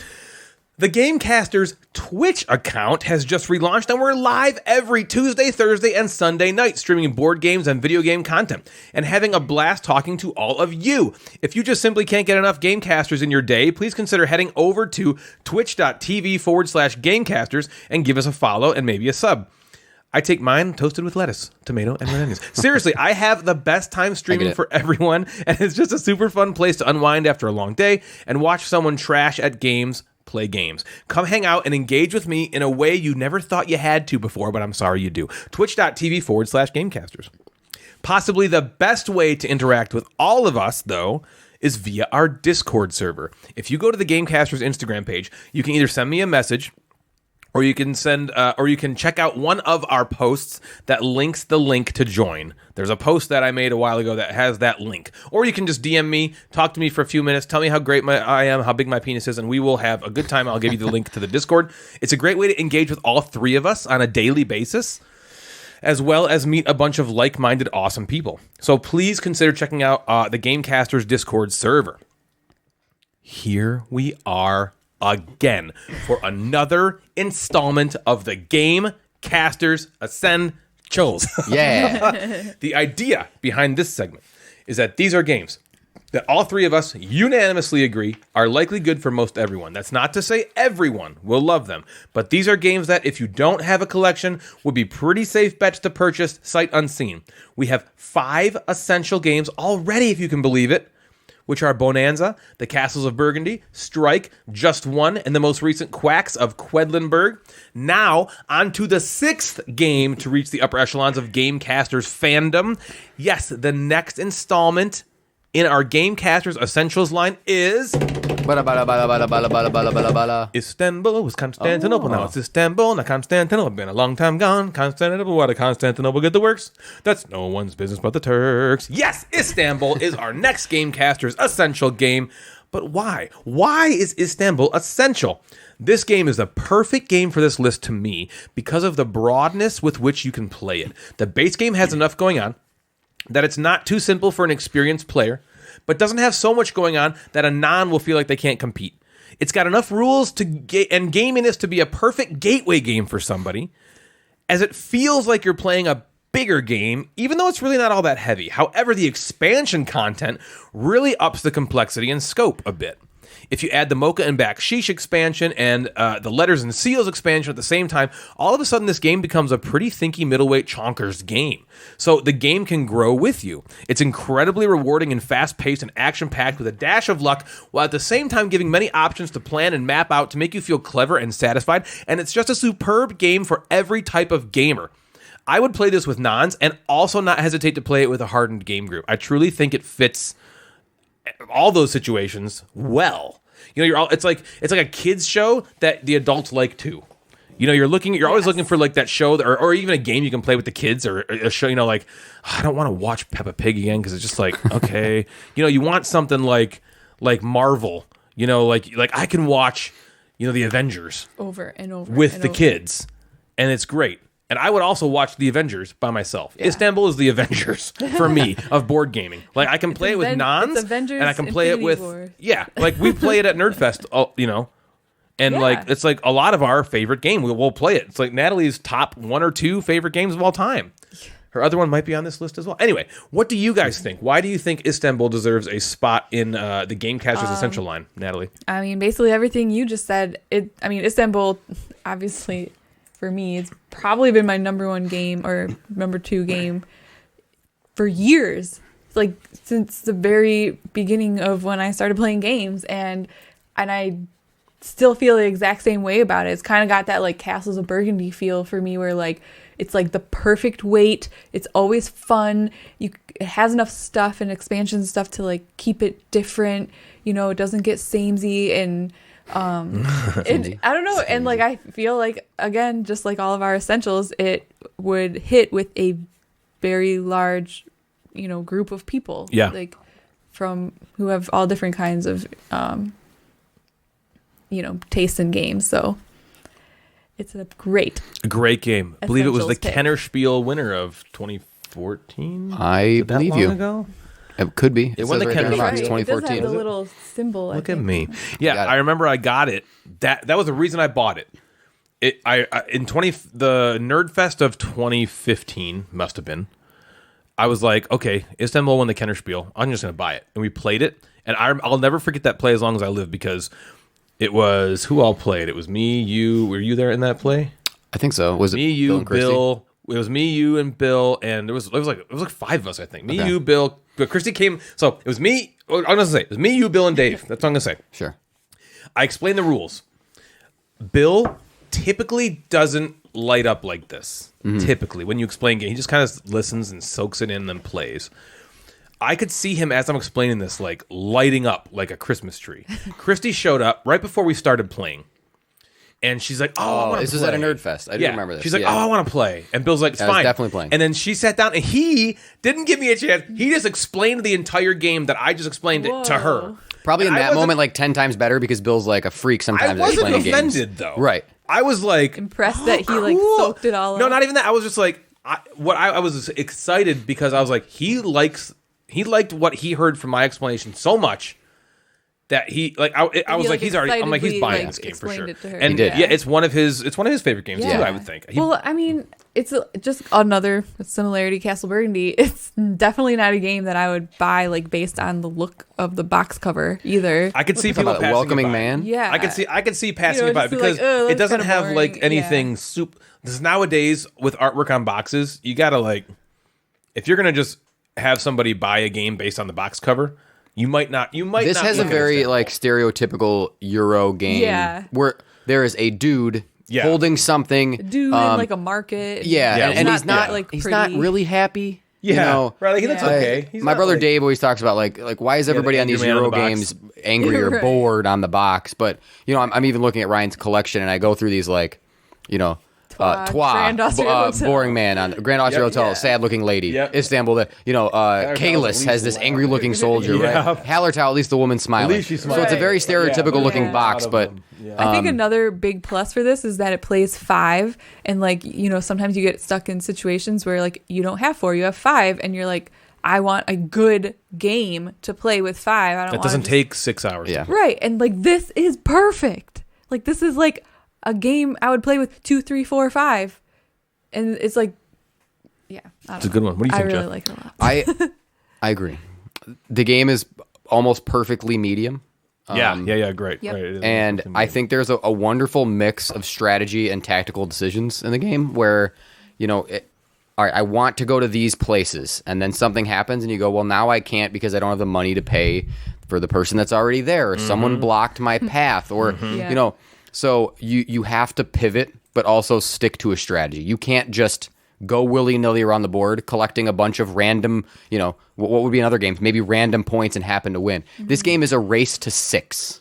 The Gamecasters Twitch account has just relaunched, and we're live every Tuesday, Thursday, and Sunday night, streaming board games and video game content, and having a blast talking to all of you. If you just simply can't get enough Gamecasters in your day, please consider heading over to twitch.tv/Gamecasters and give us a follow and maybe a sub. I take mine toasted with lettuce, tomato, and red onions. Seriously, I have the best time streaming it. for everyone, and it's just a super fun place to unwind after a long day and watch someone trash at games play games. Come hang out and engage with me in a way you never thought you had to before, but I'm sorry you do. Twitch.tv/Gamecasters. Possibly the best way to interact with all of us, though, is via our Discord server. If you go to the Gamecasters Instagram page, you can either send me a message, or you can check out one of our posts that links the link to join. There's a post that I made a while ago that has that link. Or you can just DM me, talk to me for a few minutes, tell me how great I am, how big my penis is, and we will have a good time. I'll give you the link to the Discord. It's a great way to engage with all three of us on a daily basis, as well as meet a bunch of like-minded, awesome people. So please consider checking out the Gamecasters Discord server. Here we are again for another installment of the Gamecasters Essentials. Yeah. The idea behind this segment is that these are games that all three of us unanimously agree are likely good for most everyone. That's not to say everyone will love them, but these are games that, if you don't have a collection, would be pretty safe bets to purchase sight unseen. We have 5 essential games already, if you can believe it, which are Bonanza, The Castles of Burgundy, Strike, Just One, and the most recent Quacks of Quedlinburg. Now, on to the 6th game to reach the upper echelons of Gamecasters fandom. Yes, the next installment in our Gamecasters Essentials line is Istanbul was Constantinople. Now it's Istanbul, not Constantinople. Been a long time gone. Constantinople, what a Constantinople get the works. That's no one's business but the Turks. Yes, Istanbul is our next Gamecasters Essential game. But why? Why is Istanbul essential? This game is the perfect game for this list to me because of the broadness with which you can play it. The base game has enough going on that it's not too simple for an experienced player, but doesn't have so much going on that a non will feel like they can't compete. It's got enough rules and gaminess to be a perfect gateway game for somebody, as it feels like you're playing a bigger game, even though it's really not all that heavy. However, the expansion content really ups the complexity and scope a bit. If you add the Mocha and Baksheesh expansion and the Letters and Seals expansion at the same time, all of a sudden this game becomes a pretty thinky middleweight chonkers game. So the game can grow with you. It's incredibly rewarding and fast-paced and action-packed with a dash of luck, while at the same time giving many options to plan and map out to make you feel clever and satisfied. And it's just a superb game for every type of gamer. I would play this with nons and also not hesitate to play it with a hardened game group. I truly think it fits all those situations well. You know, it's like a kids show that the adults like too. You know, you're always looking for like that show or even a game you can play with the kids, or a show, you know, like, oh, I don't want to watch Peppa Pig again because it's just like, okay. You know, you want something like Marvel, you know, like I can watch, you know, the Avengers over and over with and the over. kids, and it's great. And I would also watch the Avengers by myself. Yeah. Istanbul is the Avengers for me of board gaming. Like I can play it with nons, and I can play it with like we play it at Nerdfest, you know, and like it's like a lot of our favorite game. We'll play it. It's like Natalie's top 1 or 2 favorite games of all time. Her other one might be on this list as well. Anyway, what do you guys think? Why do you think Istanbul deserves a spot in the Gamecasters Essential line, Natalie? I mean, basically everything you just said. Istanbul, obviously. For me, it's probably been my number 1 game or number 2 game for years, like since the very beginning of when I started playing games, and I still feel the exact same way about it. It's kind of got that like Castles of Burgundy feel for me, where like it's like the perfect weight. It's always fun. It has enough stuff and expansion stuff to like keep it different. You know, it doesn't get samey and I don't know. And like I feel like, again, just like all of our essentials, it would hit with a very large, you know, group of people. Yeah. Like from who have all different kinds of you know, tastes in games. So it's a great game. I believe it was the Essentials pick. Kennerspiel winner of 2014. I believe you. Ago? It could be. It won the says right there in the box, Kennerspiel. It does have 2014. the little symbol. Look I at think. me. Got Yeah, it. I remember I got it. That was the reason I bought it. The Nerdfest of 2015 must have been. I was like, okay, Istanbul won the Kennerspiel. I'm just going to buy it. And we played it. And I'll never forget that play as long as I live, because it was who all played. It was me, you. Were you there in that play? I think so. Was it Me, you, and Christy? Bill. It was me, you, and Bill, and it was like 5 of us, I think. Me, Okay. you, Bill. But Christy came. So it was me. I'm gonna say it was me, you, Bill, and Dave. That's what I'm gonna say. Sure. I explained the rules. Bill typically doesn't light up like this. Typically, when you explain game, he just kind of listens and soaks it in and then plays. I could see him as I'm explaining this, like lighting up like a Christmas tree. Christy showed up right before we started playing, and she's like, "Oh, I wanna this play." was at a Nerdfest. I do remember this. She's like, Yeah. "Oh, I want to play," and Bill's like, "It's I was fine." definitely playing. And then she sat down, and he didn't give me a chance. He just explained the entire game that I just explained it to her. Whoa. Probably in And I that wasn't- moment, like 10 times better, because Bill's like a freak I sometimes at wasn't explaining games. offended though. Right. I was like Impressed that he like cool. soaked it all No, up. not even that. I was just like, I was excited because I was like, he liked what he heard from my explanation so much that he like I was He, like, he's already. I'm like, he's excitedly, buying like, this game for explained sure. it to her. And He did. yeah, it's one of his favorite games Yeah. too. I would think. Well, I mean, it's just another similarity to Castle Burgundy. It's definitely not a game that I would buy like based on the look of the box cover either. I could see Talking people about passing welcoming it by. man. Yeah. I could see passing know, it by just because like, oh, it that's doesn't kinda have like boring. anything super. This nowadays with artwork on boxes, you gotta like, if you're gonna just have somebody buy a game based on the box cover, you might not. This not has a look at it very as like stereotypical Euro game Yeah. where there is a dude Yeah. holding something. Dude in like a market. Yeah, Yeah, and it's he's not like he's pretty. not really happy. Yeah, You know, right. Like, that's Yeah. okay. He's my not, brother like- Dave always talks about like why is everybody on angry these man on Euro the box. games angry or Right. bored on the box? But you know, I'm even looking at Ryan's collection and I go through these like, you know, Grand Austria Hotel. boring man on Grand Austria Yep. Hotel, Yeah. sad looking lady, Yep. Istanbul, you know, Kalis least has this loud. angry looking soldier, Yeah. right? Hallertau, at least the woman's smiling. least she's So it's a very smiling. stereotypical looking Yeah. box, but I think another big plus for this is that it plays 5, and like, you know, sometimes you get stuck in situations where like you don't have 4, you have 5, and you're like, I want a good game to play with 5. I don't. That wanna doesn't just- take 6 hours. yeah. right, and like this is perfect. Like this is like a game I would play with 2, 3, 4, 5, and it's like, yeah, I don't It's a know. good one. What do you I think, really Jeff? like it a lot. I agree. The game is almost perfectly medium. Yeah, great. Yep. Right, it is And something I good. think there's a wonderful mix of strategy and tactical decisions in the game where, you know, all right, I want to go to these places, and then something happens, and you go, well, now I can't because I don't have the money to pay for the person that's already there, or someone blocked my path, or Yeah. you know, so you have to pivot, but also stick to a strategy. You can't just go willy-nilly around the board collecting a bunch of random, you know, what would be in other games, maybe random points and happen to win. This game is a race to 6.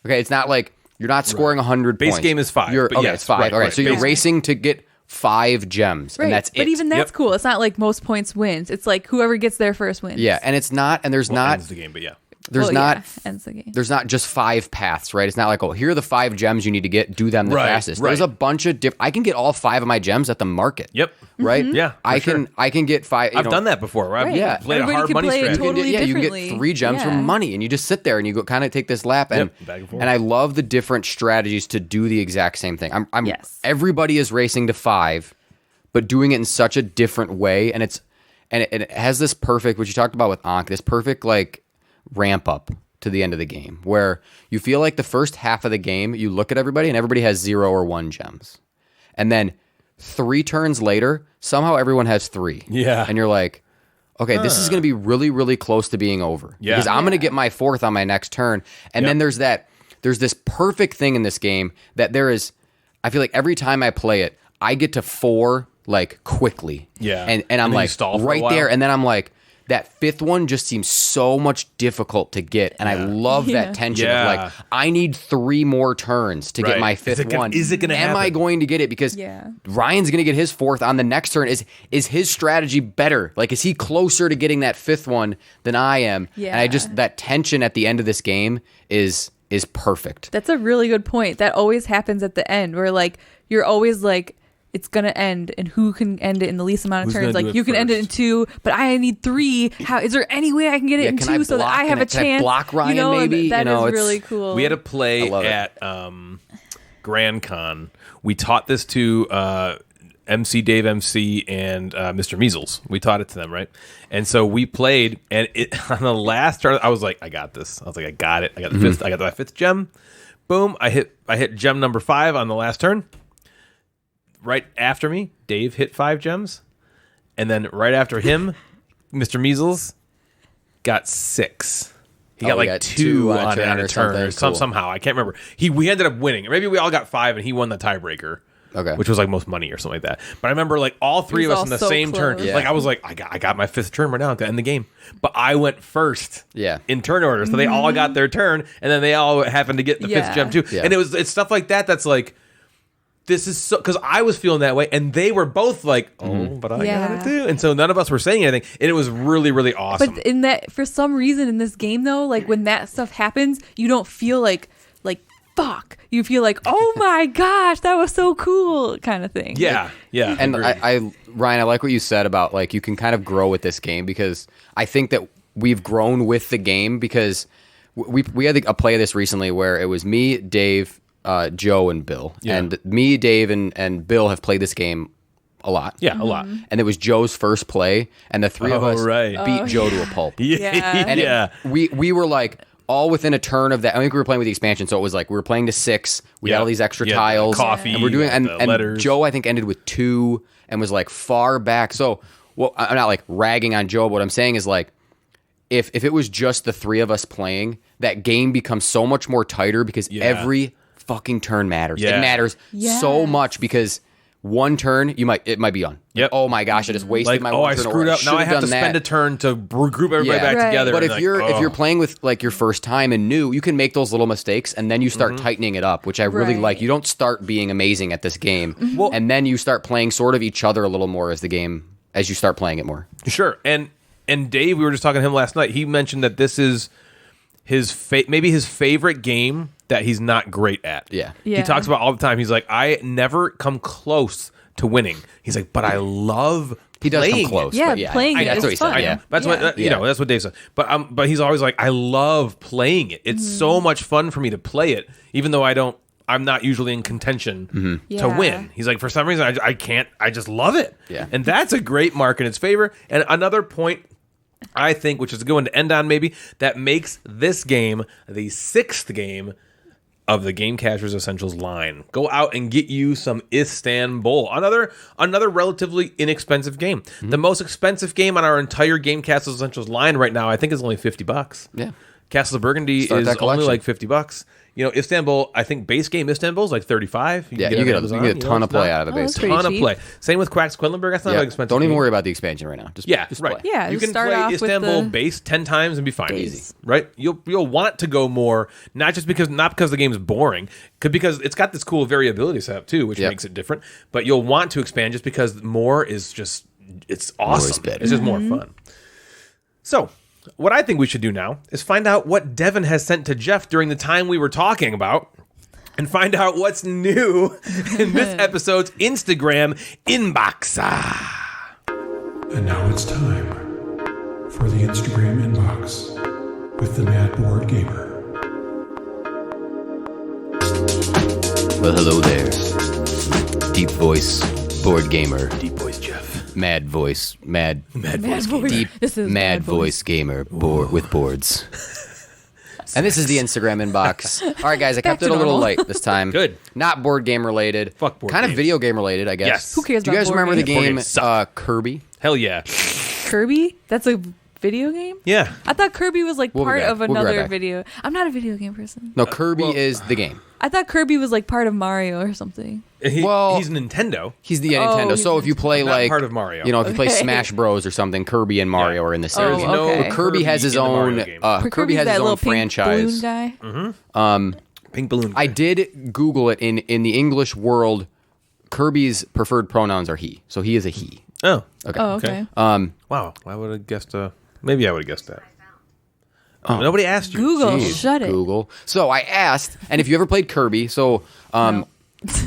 Okay, it's not like you're not scoring 100 Base points. game is 5, You're, but okay, yes, it's 5. right, All right, right. so you're Base- racing to get 5 gems, Right, and that's but it. even that's Yep. cool. It's not like most points wins. It's like whoever gets there first wins. Yeah, and it's not, and there's Well, not, ends the game, but yeah. there's Well, not, yeah, ends the game. there's not just 5 paths, right? It's not like, oh, here are the 5 gems you need to get, do them the Right, fastest. right. There's a bunch of I can get all 5 of my gems at the market. Yep. Right? Yeah, I for can I can get 5. You I've know, done that before. Right? I've Yeah. played a Everybody hard can money play it strategy. totally you can differently. get 3 gems Yeah. from money, and you just sit there and you go kind of take this lap, and Yep, back and forth. I love the different strategies to do the exact same thing. I'm Yes. Everybody is racing to 5, but doing it in such a different way, and it has this perfect, what you talked about with Ankh, this perfect like ramp up to the end of the game where you feel like the first half of the game you look at everybody and everybody has 0 or 1 gems, and then 3 turns later somehow everyone has 3. Yeah. and you're like, okay, this is going to be really, really close to being over. Yeah. Because I'm going to get my 4th on my next turn. And then there's that there's this perfect thing in this game that I feel like every time I play it, I get to 4 like quickly. Yeah. And I'm then you like stall for a right while. there. And then I'm like, that 5th one just seems so much difficult to get. And I love that tension of like, I need 3 more turns to get my 5th one. Is it going to happen? Am I going to get it? Because Ryan's going to get his 4th on the next turn. Is his strategy better? Like, is he closer to getting that 5th one than I am? Yeah. And that tension at the end of this game is perfect. That's a really good point. That always happens at the end where like you're always like it's gonna end and who can end it in the least amount of Who's turns. gonna do Like it you can end it in first? 2, but I need 3. How is there any way I can get it in can I 2 so that block? I have a Can I chance? block Ryan, you know, maybe? That You know, is it's- really cool. We had a play I love it. at Grand Con. We taught this to MC Dave MC and Mr. Measles. We taught it to them, right? And so we played, and on the last turn, I was like, I got this. I was like, I got it. I got the 5th. I got my 5th gem. Boom! I hit gem number 5 on the last turn. Right after me, Dave hit 5 gems, and then right after him, Mr. Measles got 6. He got like 2 on a turn or somehow. I can't remember. We ended up winning. Maybe we all got 5, and he won the tiebreaker. Okay. Which was like most money or something like that. But I remember like all 3 of us all in the so same turn. close. Yeah. Like I was like, I got my 5th turn right now to end the game. But I went first. Yeah. In turn order, so they all got their turn, and then they all happened to get the 5th gem too. Yeah. And it's stuff like that that's like. This is so because I was feeling that way, and they were both like, "Oh, but I got it too," and so none of us were saying anything, and it was really, really awesome. But in that, for some reason in this game though, like when that stuff happens, you don't feel like fuck. You feel like, oh my gosh, that was so cool, kind of thing. Yeah, yeah. And agreed. Ryan, I like what you said about like you can kind of grow with this game because I think that we've grown with the game because we had a play of this recently where it was me, Dave, Joe, and Bill. Yeah. And me, Dave, and Bill have played this game a lot. Yeah, a lot. And it was Joe's first play, and the 3 of us right. beat Joe to a pulp. Yeah. And we were like all within a turn of that. I think we were playing with the expansion, so it was like we were playing to 6. We had all these extra tiles, coffee, and we're doing and letters. Joe I think ended with 2 and was like far back. So well, I'm not like ragging on Joe, but what I'm saying is like if it was just the 3 of us playing, that game becomes so much more tighter because every fucking turn matters. Yeah. It matters so Yes. much because one turn it might be on. Yep. Oh my gosh, I just wasted Like, my oh, one I turn. screwed or up. Now I should've have to done spend that. a turn to group everybody back Right. together. But and if you're like, if you're playing with like your first time and new, you can make those little mistakes and then you start tightening it up, which I really Right. like. You don't start being amazing at this game, Well- and then you start playing sort of each other a little more as you start playing it more. Sure, and Dave, we were just talking to him last night. He mentioned that this is maybe his favorite game that he's not great at. Yeah. He Yeah. talks about all the time. He's like, I never come close to winning. He's like, but I love He does playing come close. Yeah, but playing I, it that's is what he said. fun. I Yeah. know. That's Yeah. what you know. That's what Dave said. But he's always like, I love playing it. It's so much fun for me to play it, even though I'm not usually in contention to Yeah. win. He's like, for some reason, I can't. I just love it. Yeah. And that's a great mark in its favor. And another point, I think, which is a good one to end on, maybe that makes this game the 6th game of the Gamecasters Essentials line. Go out and get you some Istanbul. Another relatively inexpensive game. The most expensive game on our entire Gamecasters Essentials line right now, I think, is only $50. Yeah. Castle of Burgundy Start is that only collection. like $50. You know, Istanbul, I think base game Istanbul is like $35. Yeah, it you on get Amazon, a ton of play out of it, Oh, that's basically. pretty ton of cheap. play. Same with Quacks Quedlinburg. That's not Yeah. an expensive Don't even game. worry about the expansion right now. Just Yeah, just right. play. Yeah, You just can start play off with Istanbul the base 10 times and be fine. base. Easy, right? You'll want to go more, not because the game is boring, because it's got this cool variability setup too, which Yep. makes it different. But you'll want to expand just because more is just it's awesome. better. It's just more fun. So, what I think we should do now is find out what Devin has sent to Jeff during the time we were talking about. And find out what's new in this episode's Instagram inbox. And now it's time for the Instagram inbox with the Mad Board Gamer. Well, hello there. Deep voice board gamer. Deep voice, Jeff. Mad voice. Mad voice. Deep This is mad mad voice. voice gamer with boards. And this is the Instagram inbox. All right, guys, I kept to it a little normal. light this time. Good. Not board game related. Fuck board Kind of games. video game related, I guess. Yes. Who cares Do you about guys board remember the games? Board game games suck. Kirby? Hell yeah. Kirby? That's a video game? Yeah. I thought Kirby was like We'll be part back. of We'll be right another back. video. I'm not a video game person. No, Kirby is the game. I thought Kirby was like part of Mario or something. Well- He's Nintendo. He's the Oh, Nintendo. he's So if you play Not like part of Mario. you know, if you play Okay. Smash Bros or something, Kirby and Mario are in the Oh, series. okay. Kirby has his in the Mario own. game. Kirby Kirby's has that his little own franchise. pink balloon guy. Pink balloon. I did Google it in the English world. Kirby's preferred pronouns are he, so he is a he. Oh. Okay. Oh, okay. Wow. I would have guessed. Maybe I would have guessed that. Nobody asked you. Google, Jeez, shut it. Google. So I asked, and if you ever played Kirby, so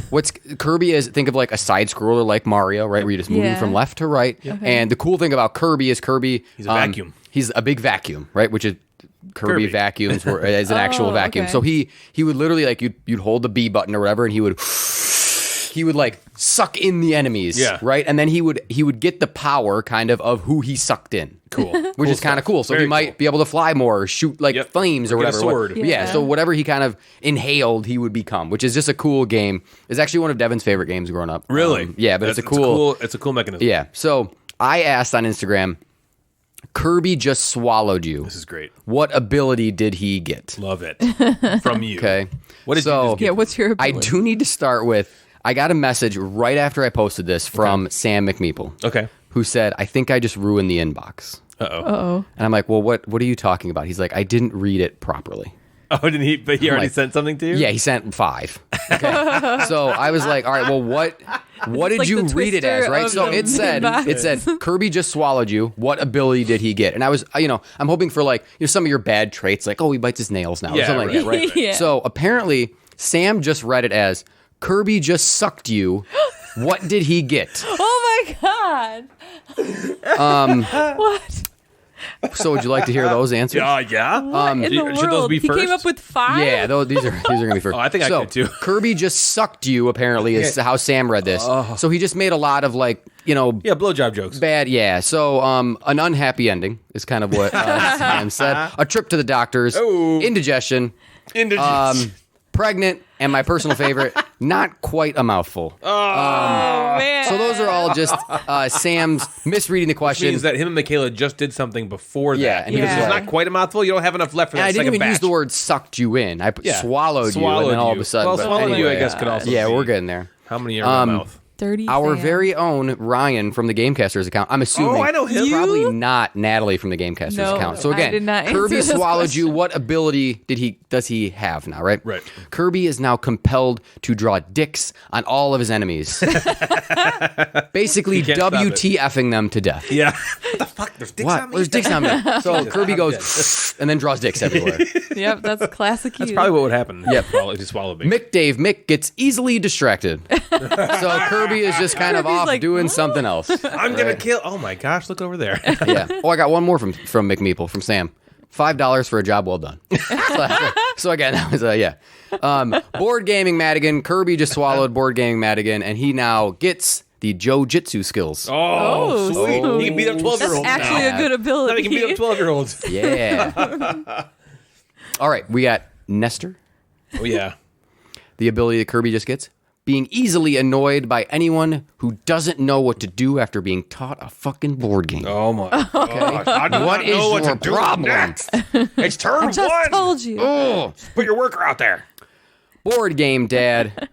what's Kirby is? Think of like a side scroller like Mario, right? Where you're just moving Yeah. from left to right. Okay. And the cool thing about Kirby is He's a vacuum. He's a big vacuum, right? Which is Kirby vacuums as an actual vacuum. okay. So he would literally like you'd hold the B button or whatever, and he would like suck in the enemies, Yeah. right? And then he would get the power kind of who he sucked in. Cool. Which is kind of cool. So Very he might cool. be able to fly more or shoot like Yep. flames or Or get a whatever. sword. Yeah. Yeah. So whatever he kind of inhaled, he would become, which is just a cool game. It's actually one of Devin's favorite games growing up. Really? Yeah, but it's a cool. It's a cool mechanism. Yeah. So I asked on Instagram, Kirby just swallowed you. This is great. What ability did he get? Love it. From you. Okay. What did So- you just get? Yeah, what's your I ability? do need to start with. I got a message right after I posted this from Sam McMeeple. Okay. Who said, "I think I just ruined the inbox." Uh-oh. And I'm like, "Well, what are you talking about?" He's like, "I didn't read it properly." Oh, didn't he? But he already like- sent something to you? Yeah, he sent 5. Okay. So I was like, all right, well, what did like you the read it as, Twister right? of So the it said Kirby just swallowed you. What ability did he get? And I was, I'm hoping for like, some of your bad traits, like, oh, he bites his nails now, or Yeah, something like that, right, right? right. Yeah. So apparently, Sam just read it as Kirby just sucked you. What did he get? Oh my god. What? So would you like to hear those answers? Yeah. In the should those world? be He came first? up with 5? Yeah, these are gonna be first. Oh, I think I so, could too. Kirby just sucked you. Apparently, is how Sam read this. So he just made a lot of like, Yeah, blowjob jokes. bad. Yeah. So an unhappy ending is kind of what Sam said. A trip to the doctors. Oh. Indigestion. Indigestion. Pregnant, and my personal favorite, not quite a mouthful. Oh, man. So those are all just Sam's misreading the question. Means that him and Michaela just did something before that. Yeah, and and because he it's was not quite a mouthful, you don't have enough left for and that I didn't second even use batch. the word sucked you in. I Yeah. swallowed you, and then all of a sudden. Well, but swallowed you, I anyway. guess, could also Yeah, be we're getting there. How many are in the mouth? 30 Our Sam. very own Ryan from the Gamecasters account. I'm assuming. Oh, I know him. It's probably You? not Natalie from the Gamecasters No, account. So I again, did not answer Kirby this swallowed you. question. What ability does he have now? Right. Right. Kirby is now compelled to draw dicks on all of his enemies. Basically, can't stop it. WTFing them to death. Yeah. What the fuck? There's dicks What? on me? There's dicks on me. So Kirby goes and then draws dicks everywhere. Yep, that's classic. That's probably what would happen. Yep. If you swallow me. Mick gets easily distracted. So Kirby is just kind of Kirby's off like, doing something else. I'm gonna kill. Oh my gosh! Look over there. Yeah. Oh, I got one more from McMeeple, from Sam. $5 for a job well done. So again, that was yeah. Board gaming Madigan. Kirby just swallowed board gaming Madigan, and he now gets the Jiu-Jitsu skills. Oh, sweet. sweet. He can beat up 12-year-olds. That's actually now. a good Now he ability. can beat up 12-year-olds. Yeah. All right, we got Nestor. Oh yeah. The ability that Kirby just gets. Being easily annoyed by anyone who doesn't know what to do after being taught a fucking board game. Oh my gosh. I do What not is know what your to do problem? next. It's turn Just one. told you. Oh, Put your worker out there. board game dad.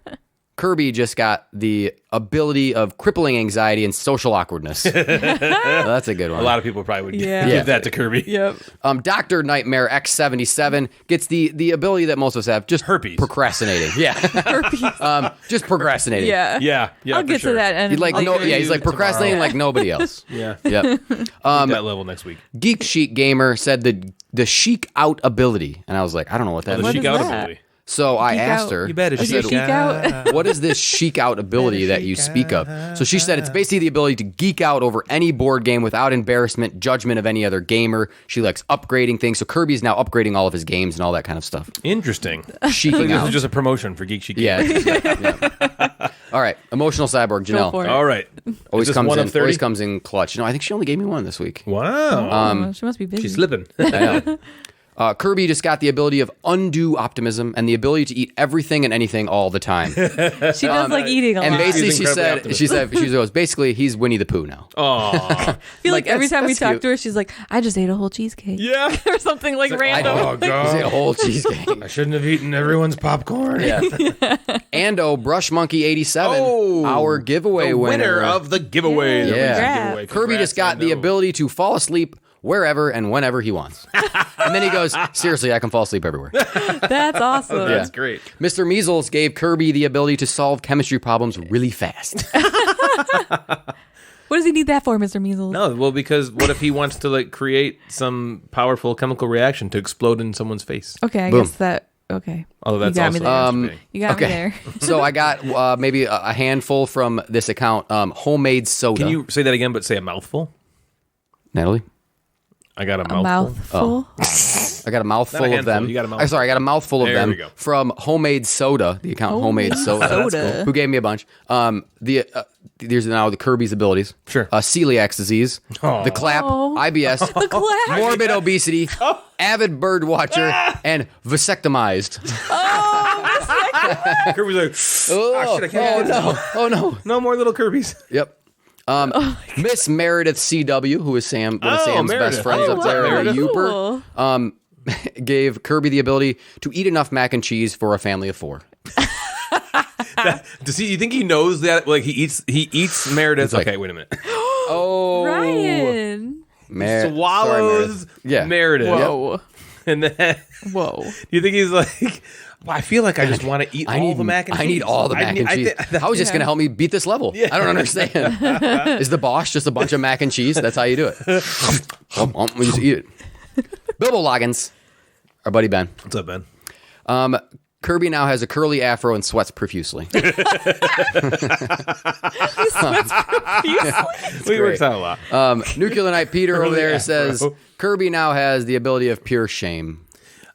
Kirby just got the ability of crippling anxiety and social awkwardness. Well, that's a good one. A lot of people probably would Yeah. give that to Kirby. Yep. Dr. Nightmare X77 gets the ability that most of us have, just Herpes. procrastinating. Yeah. Just procrastinating. Yeah. Yeah. I'll for get sure. to that. And He's like he's like procrastinating like nobody else. Yeah. Yep. That level next week. Geek Chic Gamer said the chic out ability, and I was like, I don't know what that The means. What chic is out that? ability. So I Geek asked out. her. You better I chic said, Geek out. what is this chic out ability that you speak of? So she said it's basically the ability to geek out over any board game without embarrassment, judgment of any other gamer. She likes upgrading things. So Kirby's now upgrading all of his games and all that kind of stuff. Interesting. Cheeking This out. is just a promotion for Geek Chic. Yeah. Yeah. All right. Emotional cyborg, Janelle. for it. All right. Always Is this comes one in. of 30? Always comes in clutch. No, I think she only gave me one this week. Wow. She must be busy. She's slipping. I know. Kirby just got the ability of undue optimism and the ability to eat everything and anything all the time. She does like eating a lot. And basically, She's incredibly she goes, basically, he's Winnie the Pooh now. Aw. I feel like every time we that's talk cute. to her, she's like, I just ate a whole cheesecake. Yeah. Or something like random. Oh, He's ate a God. whole cheesecake. I shouldn't have eaten everyone's popcorn. Yeah. Ando, Brush Monkey 87, Oh, our giveaway the winner winner. of the giveaway. the Yeah. Wednesday giveaway. Kirby just got Congrats, the Ando. ability to fall asleep wherever and whenever he wants. And then he goes, seriously, I can fall asleep everywhere. That's awesome. That's great. Mr. Measles gave Kirby the ability to solve chemistry problems really fast. What does he need that for, Mr. Measles? No, well, because what if he wants to like create some powerful chemical reaction to explode in someone's face? Okay, I Boom. guess that. Okay. Although that's you got me also there. You got me there. So I got maybe a handful from this account. Homemade soda. Can you say that again, but say a mouthful? Natalie? I got a A mouthful. mouthful. I got a mouthful Not a of handful, them. you got a mouthful. Sorry, I got a mouthful of There them we go. from Homemade Soda, the account Homemade Soda. That's cool. Who gave me a bunch. There's now the Kirby's abilities. Sure. Celiac disease, the clap, IBS, The clap. morbid obesity, avid bird watcher, and vasectomized. Kirby's like, Oh, shit, I can't do this. no. Oh, no. No more little Kirby's. Yep. Miss Meredith CW, who is one of Sam's Meredith. best friends up there, Meredith. Youper, Cool. gave Kirby the ability to eat enough mac and cheese for a family of 4. Does he? You think he knows that? Like he eats Meredith. like- Okay, wait a minute. Oh, Ryan. Swallows Yeah. Meredith. Whoa. And then Whoa. you think he's like, well, I feel like I just want to eat all the mac and cheese. I need all the mac and cheese. How is this going to help me beat this level? I don't understand. Is the Bosch just a bunch of mac and cheese? That's how you do it. We just eat it. Bilbo Loggins, our buddy Ben. What's up, Ben? Kirby now has a curly afro and sweats profusely. He works out a lot. Nuclear Knight Peter over there afro. says Kirby now has the ability of pure shame.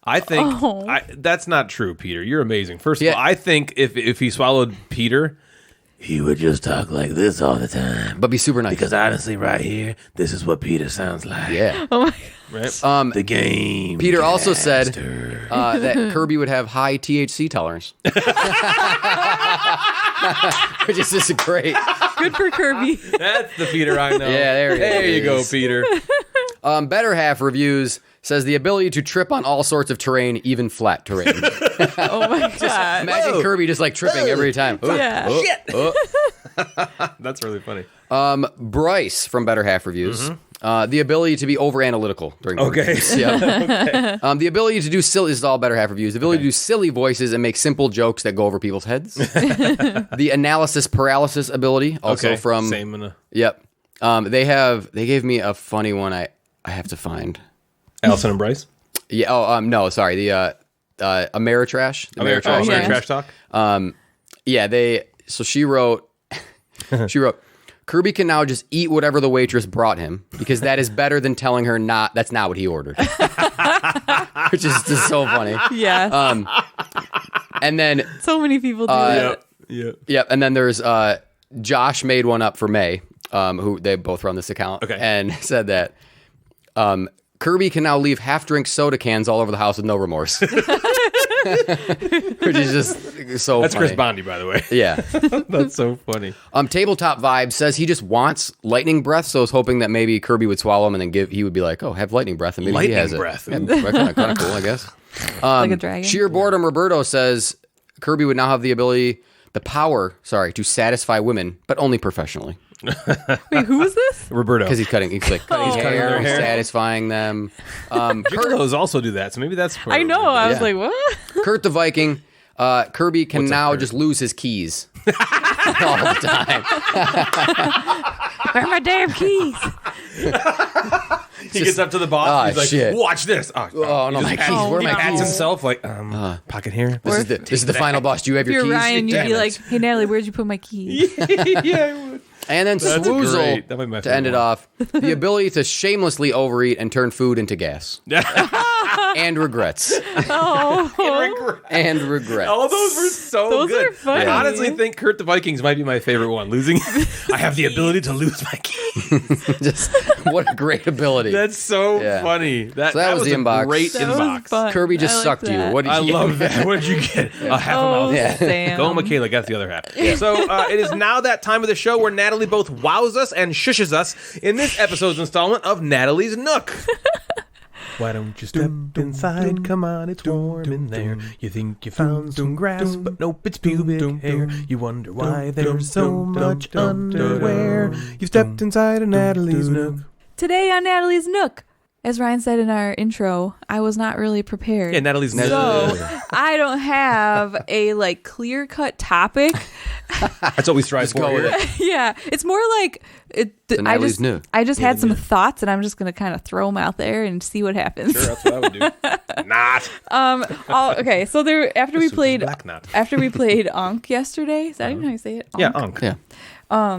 I think Oh. that's not true, Peter. You're amazing. First of Yeah. all, I think if he swallowed Peter, he would just talk like this all the time. But be super nice. Because honestly, right here, this is what Peter sounds like. Yeah. Oh my Right? The game. Peter also said that Kirby would have high THC tolerance. Which is just great. Good for Kirby. That's the Peter I know. Yeah, there it There you go, is. Peter. Better Half Reviews says the ability to trip on all sorts of terrain, even flat terrain. Oh my god. Imagine Kirby just like tripping every time. Yeah. That's really funny. Bryce from Better Half Reviews. The ability to be over analytical during board Okay. games. Yeah. The ability to do silly, this is all Better Half Reviews. The ability to do silly voices and make simple jokes that go over people's heads. The analysis paralysis ability, also from Same in a Yep. They gave me a funny one I have to find. Allison and Bryce. Yeah. Oh, no, sorry. The Ameritrash. The Ameritrash. yeah. Trash talk. Yeah, so she wrote Kirby can now just eat whatever the waitress brought him because that is better than telling her that's not what he ordered. Which is just so funny. Yeah. And then So many people do that. Yeah. and then there's Josh made one up for May, who they both run this account, and said that Kirby can now leave half-drink soda cans all over the house with no remorse. Which is just so That's funny. Chris Bondi, by the way. Yeah. That's so funny. Tabletop Vibe says he just wants lightning breath, so I was hoping that maybe Kirby would swallow him and then he would be like, oh, have lightning breath, and maybe he has Lightning it. breath. Yeah, kind of cool, I guess. Like a dragon. Sheer Boredom Roberto says Kirby would now have the power, to satisfy women, but only professionally. Wait, who is this? Roberto. Because he's cutting cutting hair, their he's hair. satisfying them. Gigolos also do that, so maybe that's. I know. I was Yeah. like, what? Kurt the Viking, Kirby can What's up, now Kurt? just lose his keys all the time. Where are my damn keys? He gets up to the boss. He's like, shit. "Watch this." Oh, no, my keys. Where are He my pats keys? himself like, pocket here. This is the final boss. Do you have If your you're keys? Ryan, you'd Damn be it. like, hey, Natalie, where'd you put my keys? Yeah, I would. And then That's great. Swoozle, That might be my to end favorite it off, the ability to shamelessly overeat and turn food into gas. and regrets. Oh. And regrets. All those were so Those good. are funny. I honestly think Kurt the Vikings might be my favorite one. Losing, I have the ability to lose my keys. Just what a great ability. That's so funny. That was the a inbox. great That was inbox. fun. Kirby just I like sucked you. that. What did I you love that. What did you get? A half a mouth. Yeah. Sam. Go, Michaela, got the other half. So it is now that time of the show where Natalie both wows us and shushes us in this episode's installment of Natalie's Nook. Why don't you step inside? Come on, it's warm in there. You think you found some grass, but nope, it's pubic hair. You wonder why there's so much underwear. You stepped inside of Natalie's Nook. Today on Natalie's Nook, as Ryan said in our intro, I was not really prepared. Yeah, Natalie's Nook. So I don't have a like clear-cut topic. That's what we strive for go here. with Yeah, it's more like Natalie's Nook. I just had some thoughts, and I'm just gonna kind of throw them out there and see what happens. Sure, that's what I would do. Not. Okay, so there after we This was played black knot. Ankh yesterday. Is that even how you say it? Yeah, Ankh. Ankh. Yeah.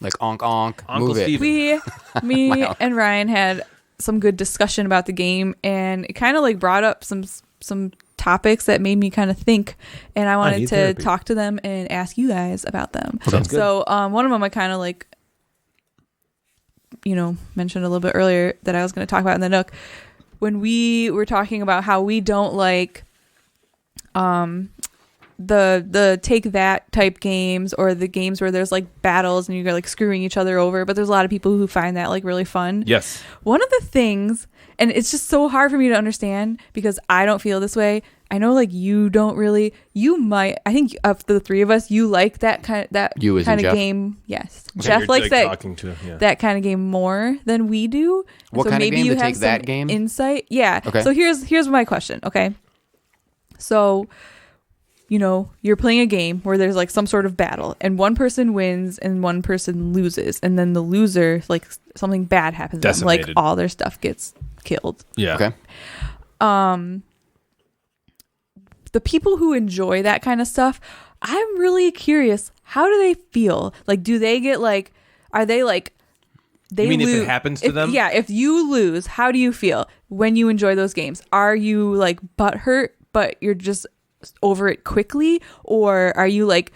Like onk onk. Uncle Move it. Steve. Me and Ryan had some good discussion about the game, and it kind of like brought up some topics that made me kind of think, and I wanted need to therapy. talk to them and ask you guys about them. Sounds good. So one of them I kind of like, mentioned a little bit earlier that I was going to talk about in the Nook, when we were talking about how we don't like the take that type games, or the games where there's like battles and you're like screwing each other over, but there's a lot of people who find that like really fun. Yes. One of the things, and it's just so hard for me to understand because I don't feel this way. I know like you don't really, you might, I think of the three of us, you like that kind of You as in Jeff? game. Yes. Okay, Jeff you're, likes like, that talking to, yeah. that kind of game more than we do. What so kind of maybe game? you The have take that some game? insight. Yeah. Okay. So here's my question. Okay. So, you're playing a game where there's like some sort of battle, and one person wins and one person loses, and then the loser, like something bad happens to them, like Decimated. all their stuff gets killed. Yeah. Okay. The people who enjoy that kind of stuff, I'm really curious, how do they feel? Like, do they get like, are they like, they You mean if lose, it happens to them? Yeah, if you lose, how do you feel when you enjoy those games? Are you like butthurt, but you're just over it quickly? Or are you like,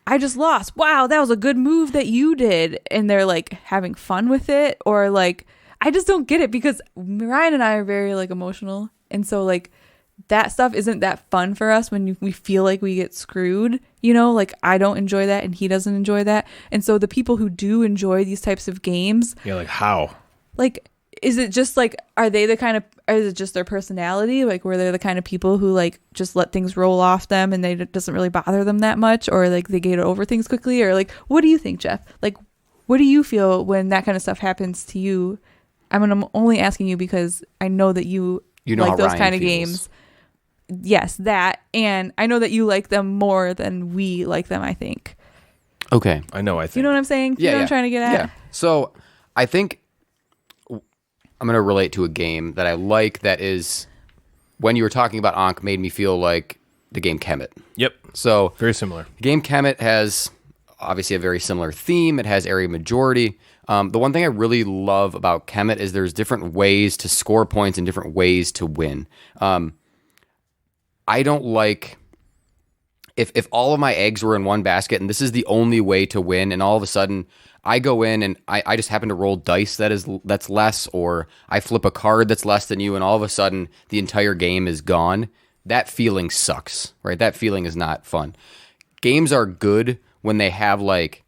I just lost. Wow, that was a good move that you did. And they're like having fun with it? Or like, I just don't get it, because Ryan and I are very like emotional. And so like that stuff isn't that fun for us when we feel like we get screwed, like I don't enjoy that and he doesn't enjoy that. And so the people who do enjoy these types of games, Yeah, like how? like, is it just like, is it just their personality? Like, where they're the kind of people who like just let things roll off them and it doesn't really bother them that much, or like they get over things quickly? Or like, what do you think, Jeff? Like, what do you feel when that kind of stuff happens to you? I'm only asking you because I know that you know like how those Ryan kind of feels. games. Yes, that. And I know that you like them more than we like them, I think. Okay. I know, I think. You know what I'm saying? You know what I'm trying to get at? Yeah. So I think I'm going to relate to a game that I like that is, when you were talking about Ankh, made me feel like the game Kemet. Yep. So Very similar. the game Kemet has obviously a very similar theme. It has area majority. The one thing I really love about Kemet is there's different ways to score points and different ways to win. I don't like if all of my eggs were in one basket and this is the only way to win, and all of a sudden I go in and I just happen to roll dice that's less, or I flip a card that's less than you, and all of a sudden the entire game is gone. That feeling sucks, right? That feeling is not fun. Games are good when they have like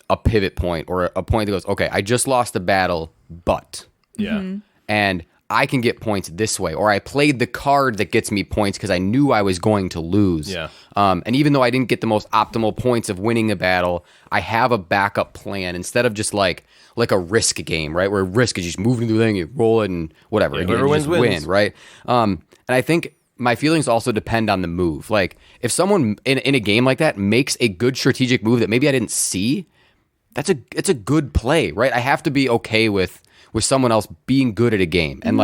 a pivot point, or a point that goes, okay, I just lost the battle, but Yeah. and I can get points this way, or I played the card that gets me points because I knew I was going to lose. Yeah. And even though I didn't get the most optimal points of winning a battle, I have a backup plan instead of just like a risk game, right? Where risk is just moving through the thing, you roll it and whatever, Yeah, and whoever you wins, just wins. win, right? And I think my feelings also depend on the move. Like if someone in a game like that makes a good strategic move that maybe I didn't see, it's a good play, right? I have to be okay with someone else being good at a game and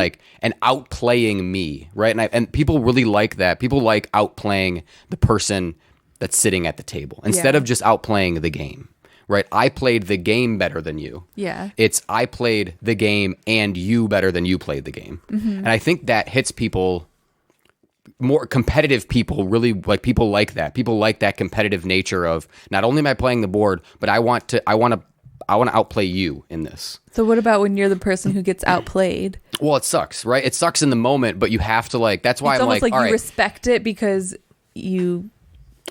outplaying me, right? And people really like that. People like outplaying the person that's sitting at the table instead Yeah. of just outplaying the game, right? I played the game better than you. Yeah. It's I played the game and you better than you played the game. And I think that hits people, more competitive people, really like people like that. People like that competitive nature of not only am I playing the board, but I want to outplay you in this. So what about when you're the person who gets outplayed? Well, it sucks, right? It sucks in the moment, but you have to like, that's why It's I'm almost like, like all you right. respect it because you...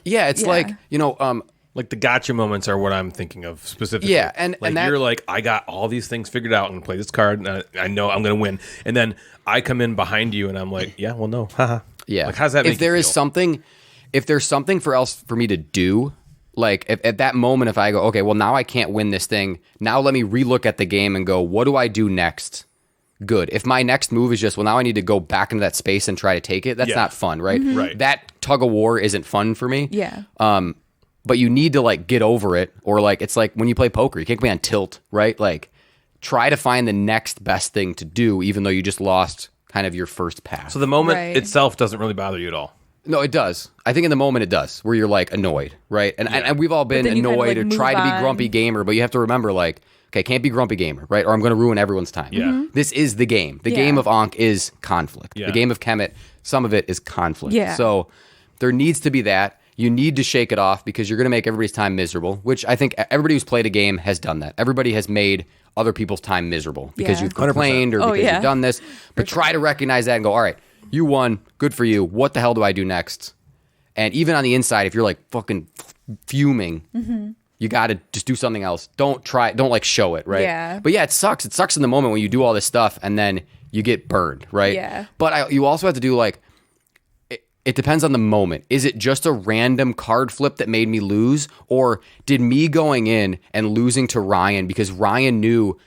Yeah, it's Yeah. like, you know, Like the gotcha moments are what I'm thinking of specifically. Yeah, and that, you're like, I got all these things figured out and play this card, and I know I'm going to win. And then I come in behind you, and I'm like, yeah, well, no, haha. yeah. Like, how's that? If there is something, if there's something for me to do, like if, at that moment, if I go, okay, well, now I can't win this thing. Now let me relook at the game and go, what do I do next? Good. If my next move is just, well, now I need to go back into that space and try to take it. That's not fun, right? Right. That tug of war isn't fun for me. Yeah. But you need to like get over it, or like it's like when you play poker, you can't be on tilt, right? Like try to find the next best thing to do, even though you just lost kind of your first pass. So the moment Right. itself doesn't really bother you at all. No, it does. I think in the moment it does, where you're like annoyed, right? And we've all been then you kind of, annoyed like, or tried to move be on. grumpy gamer, but you have to remember like, okay, can't be grumpy gamer, right? Or I'm going to ruin everyone's time. Yeah. This is the game. The Yeah. game of Ankh is conflict. Yeah. The game of Kemet, some of it is conflict. Yeah. So there needs to be that. You need to shake it off because you're going to make everybody's time miserable, which I think everybody who's played a game has done that. Everybody has made other people's time miserable because Yeah. you've complained or Oh, because yeah. you've done this. But try to recognize that and go, all right, you won. Good for you. What the hell do I do next? And even on the inside, if you're like fucking fuming, you got to just do something else. Don't like show it, right? Yeah. But yeah, it sucks. It sucks in the moment when you do all this stuff and then you get burned, right? Yeah. But you also have to do like, it depends on the moment. Is it just a random card flip that made me lose? Or did me going in and losing to Ryan because Ryan knew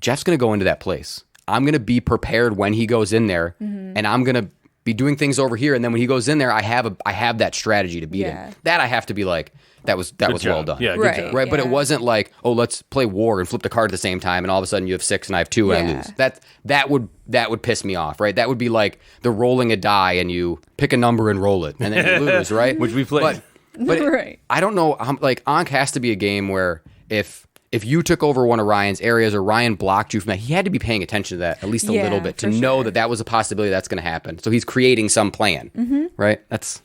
Jeff's going to go into that place. I'm going to be prepared when he goes in there and I'm going to be doing things over here. And then when he goes in there, I have that strategy to beat Yeah. him. That I have to be like, that was well job. done. Yeah, good Right. job. Right. But it Yeah. wasn't like, oh, let's play war and flip the card at the same time. And all of a sudden you have 6 and I have 2 and I Yeah. lose. That would piss me off. Right. That would be like the rolling a die and you pick a number and roll it and then you lose. Right. Which we played. But Right. I don't know. Like Ankh has to be a game where if you took over one of Ryan's areas or Ryan blocked you from that, he had to be paying attention to that at least a Yeah, little bit to for know sure. that was a possibility that's going to happen. So he's creating some plan, right? That's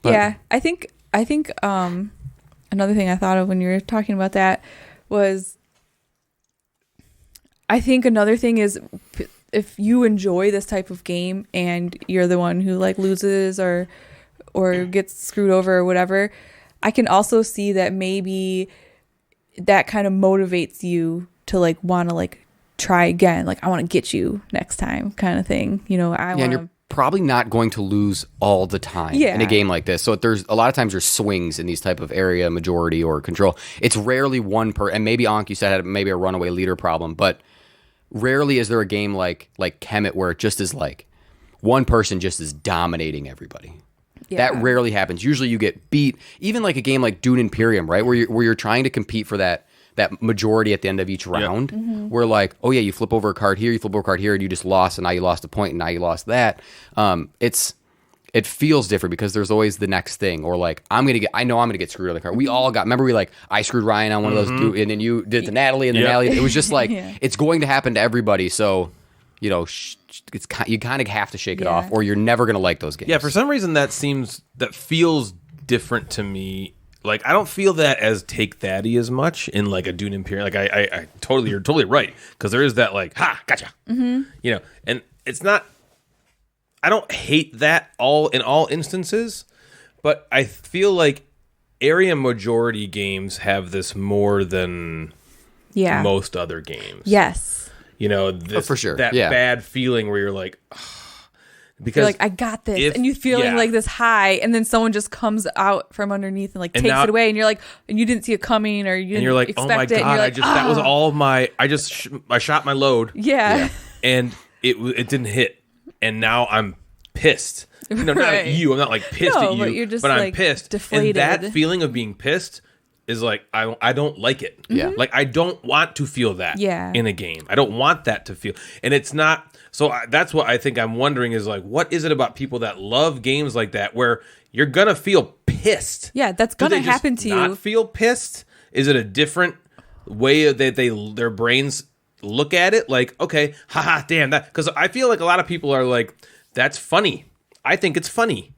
Yeah, I think another thing I thought of when you were talking about that was, I think another thing is if you enjoy this type of game and you're the one who like loses or gets screwed over or whatever, I can also see that maybe that kind of motivates you to like want to like try again. Like I want to get you next time kind of thing. You know, and you're probably not going to lose all the time Yeah. in a game like this. So there's a lot of times there's swings in these type of area majority or control. It's rarely one and maybe Ankh, you said, had maybe a runaway leader problem, but rarely is there a game like Kemet where it just is like one person just is dominating everybody. Yeah. That rarely happens. Usually you get beat. Even like a game like Dune Imperium, right, where you're trying to compete for that majority at the end of each round. Where like, oh yeah, you flip over a card here, you flip over a card here, and you just lost, and now you lost a point, and now you lost that. It feels different because there's always the next thing, or like I know I'm gonna get screwed on the card. We all got. Remember, I screwed Ryan on one of those, and then you did the Natalie and the Natalie. It was just like it's going to happen to everybody. So, you know, you kind of have to shake it off, or you're never gonna like those games. Yeah, for some reason that feels different to me. Like I don't feel that as take thatty as much in like a Dune Imperium. Like I totally, you're totally right, because there is that like gotcha, you know, and it's not. I don't hate that in all instances, but I feel like area majority games have this more than most other games. Yes. You know, this, for sure. that bad feeling where you're like, because You're like, I got this. And you feeling like this high, and then someone just comes out from underneath and like takes it away, and you're like, and you didn't see it coming, or you didn't and you're like, expect oh my it. And God, you're like, that was all my, I shot my load. Yeah. And it didn't hit. And now I'm pissed. No, not Right. at you. I'm not like pissed No, at you, but you're just, I'm like, pissed. deflated. And that feeling of being pissed is like, I don't like it. Yeah. Like I don't want to feel that Yeah. in a game. I don't want that to feel. And it's not, so that's what I think I'm wondering is like, what is it about people that love games like that where you're going to feel pissed? Yeah, that's Do gonna they just happen to not you. feel pissed? Is it a different way that their brains look at it? Like, okay, haha, damn that. Because I feel like a lot of people are like, that's funny. I think it's funny.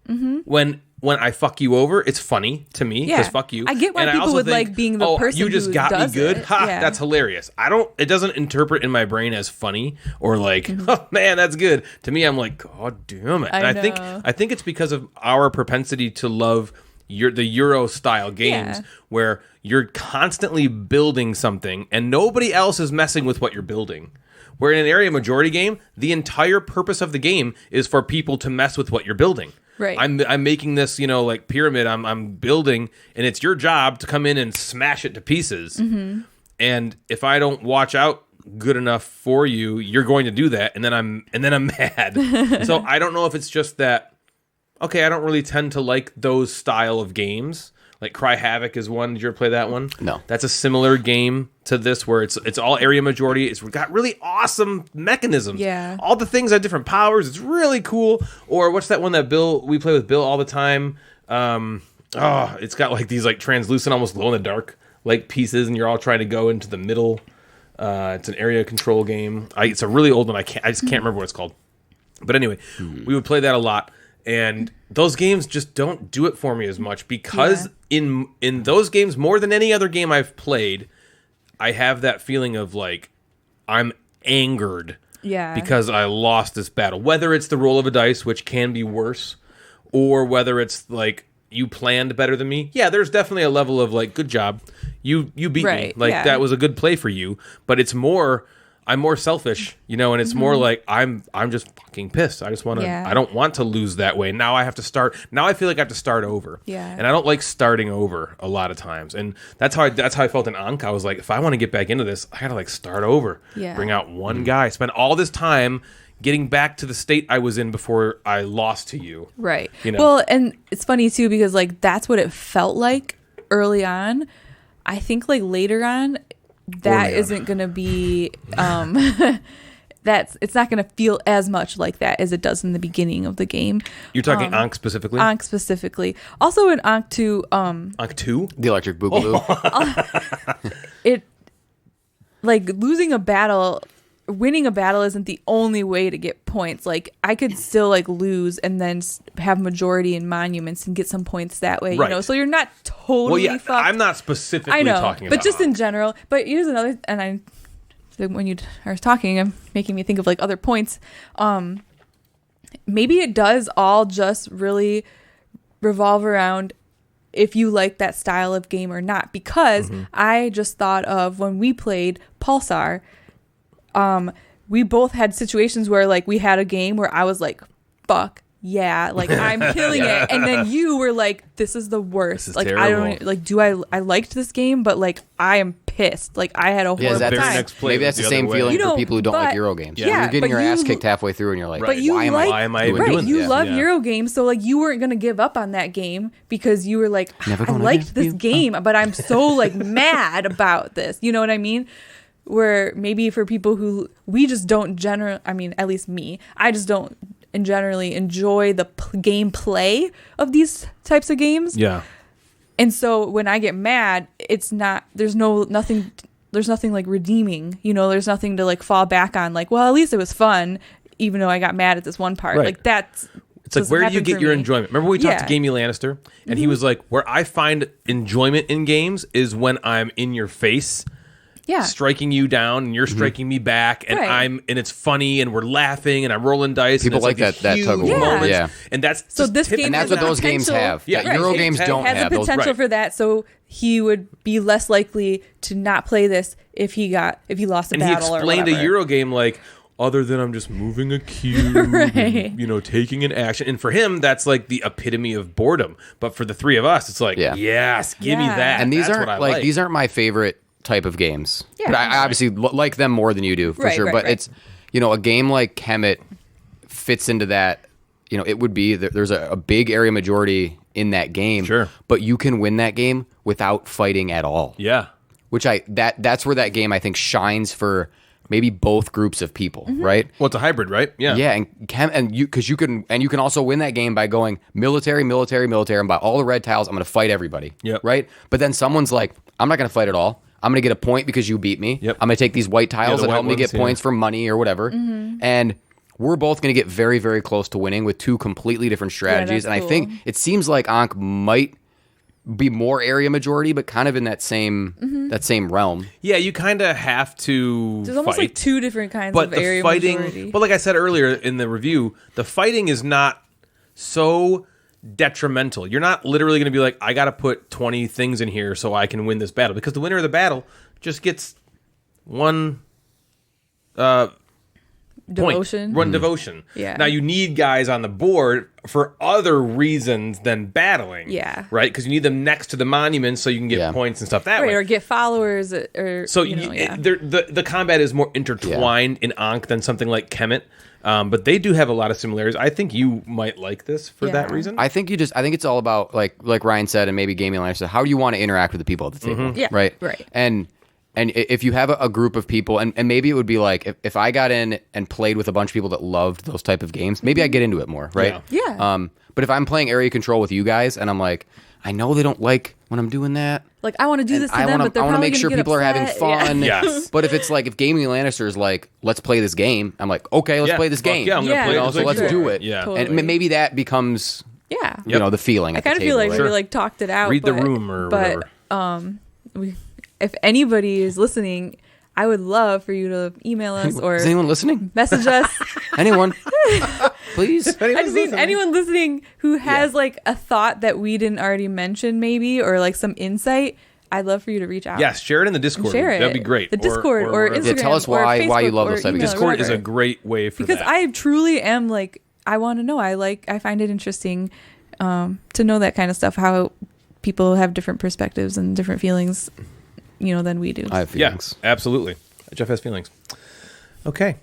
When I fuck you over, it's funny to me because fuck you. I get why And people also would think, like being the person you just who got me does good. it. Ha, Yeah. that's hilarious. It doesn't interpret in my brain as funny or like, oh man, that's good. To me, I'm like, God damn it. And I think it's because of our propensity to love the Euro style games where you're constantly building something and nobody else is messing with what you're building. Where in an area majority game, the entire purpose of the game is for people to mess with what you're building. Right. I'm making this, like pyramid I'm building, and it's your job to come in and smash it to pieces. And if I don't watch out good enough for you, you're going to do that, and then I'm mad. So I don't know if it's just that. Okay, I don't really tend to like those style of games. Like Cry Havoc is one. Did you ever play that one? No. That's a similar game to this where it's all area majority. It's got really awesome mechanisms. Yeah. All the things have different powers. It's really cool. Or what's that one that we play with Bill all the time? It's got like these like translucent, almost glow in the dark like pieces, and you're all trying to go into the middle. It's an area control game. It's a really old one. I just can't remember what it's called. But anyway, we would play that a lot. And those games just don't do it for me as much because in those games, more than any other game I've played, I have that feeling of like I'm angered because I lost this battle. Whether it's the roll of a dice, which can be worse, or whether it's like you planned better than me. Yeah, there's definitely a level of like, good job. You beat me. Like that was a good play for you. But it's more... I'm more selfish, and it's more like I'm just fucking pissed. I just want to. I don't want to lose that way. Now I have to start. Now I feel like I have to start over. Yeah. And I don't like starting over a lot of times. And that's how I felt in Ankh. I was like, if I want to get back into this, I gotta like start over. Yeah. Bring out one guy. Spend all this time getting back to the state I was in before I lost to you. Right. Well, and it's funny too because like that's what it felt like early on. I think like later on. That isn't going to be it's not going to feel as much like that as it does in the beginning of the game. You're talking Ankh specifically? Ankh specifically. Also in Ankh 2 Ankh 2? The Electric Boogaloo. It like winning a battle isn't the only way to get points. Like I could still like lose and then have majority in monuments and get some points that way, so you're not totally fucked. I'm not specifically talking about but just Ankh. in general. But here's another, and when you are talking, I'm making me think of like other points. Maybe it does all just really revolve around if you like that style of game or not, because I just thought of when we played Pulsar. We both had situations where like we had a game where I was like, fuck yeah, like I'm killing it, and then you were like, this is the worst. This is like terrible. I don't I liked this game, but like I am pissed. Like I had a horrible time. Maybe that's the same feeling for people who don't like Euro games. You're getting your ass kicked halfway through and you're like, why am I doing this? You love Euro games, so like you weren't gonna give up on that game because you were like, I liked this game, but I'm so like mad about this. You know what I mean? Where maybe for people who we just don't at least me, I just don't generally enjoy the gameplay of these types of games. Yeah. And so when I get mad, it's not, there's nothing like redeeming, there's nothing to like fall back on. Like, well, at least it was fun, even though I got mad at this one part. Right. Like that's, it's like, where do you get your enjoyment? Remember we talked to Gamey Lannister and he was like, where I find enjoyment in games is when I'm in your face. Yeah. Striking you down and you're striking me back and and it's funny and we're laughing and I'm rolling dice. People and like that tug of war. Moments. Yeah. And that's so this game, and that's what those games have. Yeah, Euro games don't have have the potential those, for that. So he would be less likely to not play this if he lost a battle or whatever. And he explained a Euro game like, other than I'm just moving a cube, and, taking an action. And for him, that's like the epitome of boredom. But for the three of us, it's like, yes, give me that. And these that's aren't what I like. these aren't my favorite type of games. Yeah. But I obviously like them more than you do, for sure. But it's, a game like Kemet fits into that. It would be, there's a big area majority in that game. Sure. But you can win that game without fighting at all. Yeah. Which that's where that game I think shines for maybe both groups of people, right? Well, it's a hybrid, right? Yeah. Yeah, and you can also win that game by going military, and by all the red tiles, I'm going to fight everybody. Yep. Right? But then someone's like, I'm not going to fight at all. I'm going to get a point because you beat me. Yep. I'm going to take these white tiles the that help white me get ones, points for money or whatever. And we're both going to get very, very close to winning with two completely different strategies. that's And I think cool. it seems like Ankh might be more area majority, but kind of in that same realm. Yeah, you kind of have to There's almost fight. like two different kinds But of the area fighting, majority. but like I said earlier in the review, the fighting is not so detrimental. You're not literally going to be like, I got to put 20 things in here so I can win this battle, because the winner of the battle just gets one Devotion. One devotion. Yeah. Now you need guys on the board for other reasons than battling. Yeah. Right? Because you need them next to the monuments so you can get points and stuff that Right, way. or get followers, or So yeah. the combat is more intertwined in Ankh than something like Kemet, but they do have a lot of similarities. I think you might like this for that Yeah. reason. I think it's all about like Ryan said, and maybe Gaming Life said, how do you want to interact with the people at the table? Yeah, Right. right. And if you have a group of people, and maybe it would be like if I got in and played with a bunch of people that loved those type of games, maybe I'd get into it more, right? Yeah. But if I'm playing area control with you guys, and I'm like, I know they don't like when I'm doing that. Like, I want to do this to I them, wanna- but they're I wanna probably make sure gonna get people are having upset. fun. Yeah. Yes. But if it's like if Gaming Lannister is like, let's play this game, I'm like, okay, let's Yeah, play this fuck game. yeah, I'm gonna Yeah. play You it know, just so like let's you do are. it. Yeah. Totally. And maybe that becomes Yeah. you know the feeling. I At the kind of feel table, like right? we like talked it out. Read the but- room or but, whatever. If anybody is listening, I would love for you to email us or Is anyone listening? message us. Anyone? Please. I just mean anyone listening who has like a thought that we didn't already mention, maybe, or like some insight. I'd love for you to reach out. Yes, share it in the Discord. Share it. That'd be great. The Discord or wherever. Instagram. Yeah, tell us or why you Facebook love or those type of email games. or Discord is a whatever. great way for Because that. I truly am like, I want to know. I find it interesting to know that kind of stuff. How people have different perspectives and different feelings, than we do. I have feelings. Yeah, absolutely. Jeff has feelings. Okay.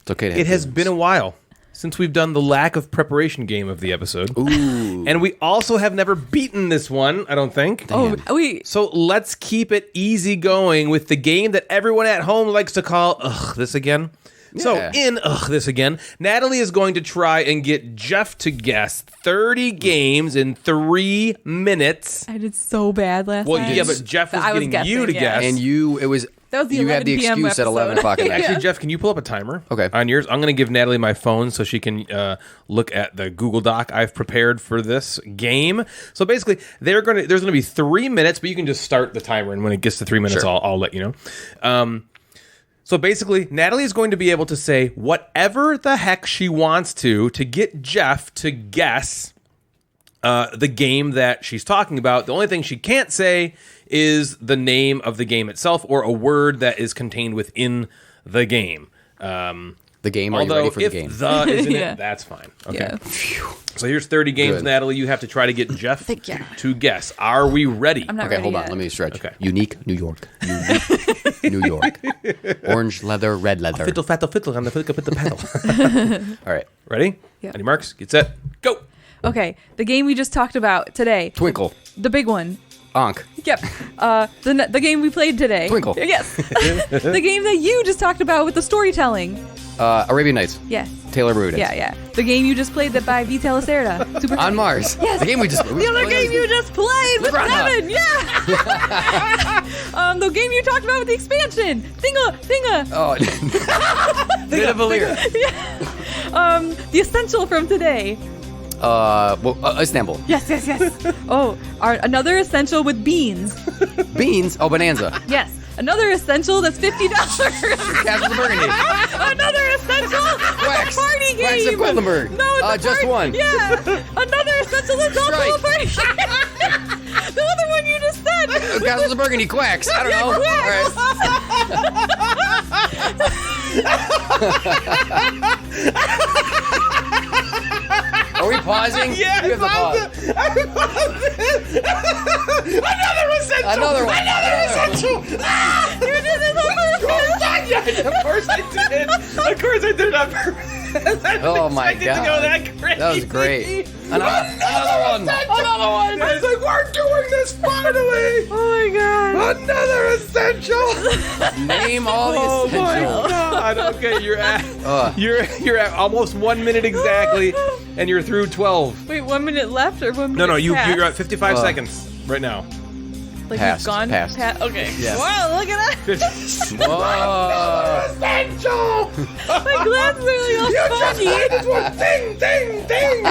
It's okay to have It has feelings. been a while since we've done the lack of preparation game of the episode. Ooh. And we also have never beaten this one, I don't think. Oh, wait. So let's keep it easy going with the game that everyone at home likes to call Ugh, This Again. So Yeah. in Ugh, This Again, Natalie is going to try and get Jeff to guess 30 games in 3 minutes. I did so bad last Well, time. yeah, but Jeff was I was getting you to guessing, yeah. guess. And That was the you had the 11 p.m. excuse at 11 o'clock at night. Actually, Jeff, can you pull up a timer? Okay. On yours, I'm going to give Natalie my phone so she can look at the Google Doc I've prepared for this game. So basically, there's going to be 3 minutes, but you can just start the timer, and when it gets to 3 minutes, Sure. I'll let you know. So basically, Natalie is going to be able to say whatever the heck she wants to get Jeff to guess the game that she's talking about. The only thing she can't say is the name of the game itself or a word that is contained within the game. The game, are you Although ready for the if game? the is in Yeah. it, that's fine. Okay. Yeah. So here's 30 games, Good. Natalie. You have to try to get Jeff Thank you. to guess. Are we ready? I'm not Okay, ready hold on. yet. Let me stretch. Okay. Unique, New York. Unique, New York. Orange leather, red leather. Fiddle, faddle, fiddle, on the fiddle, put the pedal. All right. Ready? Yeah. Any marks? Get set. Go. Okay, the game we just talked about today. Twinkle. The big one. Ankh. Yep. The game we played today. Twinkle. Yes. The game that you just talked about with the storytelling. Arabian Nights. Yes. Taylor Prudence. Yeah. The game you just played that by Vita Lacerda. Super On Mars. Yes. The game we just The other game you just played with Granja. Kevin. Yeah. The game you talked about with the expansion. Thinga. Oh. Nidavellir. The essential from today. Istanbul. Yes. Oh, another essential with beans. Beans. Oh, Bonanza. Yes. Another essential that's $50. Castles of Burgundy. Another essential. Wax. That's a party game. Wax of Goldenberg. No, it's a Just party- one. Yeah. Another essential that's also a Strike. party game. The other one you just said. Castles of Burgundy. Quacks. I don't Yeah, know. Quacks. Are we pausing? Yeah, You have to pause. Another essential. Another one. essential. You did this on purpose. Not yet. Of course I did. Of course I did it on purpose. I didn't Oh my expect it to go God. that crazy. That was great. Another one. Another one. I was like, we're doing this finally. Oh my god. Another essential. Name all the Oh my essentials. god. Okay, you're Ugh. you're at almost 1 minute exactly, and you're through 12. Wait, 1 minute left or 1 minute? No, past? you're at 55 Ugh. seconds right now. Like Passed. we've gone Passed. Okay. Yes. Wow, look at that. Whoa. Essential! My glasses are like all foggy. Ding, ding, ding!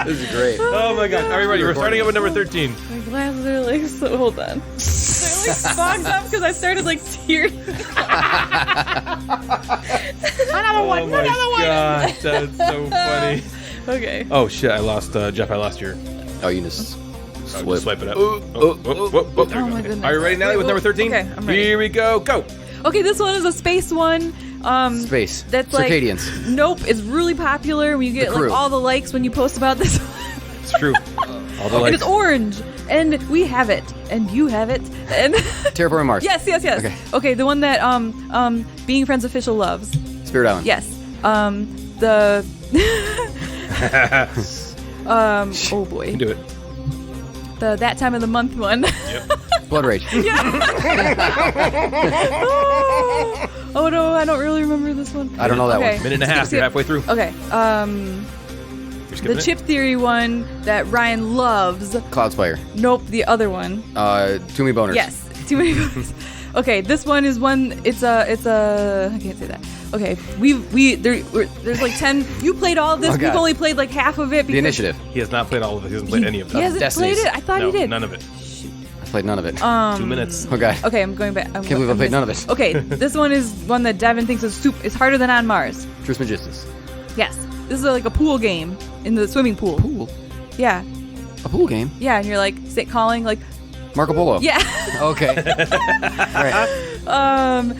This is great. Oh my god. Are we ready? We're starting up with number 13. My glasses are like so. Hold on. They're like fogged up because I started like tearing. Another one. Oh my god, that's so funny. Okay. Oh shit, I lost, Jeff, I lost your... Oh, you just Just swipe it up. Oh, There we go. my Okay. goodness. Are you ready, Natalie, with number 13? Okay, I'm ready. Here we go. Go. Okay, this one is a space one. Space. That's like Circadians. Nope, it's really popular. You get The like Crew. all the likes when you post about this. It's true. All the And likes. it's orange, and we have it, and you have it, and Terraforming Mars. yes. Okay. Okay, the one that Being Friends official loves. Spirit Island. Yes. The oh boy. You can do it. The that time of the month one. Blood Rage. Oh no, I don't really remember this one. I don't know that Okay. one. Minute and a half. You're halfway through. Okay. You're skipping The it? chip theory one that Ryan loves. Cloudspire. Nope, the other one. Too many boners. Yes, too many boners. Okay, this one is one. It's a. I can't say that. Okay, there's like 10. You played all of this. Oh, We've God. only played like half of it. The Because Initiative. He has not played all of it. He hasn't played any of He them. hasn't Destinies. played it. I thought No, he did. none of it. I played none of it. 2 minutes. Oh, God. Okay, I'm going back. Can't believe I played none of it. Okay, this one is one that Devin thinks is It's harder than on Mars. Truce Magistus. Yes, this is like a pool game in the swimming pool. Pool? Yeah, A pool game? yeah, and you're like calling like Marco Polo. yeah. Okay. Right.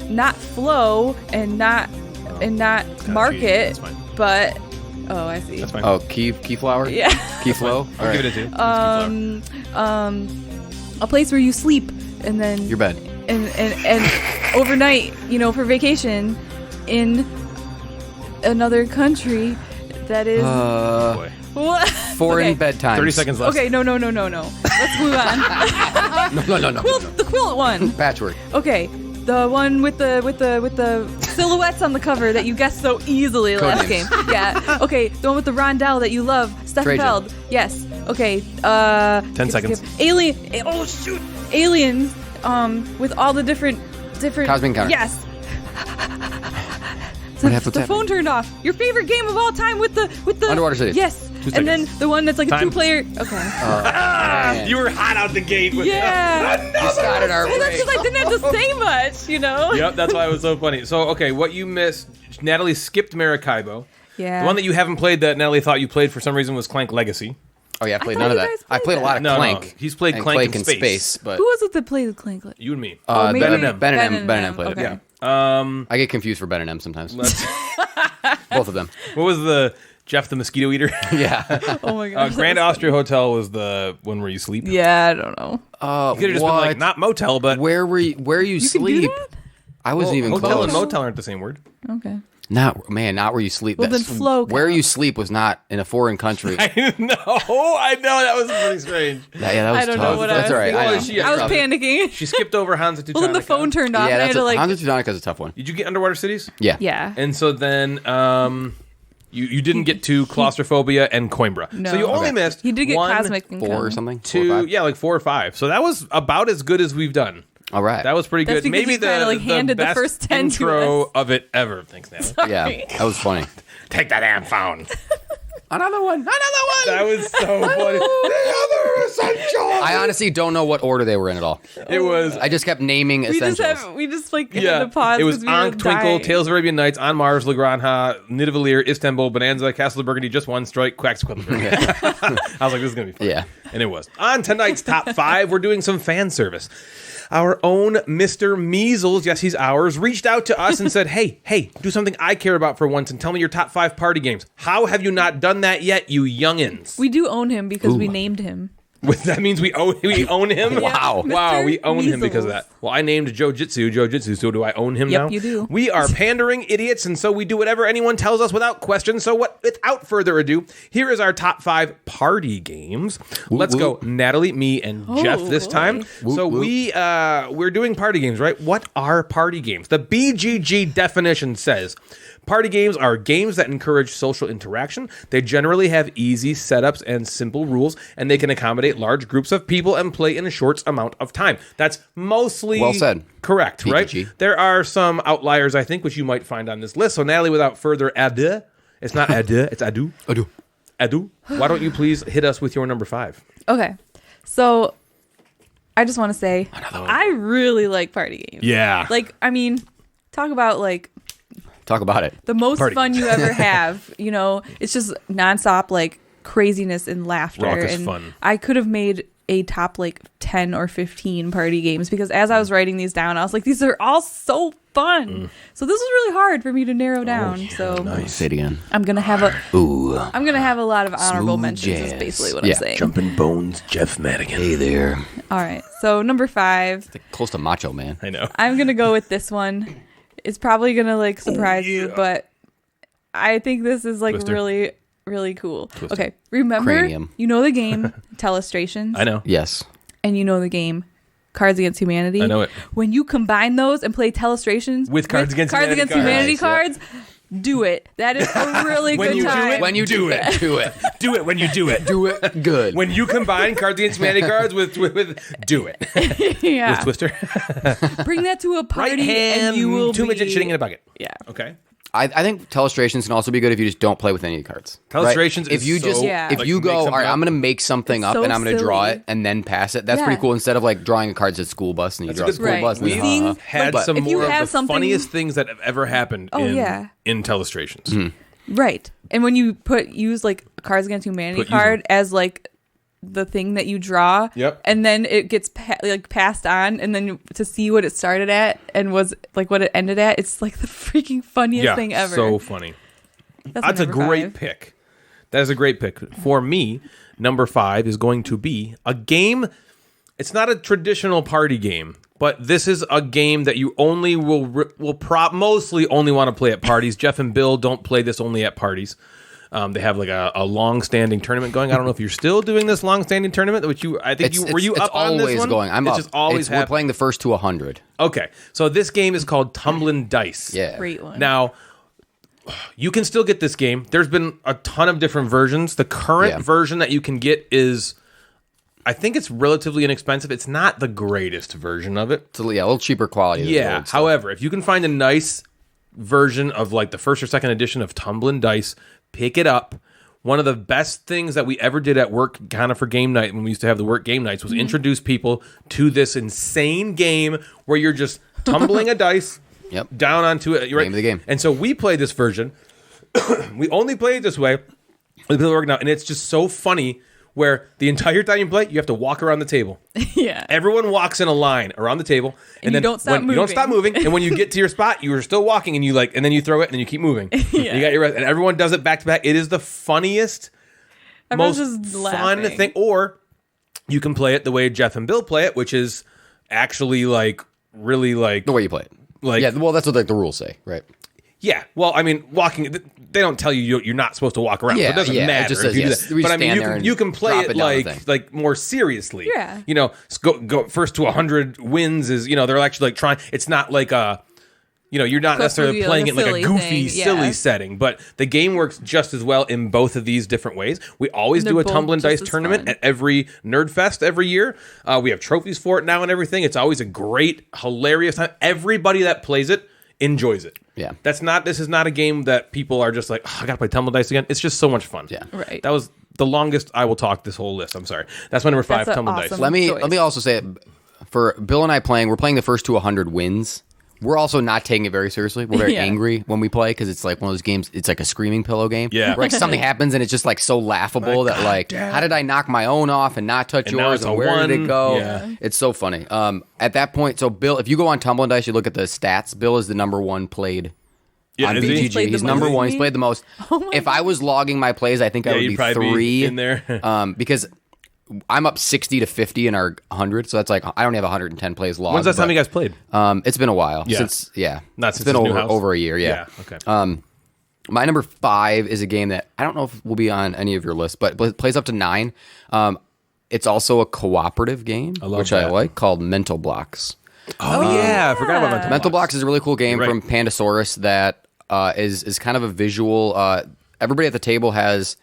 Not flow and not market, cheating. That's fine. but oh, I see. That's fine. Oh, Keyflower? Yeah. Keyflow? I'll give it to you. A place where you sleep and then Your bed. and overnight, for vacation in another country that is Boy. what? Foreign Okay. bedtime. 30 seconds left. Okay, no. Let's move on. No. The quilt one. Patchwork. Okay, the one with the silhouettes on the cover that you guessed so easily last game. Codenames. Yeah. Okay, the one with the rondelle that you love, Trajan. Steffenfeld. Yes. Okay. 10 seconds. Alien. Oh shoot. Aliens. With all the different. Cosmic Encounter. Yes. What happened? The phone turned off. Your favorite game of all time with the Underwater Cities. Yes. 2 And then seconds. the one that's like Time. a 2-player. Okay. Man. You were hot out the gate. With Yeah. You started our Well, that's break. because I didn't have to say much, Yep, that's why it was so funny. So, okay, what you missed, Natalie skipped Maracaibo. Yeah. The one that you haven't played that Natalie thought you played for some reason was Clank Legacy. Oh, yeah, I played thought none of you that. guys I played played a lot of No, Clank. no, he's played and Clank in in space. but Who was it that played Clank? You and me. maybe- Ben and M. Ben and M, played okay. it. Yeah. I get confused for Ben and M sometimes. Let's- Both of them. what was the Jeff the Mosquito Eater? Yeah. Oh my god. Grand Austria Hotel was the one where you sleep. Yeah, I don't know. You could have just been like, not motel, but Where you You can do sleep? that? I wasn't even hotel close. and motel aren't the same word. Okay. Not where you sleep. Well, then flow Where counts. you sleep was not in a foreign country. I know. That was pretty strange. Yeah, that was I don't tough. know what That's I all was right. I know. thinking. I was Tough. panicking. She skipped over Hansa Teutonica. Well, then the phone turned off, Yeah, and I had that's to like. Hansa Teutonica is a tough one. Did you get Underwater Cities? Yeah. Yeah. And so then you didn't get to Claustrophobia and Coimbra. No. So you only Okay. missed He did get one, Cosmic 4 or Encounter. something. 4 or two, 5? yeah, like 4 or 5. So that was about as good as we've done. All right. That was pretty That's good. because Maybe you kinda, like, handed the best first 10 to intro us. of it ever. Thanks, Natalie. Yeah, that was funny. Take that damn phone. Another one. That was so funny. The other essentials. I honestly don't know what order they were in at all. It was. I just kept naming essentials. We just like had Yeah, to pause. it was 'cause we were Ankh, Twinkle, dying. Tales of Arabian Nights, On Mars, La Granja, Nidavellir, Istanbul, Bonanza, Castle of Burgundy, Just One, Strike, Quacks, Quedlinburg. I was like, this is going to be fun. Yeah. And it was. On tonight's Top 5, we're doing some fan service. Our own Mr. Measles, yes, he's ours, reached out to us and said, hey, do something I care about for once and tell me your top 5 party games. How have you not done that yet, you youngins? We do own him because we named him. That means we own him? Wow. Wow, Mr. we own him because of Measles. that. Well, I named Joe Jitsu, so do I own him Yep, now? you do. We are pandering idiots, and so we do whatever anyone tells us without question. So without further ado, here is our top 5 party games. Let's go, Natalie, me, and Jeff this boy. time. So we're doing party games, right? What are party games? The BGG definition says, Party games are games that encourage social interaction. They generally have easy setups and simple rules, and they can accommodate large groups of people and play in a short amount of time. That's mostly Well said. correct, right? PGG. There are some outliers, I think, which you might find on this list. So, Natalie, without further ado, it's not ado, it's ado. Adu, why don't you please hit us with your number 5? Okay. So I just want to say I really like party games. Yeah. Like, I mean, talk about like Talk about it. the most Party fun you ever have. You know, it's just nonstop like craziness and laughter. Raucous and fun. I could have made a top like 10 or 15 party games because as I was writing these down, I was like, these are all so fun. So this was really hard for me to narrow down. Say it again. I'm gonna have a Ooh. I'm gonna have a lot of honorable Smooth mentions. Is jazz. basically what Yeah. I'm saying. Jumping Bones, Jeff Madigan. Hey there. All right. So number 5. Close to Macho Man. I know. I'm gonna go with this one. It's probably gonna like surprise you, but I think this is like Twister. really, really cool. Okay, remember Cranium. you know the game Telestrations, I know. Yes. and you know the game Cards Against Humanity. I know it. When you combine those and play Telestrations With Cards Against Humanity Humanity cards. cards, do it. That is a really When good you do time. it, When you do it, do it. Do it when you do it. Do it good. When you combine Cards Against Humanity cards with do it. yeah, With Twister. bring that to a party, Right hand, and you will two be midgets shitting in a bucket. Yeah. Okay. I think Telestrations can also be good if you just don't play with any of the cards. Telestrations Right? is if you just so, Yeah. if like, you make go, all something right, up. I'm gonna make something It's up so and I'm gonna draw silly. it and then pass it. That's Yeah. pretty cool. Instead of like drawing cards at school bus and you That's draw a a good school point. bus. And Right. then, Seeing- had But some if you more of have the something- funniest things that have ever happened in Telestrations. Right. And when you use like a Cards Against Humanity Use card them. as like the thing that you draw, Yep. and then it gets passed on, and then to see what it started at and was like what it ended at, it's like the freaking funniest Yeah, thing ever. so funny. That's my That's a number great 5. pick. That is a great pick. For me, number 5 is going to be a game. It's not a traditional party game, but this is a game that you only will mostly only want to play at parties. Jeff and Bill don't play this only at parties. They have like a long-standing tournament going. I don't know if you're still doing this long-standing tournament, which I think were you it's up on this always one? going. I'm it's up. just always We're happening. playing the first to 100. Okay, so this game is called Tumbling Dice. Yeah. Great one. Now, you can still get this game. There's been a ton of different versions. The current version that you can get is, I think it's relatively inexpensive. It's not the greatest version of it. It's a little cheaper quality. than the Yeah. old stuff. However, if you can find a nice version of like the first or second edition of Tumbling Dice, pick it up. One of the best things that we ever did at work, kind of for game night, when we used to have the work game nights, was introduce people to this insane game where you're just tumbling a dice down onto it. You're Name of the game. And so we play this version. We only play it this way. We play it working out, and it's just so funny where the entire time you play, you have to walk around the table. Yeah. Everyone walks in a line around the table, And you don't stop You don't stop moving. moving, and when you get to your spot, you are still walking, and and then you throw it, and then you keep moving. Yeah. You got your rest, and everyone does it back to back. It is the funniest, Everyone's most just fun laughing. thing. Or you can play it the way Jeff and Bill play it, which is actually like really like The way you play it. Like- yeah, well, that's what like the rules say, right? yeah. Well, I mean, walking. They don't tell you you're not supposed to walk around. so Yeah, it doesn't yeah, it matter. just if says, you do yes, that. we But I just mean, stand there you can and play drop it it down the thing. like more seriously. Yeah. You know, go first to 100 wins is they're actually like trying. It's not like a. You're not Supposed to necessarily be playing like it like a silly goofy, thing, yeah. silly setting, but the game works just as well in both of these different ways. We always They're do a both Tumbling just Dice as tournament fun. at every Nerd Fest every year. We have trophies for it now and everything. It's always a great, hilarious time. Everybody that plays it enjoys it. Yeah. This is not a game that people are just like, I gotta play Tumbling Dice again. It's just so much fun. Yeah. Right. That was the longest I will talk this whole list. I'm sorry. That's my number 5, That's an Tumbling awesome- Dice. Let me choice. also say, for Bill and I we're playing the first to 100 wins. We're also not taking it very seriously. We're very Yeah. angry when we play because it's like one of those games. It's like a screaming pillow game. Yeah. where like something happens and it's just like so laughable that like, how did I knock my own off and not touch And now yours? it's And a where did one. it go? Yeah. It's so funny. At that point, so Bill, if you go on Tumbling Dice, you look at the stats. Bill is the number 1 played. Yeah, On is he? BGG, Played the he's number most? 1. He's played the most. If I was logging my plays, I think I Yeah, would you'd be probably 3 be in there. because I'm up 60 to 50 in our 100, so that's like I don't have 110 plays logged. When's the last time but, you guys played? It's been a while. Yeah. Not Not since since it's been his new house? over a year. Yeah. Okay. My number 5 is a game that I don't know if will be on any of your lists, but it plays up to 9. It's also a cooperative game, which I that. like, called Mental Blocks. Oh, yeah. I forgot about that. Mental Blocks is a really cool game Right. from Pandasaurus that is kind of a visual. Everybody at the table has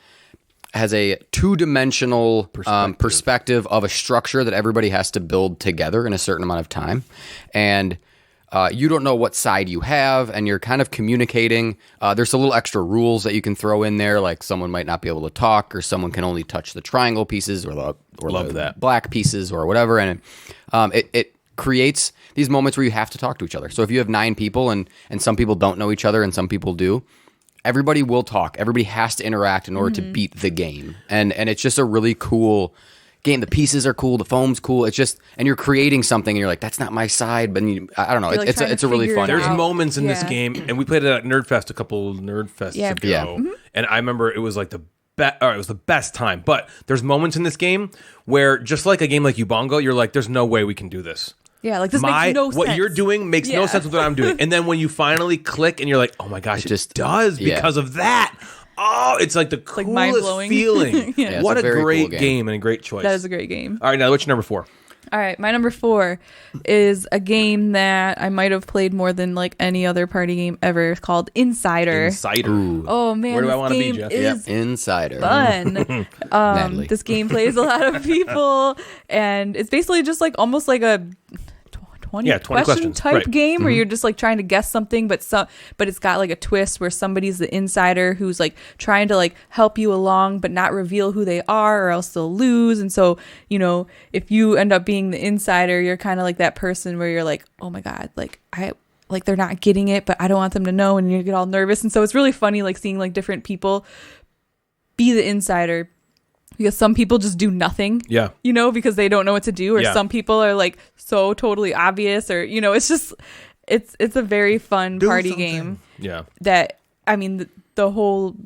a two-dimensional perspective of a structure that everybody has to build together in a certain amount of time, and you don't know what side you have, and you're kind of communicating. There's a little extra rules that you can throw in there, like someone might not be able to talk, or someone can only touch the triangle pieces, or the black pieces, or whatever, and it creates these moments where you have to talk to each other. So if you have 9 people, and some people don't know each other, and some people do, everybody will talk. Everybody has to interact in order to beat the game. And it's just a really cool game. The pieces are cool. The foam's cool. It's just, and you're creating something and you're like, that's not my side. But I don't know. You're, like, It's a really fun. There's game. moments in this game, and we played it at Nerdfest a couple Nerdfests ago. Yeah. And I remember it was like it was the best time. But there's moments in this game where, just like a game like Ubongo, you're like, there's no way we can do this. Yeah, like this makes no sense. What you're doing makes no sense with what I'm doing. And then when you finally click and you're like, oh my gosh, it just does because of that. Oh, it's like the coolest mind-blowing feeling. Yeah, what a cool great game. game and a great choice. That is a great game. All right, now what's your number 4? All right, my number 4 is a game that I might have played more than like any other party game ever. It's called Insider. Insider. Oh man, Where do I want to be, Jeff? Is Insider. fun. Natalie. This game plays a lot of people, and it's basically just like almost like a 20 question type game where you're just like trying to guess something, but it's got like a twist where somebody's the insider who's like trying to like help you along but not reveal who they are, or else they'll lose. And so, you know, if you end up being the insider, you're kind of like that person where you're like, oh my god, like they're not getting it, but I don't want them to know, and you get all nervous. And so it's really funny like seeing like different people be the insider, because some people just do nothing, you know, because they don't know what to do, or some people are like so totally obvious, or, you know, it's just, it's a very fun party game. Yeah. That, I mean, the whole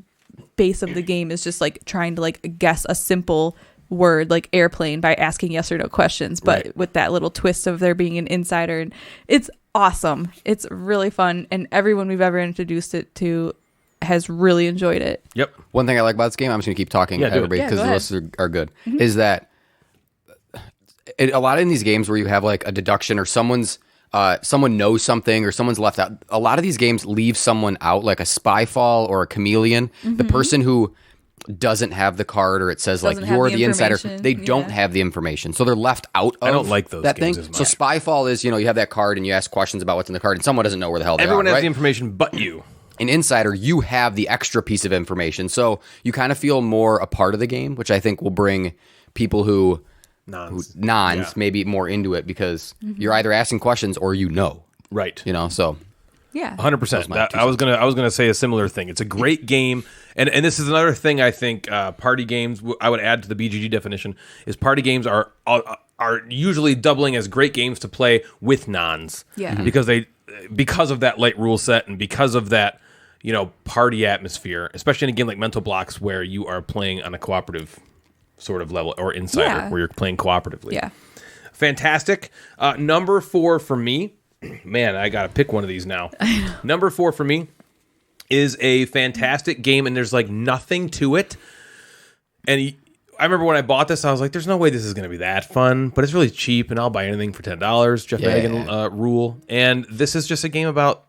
base of the game is just like trying to like guess a simple word like airplane by asking yes or no questions, but with that little twist of there being an insider, and it's awesome. It's really fun, and everyone we've ever introduced it to has really enjoyed it. Yep. One thing I like about this game, I'm just going to keep talking to everybody because the listeners are good, is that a lot in these games where you have like a deduction, or someone knows something, or someone's left out, a lot of these games leave someone out, like a spy fall or a chameleon. The person who doesn't have the card, or it says like you're the insider, they don't have the information, so they're left out of I don't like those that games thing. as much. So spy fall is, you know, you have that card and you ask questions about what's in the card, and someone doesn't know where the hell they Everyone are. has the information but you. An insider, you have the extra piece of information, so you kind of feel more a part of the game, which I think will bring people who maybe more into it, because you're either asking questions or you know, you know. So yeah, 100%. I was gonna say a similar thing. It's a great game, and this is another thing I think party games, I would add to the BGG definition, is party games are usually doubling as great games to play with nons. Yeah, because of that light rule set, and because of that, you know, party atmosphere, especially in a game like Mental Blocks, where you are playing on a cooperative sort of level, or Insider, where you're playing cooperatively. Yeah. Fantastic. Number 4 for me, man, I got to pick one of these now. Number 4 for me is a fantastic game, and there's like nothing to it. And I remember when I bought this, I was like, there's no way this is going to be that fun, but it's really cheap, and I'll buy anything for $10, Jeff Madigan rule. And this is just a game about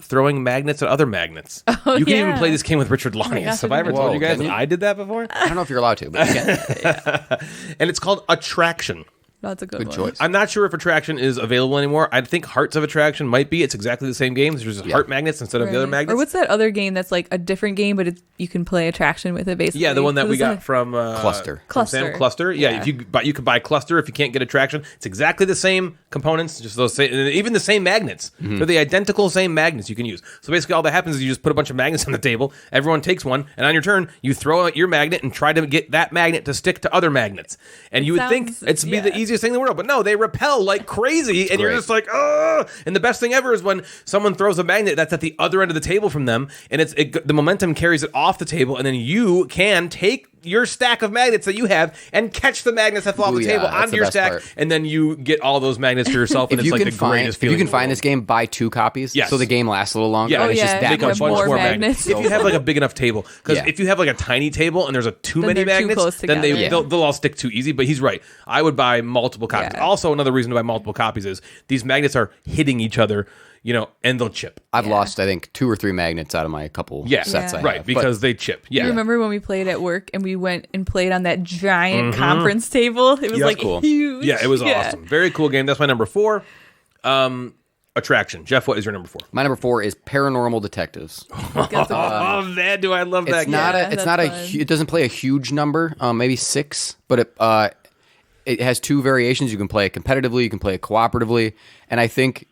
throwing magnets at other magnets. You can even play this game with Richard Lonnius. Have I ever told you guys that I did that before? I don't know if you're allowed to, but you can. And it's called Attraction. That's a good one. choice. I'm not sure if Attraction is available anymore. I think Hearts of Attraction might be. It's exactly the same game. There's just heart magnets instead of the other magnets. Or what's that other game that's like a different game, but you can play Attraction with it, basically? Yeah, the one that we got from Cluster. From Sam Cluster. Yeah, if you could buy Cluster if you can't get Attraction. It's exactly the same components, just those same, even the same magnets. They're the identical same magnets you can use. So basically, all that happens is you just put a bunch of magnets on the table. Everyone takes one, and on your turn, you throw out your magnet and try to get that magnet to stick to other magnets. And you would think it'd be the easiest thing in the world, but no, they repel like crazy, and you're just like, oh. And the best thing ever is when someone throws a magnet that's at the other end of the table from them, and the momentum carries it off the table, and then you can take your stack of magnets that you have and catch the magnets that fall off the table onto your stack, and then you get all those magnets for yourself, and it's like the greatest feeling. If you can find this game, buy 2 copies, so the game lasts a little longer. Yeah, it's just that much more magnets. If you have like a big enough table, because if you have like a tiny table and there's too many magnets, then they'll all stick too easy. But he's right. I would buy multiple copies. Also, another reason to buy multiple copies is these magnets are hitting each other, and they'll chip. I've lost, I think, 2 or 3 magnets out of my couple sets I have. Right, because they chip. Yeah. You remember when we played at work and we went and played on that giant conference table? It was like cool. huge. Yeah, it was awesome. Very cool game. That's my number 4. Attraction. Jeff, what is your number 4? My number 4 is Paranormal Detectives. Oh man, do I love that game. It doesn't play a huge number, maybe 6, but it has 2 variations. You can play it competitively, you can play it cooperatively, and I think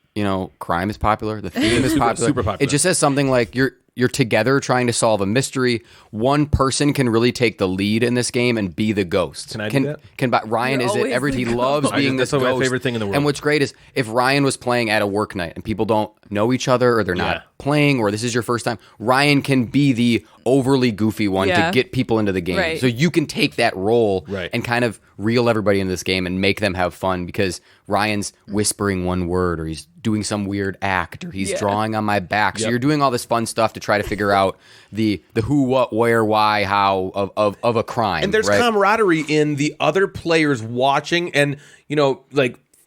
crime is popular. The theme is popular. Super popular. It just says something like you're together trying to solve a mystery. One person can really take the lead in this game and be the ghost. Can I do that? Ryan You're is it? always He the loves ghost. being this That's ghost. my favorite thing in the world. And what's great is if Ryan was playing at a work night and people don't know each other or they're not playing or this is your first time, Ryan can be the overly goofy one to get people into the game. Right. So you can take that role and kind of reel everybody into this game and make them have fun because Ryan's whispering one word or he's doing some weird act or he's drawing on my back. So you're doing all this fun stuff to try to figure out the who, what, where, why, how of a crime. And there's camaraderie in the other players watching and,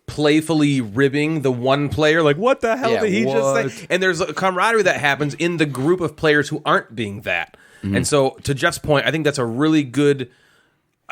playfully ribbing the one player, like, what the hell did he just say? And there's a camaraderie that happens in the group of players who aren't being that. And so, to Jeff's point, I think that's a really good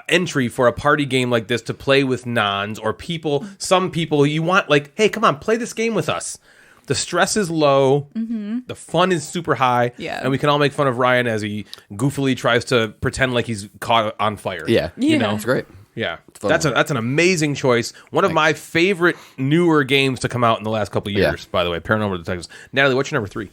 entry for a party game like this to play with nons or people. Some people you want, like, hey, come on, play this game with us. The stress is low, the fun is super high, and we can all make fun of Ryan as he goofily tries to pretend like he's caught on fire. It's great. Yeah, that's an amazing choice. One of my favorite newer games to come out in the last couple of years, by the way, Paranormal Detectives. Natalie, what's your number 3?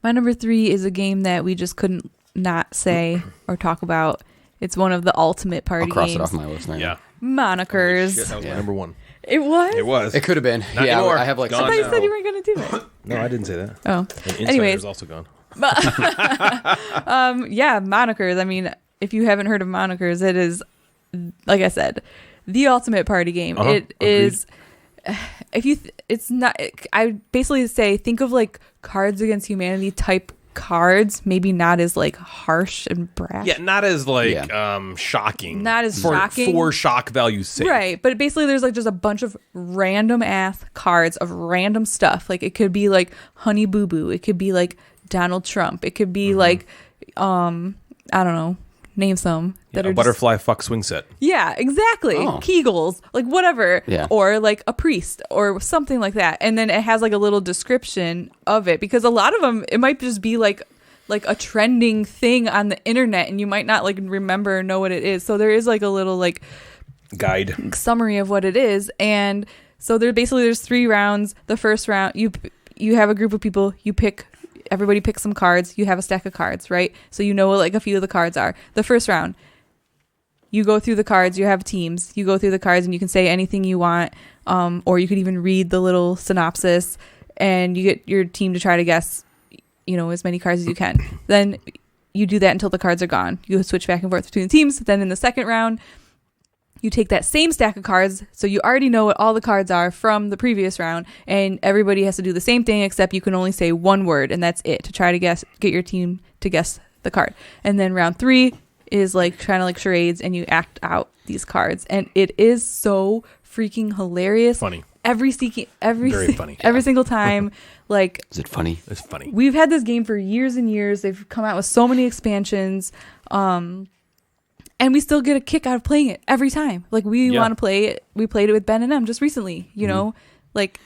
My number 3 is a game that we just couldn't not say or talk about. It's one of the ultimate party games. I'll cross it off my list now. Yeah. Monikers. Shit, that was my number 1. It was? It was. It could have been. Not anymore. I have like Gone I thought you now. said you weren't going to do it. No, I didn't say that. Oh. And Insider's Anyways. also gone. Monikers. I mean, if you haven't heard of Monikers, it is, like I said, the ultimate party game. It is, it's not, I basically say, think of like Cards Against Humanity type cards, maybe not as like harsh and brash. Yeah, not as like shocking. Not as shocking. For shock value's sake. Right, but basically there's like just a bunch of random ass cards of random stuff. Like it could be like Honey Boo Boo. It could be like Donald Trump. It could be like, I don't know, name some. That are butterfly fuck swing set. Yeah, exactly. Kegels, like whatever. Yeah. Or like a priest or something like that. And then it has like a little description of it because a lot of them, it might just be like a trending thing on the internet and you might not like remember or know what it is. So there is like a little like guide summary of what it is. And so there's 3 rounds. The first round, you have a group of people, everybody picks some cards. You have a stack of cards, right? So you know what like a few of the cards are. The first round, you go through the cards. You have teams. You go through the cards and you can say anything you want, or you could even read the little synopsis, and you get your team to try to guess, as many cards as you can. Then you do that until the cards are gone. You switch back and forth between the teams. Then in the second round, you take that same stack of cards, so you already know what all the cards are from the previous round, and everybody has to do the same thing except you can only say one word, and that's it, to try to get your team to guess the card. And then round 3 is like trying to like charades, and you act out these cards, and it is so freaking hilarious. Funny. Very funny. Every single time. Like, is it funny? It's funny. We've had this game for years and years. They've come out with so many expansions. And we still get a kick out of playing it every time. Like we want to play it. We played it with Ben and M just recently, like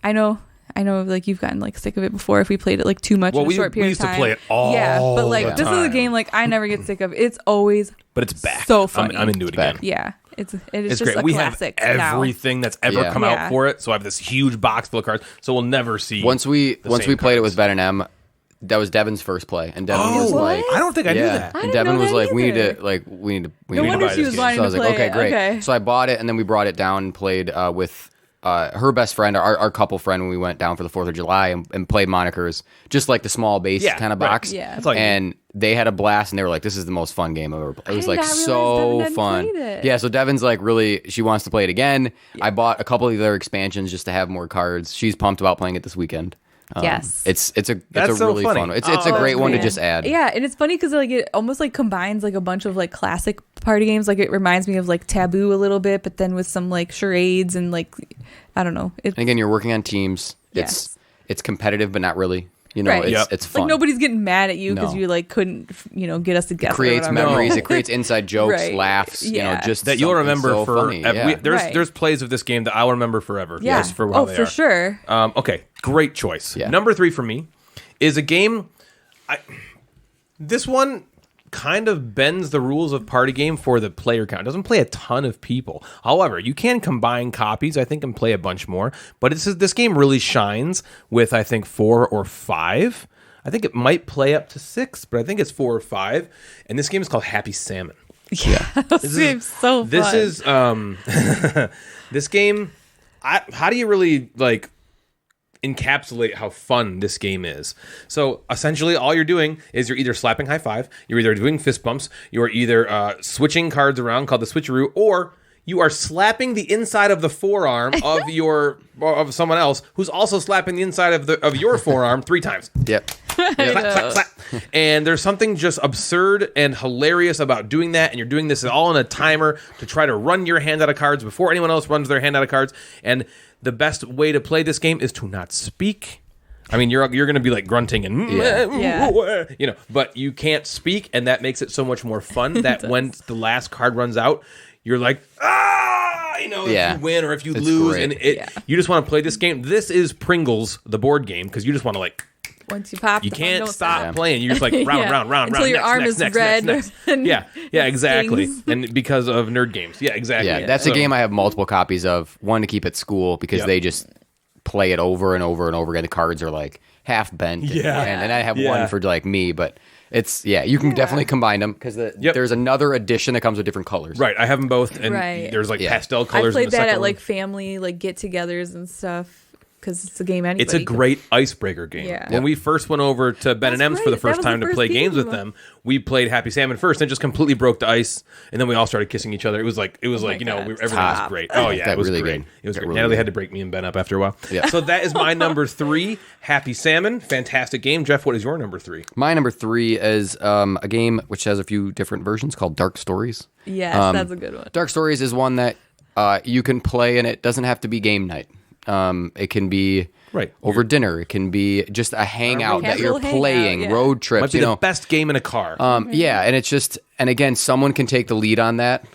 I know like you've gotten like sick of it before if we played it like too much in a short period of time. We used to play it all but like this is a game like I never get sick of. It's always but it's back. So funny. I'm into it again. Yeah. It is it's just great. a We classic have now. everything that's ever come out for it. So I have this huge box full of cards. So we'll never see once we played it with Ben and M. That was Devin's first play, and Devin was like, I don't think I knew that. And Devin was like, we need to No wonder she was wanting so I was to like, play okay, it. great. Okay. So I bought it, and then we brought it down and played with her best friend, our couple friend, when we went down for the 4th of July and played Monikers, just like the small base kind of box. Yeah. And they had a blast, and they were like, this is the most fun game I've ever played. It was I like did not realize so Devin hadn't fun. played it. Yeah, so Devin's like really, she wants to play it again. I bought a couple of their expansions just to have more cards. She's pumped about playing it this weekend. Yes. It's a That's so really funny. fun one. It's a great one to just add. Yeah, and it's funny because like it almost like combines like a bunch of like classic party games. Like it reminds me of like Taboo a little bit, but then with some like charades and like I don't know. And again, you're working on teams. Yes. it's competitive, but not really. You know, Right. it's fun. Like nobody's getting mad at you because No. you like couldn't, get us to guess. It creates or whatever. memories. No. It creates inside jokes, Right. laughs. Yeah. Just that you'll something remember so for funny. Yeah. there's plays of this game that I'll remember forever. Yeah. Yes, for while they for are. sure. Okay, great choice. Yeah. Number 3 for me is a game. This one kind of bends the rules of party game for the player count. It doesn't play a ton of people. However, you can combine copies, I think, and play a bunch more. But this game really shines with, I think, 4 or 5. I think it might play up to 6, but I think it's 4 or 5. And this game is called Happy Salmon. Yeah, this game's so fun. This is this game. How do you really like encapsulate how fun this game is? So essentially, all you're doing is you're either slapping high five, you're either doing fist bumps, you're either switching cards around called the switcheroo, or you are slapping the inside of the forearm of someone else who's also slapping the inside of your forearm 3 times. Yep. Clap, clap, clap. And there's something just absurd and hilarious about doing that, and you're doing this all in a timer to try to run your hand out of cards before anyone else runs their hand out of cards. And the best way to play this game is to not speak. I mean, you're going to be like grunting and but you can't speak, and that makes it so much more fun that when the last card runs out, you're like, if you win or if you lose, great. and you just want to play this game. This is Pringles, the board game, because you just want to like. Once you pop, You the can't don't stop playing. You're just like round, until your next, arm next, is next, red. next, next. Yeah, exactly. stings. And because of nerd games. Yeah, exactly. Yeah, that's a game I have multiple copies of. One to keep at school because they just play it over and over and over again. The cards are like half bent. And I have one for like me, but it's you can definitely combine them because there's another edition that comes with different colors. Right, I have them both, and there's like pastel colors. I played in the that second at like one. family like get-togethers and stuff because it's a game anybody. It's a can- great icebreaker game. Yeah. When we first went over to Ben and M's for the great. That first was time the to first play games game. with them, we played Happy Salmon first, and just completely broke the ice, and then we all started kissing each other. It was like God. everything was great. Oh yeah, Got it was really great. good. It was Got great. really Natalie good. had to break me and Ben up after a while. Yeah. So that is my number 3, Happy Salmon. Fantastic game. Jeff, what is your number 3? My number 3 is a game which has a few different versions called Dark Stories. Yes, that's a good one. Dark Stories is one that you can play, and it doesn't have to be game night. It can be over dinner. It can be just a hangout that you're Casual playing, hangout, road trips. Might be the best game in a car. Yeah, and it's just, and again, someone can take the lead on that.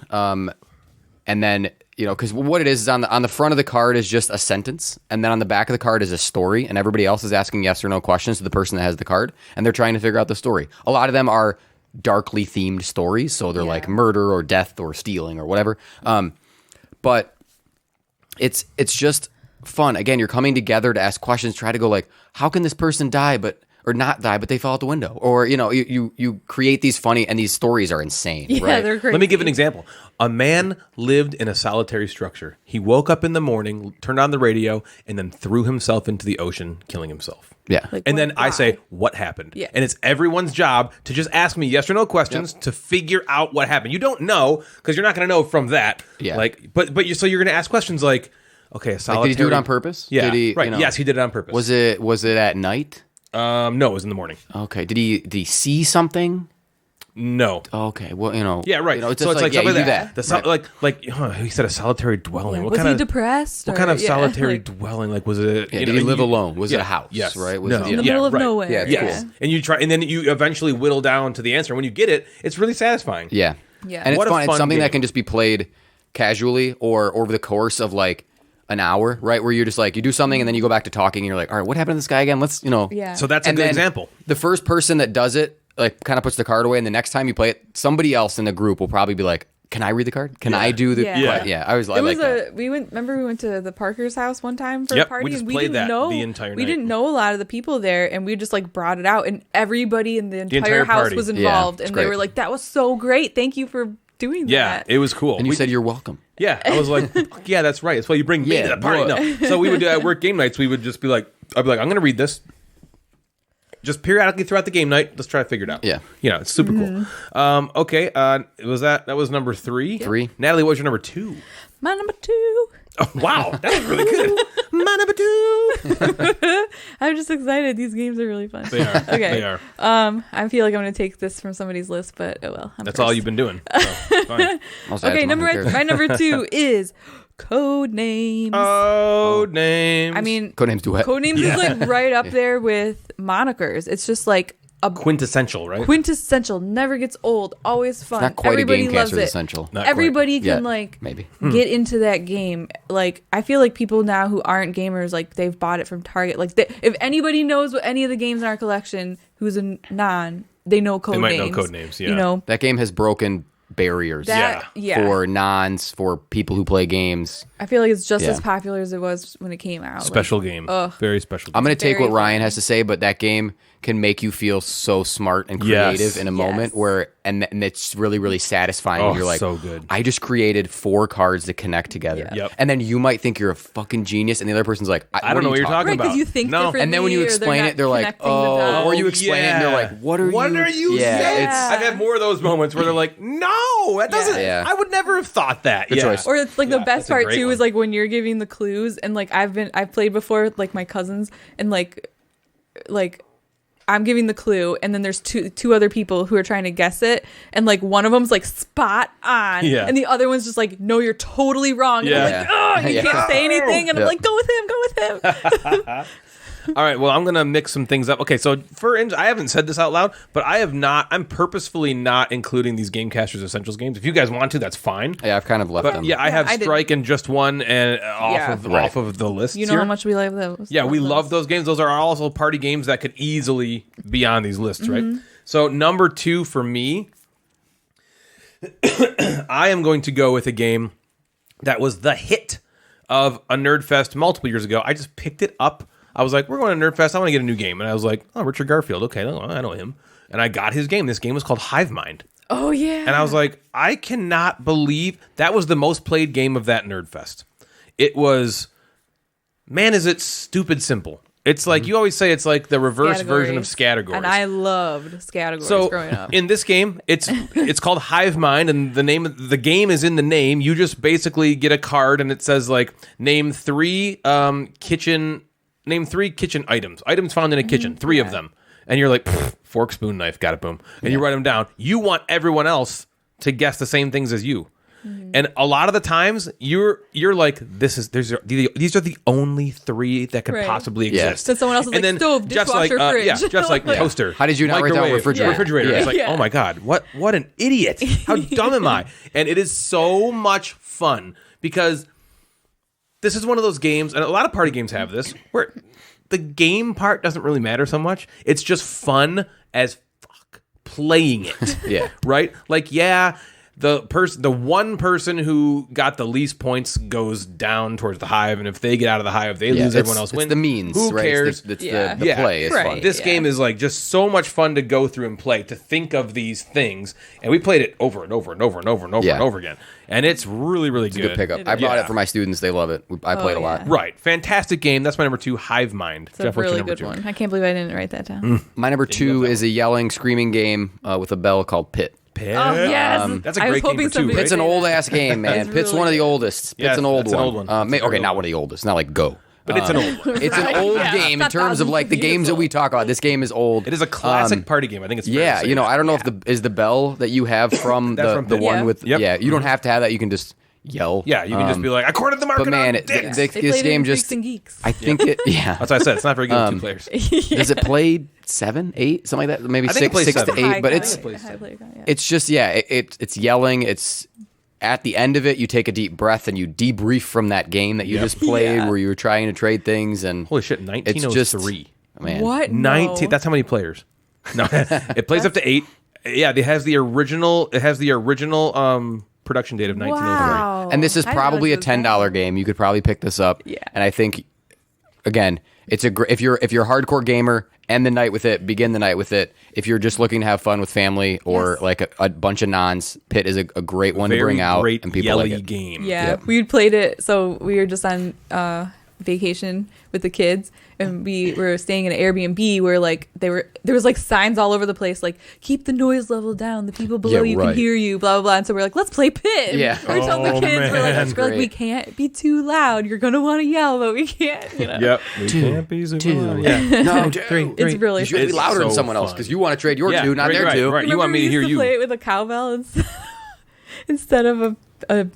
And then, because what it is on the front of the card is just a sentence, and then on the back of the card is a story, and everybody else is asking yes or no questions to the person that has the card, and they're trying to figure out the story. A lot of them are darkly themed stories, so they're like murder or death or stealing or whatever. But it's just fun. Again, you're coming together to ask questions, try to go like, how can this person die or not die, but they fell out the window? Or, you create these funny, and these stories are insane, right? They're crazy. Let me give an example. A man lived in a solitary structure. He woke up in the morning, turned on the radio, and then threw himself into the ocean, killing himself. Yeah. Like, And then I why? say, what happened? Yeah. And it's everyone's job to just ask me yes or no questions to figure out what happened. You don't know because you're not going to know from that. Yeah. Like, but so you're going to ask questions like, okay, a solitary. Did he do it on purpose? Yeah. Did he, right. Yes, he did it on purpose. Was it at night? No, it was in the morning. Okay. Did he see something? No. Okay. Well, Yeah, right. It's so just it's like you something do that. Right. He said a solitary dwelling. What was kind he of depressed? What or- kind of solitary like, dwelling? Like, was it? Yeah, did he live alone? Was it a house? Yes. Right? Was No. it, in the middle of right. nowhere? Yeah, it's Yes. cool. And you try, and then you eventually whittle down to the answer. When you get it, it's really satisfying. Yeah. Yeah. And it's What a fun. fun It's something game. that can just be played casually or over the course of like an hour, right? Where you're just like, you do something and then you go back to talking and you're like, all right, what happened to this guy again? Let's, Yeah. So that's a And good then example. The first person that does it, like, kind of puts the card away, and the next time you play it, somebody else in the group will probably be like, can I read the card? Can I do the Yeah. Yeah. I It like was that. we went to the Parker's house one time for Yep, a party, we just and we played didn't that know the entire we night. didn't know a lot of the people there, and we just like brought it out, and everybody in the entire entire house party. was Yeah, involved, it's and they great. were like, "That was so great! Thank you for doing Yeah, that." it was cool. And you We- said you're welcome. yeah, I was like, yeah, that's right. That's why you bring me to Yeah, the party. boy. No. So we would do at work game nights. We would just be like, I'd be like, I'm going to read this. Just periodically throughout the game night, let's try to figure it out. Yeah. It's super cool. Okay, that was number 3? 3. Natalie, what was your number 2? My number 2. Oh, wow, that was really good. My number 2. I'm just excited. These games are really fun. They are. Okay. They are. I feel like I'm gonna take this from somebody's list, but oh well. That's all you've been doing. So, it's fine. I'll just add Okay, to mine, who cares? my number 2 is Code names. Code names. I mean, Codenames Duet. Codenames is like right up there with monikers. It's just like a quintessential, right? quintessential. Never gets old. Always fun. Not quite Everybody a loves Gamecasters it. essential. Not Everybody quite. can Yet, like maybe. get into that game. Like I feel like people now who aren't gamers, like they've bought it from Target. Like if anybody knows what any of the games in our collection, who's a non, they know code names. They might know code names. Yeah. You know That game has broken barriers for nons, for people who play games. I feel like it's just Yeah. as popular as it was when it came out. Special game. Very special game. I'm going to take Very what Ryan fun. has to say, but that game can make you feel so smart and creative Yes. in a moment where, and it's really, really satisfying. Oh, You're like, so good. I just created 4 cards that connect together. Yeah. Yep. And then you might think you're a fucking genius, and the other person's like, I don't know what you're talking Right, about. because you think no. differently. And then when you or explain they're it, they're not like, connecting the oh, dots. or you explain it, and they're like, what are you? saying? It's I've had more of those moments where they're like, no, that doesn't. Yeah. I would never have thought that. Good choice. Or it's like the best that's a part great too one. is like when you're giving the clues and like I've played before with like my cousins and like I'm giving the clue and then there's two other people who are trying to guess it and like one of them's like spot on and the other one's just like no, you're totally wrong. And I'm like, oh, you can't say anything and I'm like, go with him. All right, well, I'm going to mix some things up. Okay, so I haven't said this out loud, but I'm purposefully not including these Gamecasters Essentials games. If you guys want to, that's fine. Yeah, I've kind of left But them. yeah, I have I didn't. Strike and Just One and Right. off of the list. You know here. how much we love those. Yeah, we love those games. Those are also party games that could easily be on these lists, right? So number 2 for me, I am going to go with a game that was the hit of a Nerdfest multiple years ago. I just picked it up. I was like, we're going to Nerdfest. I want to get a new game. And I was like, oh, Richard Garfield. Okay, I know him. And I got his game. This game was called Hive Mind. Oh yeah. And I was like, I cannot believe that was the most played game of that Nerdfest. It was, man, is it stupid simple. It's like, you always say it's like the reverse version of Scattergories. And I loved Scattergories So growing up. in this game, it's called Hive Mind, and the name of the game is in the name. You just basically get a card, and it says like name 3 kitchen items found in a kitchen, 3 of them, and you're like fork, spoon, knife, got it, boom, and you write them down. You want everyone else to guess the same things as you. And a lot of the times you're like, these are the only 3 that could Right. possibly Yeah. exist. So someone else is And like, then stove, just like dishwasher, fridge. just like Yeah. toaster. How did you not write down microwave, refrigerator? Refrigerator. Yeah. It's like, Yeah. oh my god, what an idiot! How dumb am I? And it is so much fun because this is one of those games, and a lot of party games have this, where the game part doesn't really matter so much. It's just fun as fuck playing it. Yeah. Right? Like, the one person who got the least points goes down towards the hive, and if they get out of the hive, they lose. Everyone else it's wins. the means. Who right? cares? It's Yeah. the play. It's Right. fun. This game is like just so much fun to go through and play, to think of these things, and we played it over and over and over and over and over Yeah. and over again, and it's really, really It's a good pickup. I bought it for my students. They love it. I played a lot. yeah. Right, fantastic game. That's my number 2, Hive Mind. It's a Jeff, what's your really number good 2? one. I can't believe I didn't write that down. My number 2 is a yelling, screaming game with a bell called Pit. Pit. Oh yes, That's a I was great game hoping for 2, somebody right? would It's an say old that. ass game, man. That's Pit's really one of the good. oldest. Pit's Yes, an old that's an one. old one. That's a Okay, very not old one of the oldest. Not like Go. But it's an old one. It's an old Yeah, game in not terms of thousands like the of years games that we old. talk about. This game is old. It is a classic party game. I think it's fair to Yeah, say you know, that. I don't know if the bell that you have from That's the from the Pit. one Yeah. with Yep. you don't have to have that. You can just yell. Yeah, you can just be like, I cornered the market. But man, on dicks. They this played it game in just Freaks and Geeks. I think it That's why I said it's not very good with 2 players. does it play 7, 8, something like that? Maybe I think it plays 6 to 7. 8, but High it's player count, yeah. it's just it's yelling. It's at the end of it, you take a deep breath and you debrief from that game that you just played, Yeah. where you were trying to trade things. And Holy shit, it's just 1903. man, What? 19. No. That's how many players. No, it plays up to 8. Yeah, it has the original. Production date of 1903. Wow. And this is I didn't probably a realize it was $10 that. game. You could probably pick this up. Yeah. And I think, again, it's a if you're a hardcore gamer, end the night with it. Begin the night with it. If you're just looking to have fun with family or Yes. like a bunch of nons, Pit is a great one to Very bring out, great and people yelly like it. game. Yeah, Yep. we played it. So we were just on vacation with the kids, and we were staying in an Airbnb where like there was like signs all over the place, like keep the noise level down. The people below Yeah, you right. can hear you. Blah blah blah. And so we're like, let's play Pit. Yeah. We're telling the Oh, kids, man. we're That's like, we great. can't be too loud. You're gonna want to yell, but we can't. You know? Yep. We can't be super loud. Yeah. No, It's really you should be It's louder than so someone else fun. because you want to trade your two, not right, their two. Right. You Remember want me we to hear used you. play it with a cowbell instead of a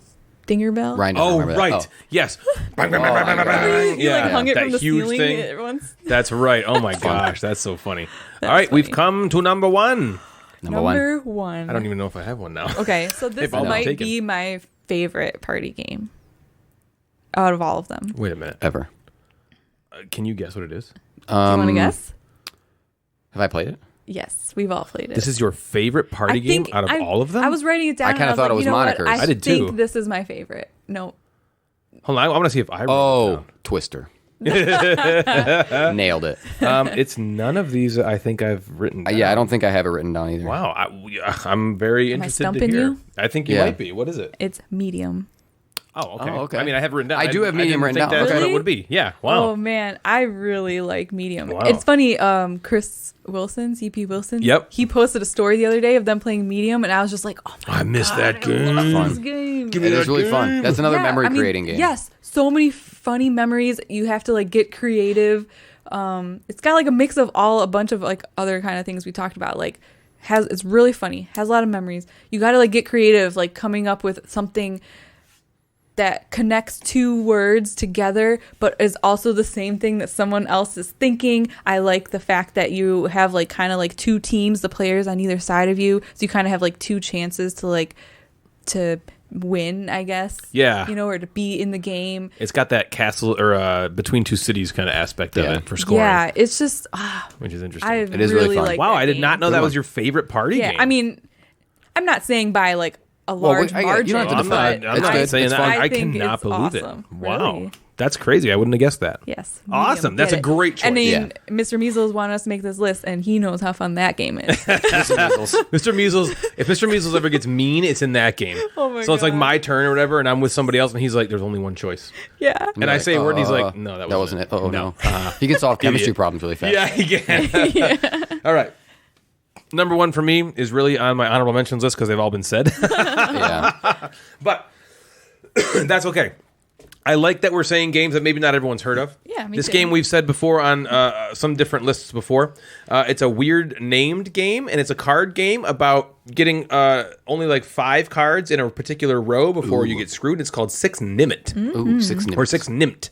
dinger bell. Ryan doesn't Oh, remember right. that. Yes. Bang, bang, bang, bang, bang, bang. You like hung it that from the huge ceiling thing. at once. That's right. Oh my gosh, that's so funny. All right, we've funny. come to number one. Number one. one. I don't even know if I have one now. Okay, so this If I'll might take it. be my favorite party game out of all of them. Wait a minute. Ever. Can you guess what it is? Do you want to guess? Have I played it? Yes, we've all played it. This is your favorite party game out of all of them? I was writing it down. I kinda and thought it was you know what? monikers. I did too. think this is my favorite. No. Hold on, I want to see if I wrote it Oh, down. Twister. Nailed it. It's none of these I think I've written down. Yeah, I don't think I have it written down either. Wow, I'm very Am I interested to stumping hear. you? I think you Yeah. might be. What is it? It's medium. Oh, okay. Oh, okay. I mean, I have it written down. I do have Medium didn't written think down. That's what Really? it would be. Yeah. Wow. Oh man, I really like medium. Wow. It's funny. Chris Wilson, CP Wilson. Yep. He posted a story the other day of them playing medium, and I was just like, oh my I missed that God, I love game. this game. Give me It that is really fun. game. That's another Yeah, memory I mean, creating game. Yes, so many funny memories. You have to like get creative. It's got like a mix of a bunch of like other kind of things we talked about. Like it's really funny. Has a lot of memories. You got to like get creative, like coming up with something that connects two words together, but is also the same thing that someone else is thinking. I like the fact that you have like kind of like two teams, the players on either side of you, so you kind of have like two chances to win, I guess. Yeah. You know, or to be in the game. It's got that castle or between two cities kind of aspect of Yeah. it for scoring, Yeah, it's just which is interesting. I It is really really fun. like Wow, that I did game. not know Good that one. was your favorite party Yeah, game. I mean, I'm not saying by like a Well, large you don't margin. have to I'm defend not, it. It's good. saying It's that. fun. I think cannot it's believe awesome. it. Wow. Really. That's crazy. I wouldn't have guessed that. Yes. Awesome. medium, That's get a it. great choice. And then Yeah. Mr. Measles wanted us to make this list, and he knows how fun that game is. Mr. Measles, if Mr. Measles ever gets mean, it's in that game. Oh my so it's like God. my turn or whatever, and I'm with somebody else, and he's like, there's only one choice. Yeah. And I say a word, and he's like, no, that wasn't it. Oh, no. no. He can solve chemistry Idiot. problems really fast. Yeah, he can. All right. Number one for me is really on my honorable mentions list because they've all been said. Yeah. But that's okay. I like that we're saying games that maybe not everyone's heard of. Yeah, me This too. game we've said before on some different lists before. It's a weird named game, and it's a card game about getting only like 5 cards in a particular row before you get screwed. It's called Six Nimmt. Ooh, 6 nips. Or Six Nimmt.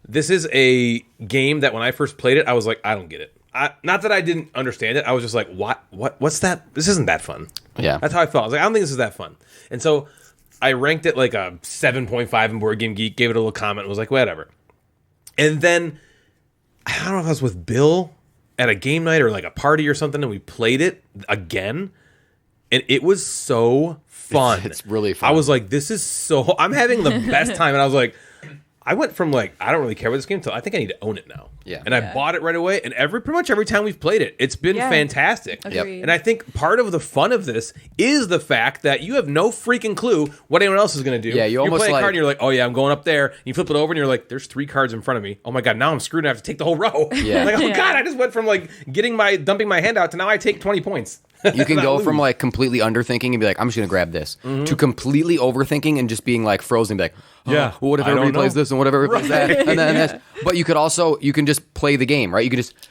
This is a game that when I first played it, I was like, I don't get it. Not that I didn't understand it. I was just like, what's that? This isn't that fun. Yeah. That's how I felt. I was like, I don't think this is that fun. And so I ranked it like a 7.5 in Board Game Geek, gave it a little comment, and was like, whatever. And then, I don't know if I was with Bill at a game night or like a party or something, and we played it again, and it was so fun. It's really fun. I was like, this is so... I'm having the best time, and I was like... I went from like, I don't really care about this game to I think I need to own it now. Yeah. And I bought it right away. And pretty much every time we've played it, it's been Yeah. fantastic. Agreed. And I think part of the fun of this is the fact that you have no freaking clue what anyone else is going to do. Yeah, you almost play a like- card and you're like, oh yeah, I'm going up there. And you flip it over and you're like, there's 3 cards in front of me. Oh my God, now I'm screwed and I have to take the whole row. Yeah. Like, oh Yeah. God, I just went from like dumping my hand out to now I take 20 points. You can And I go lose. from like completely underthinking and be like, I'm just going to grab this, to completely overthinking and just being like frozen and be like, oh, Yeah, well, what if I everybody don't plays know. this and what if everybody plays that? And then this. But you could just play the game, right?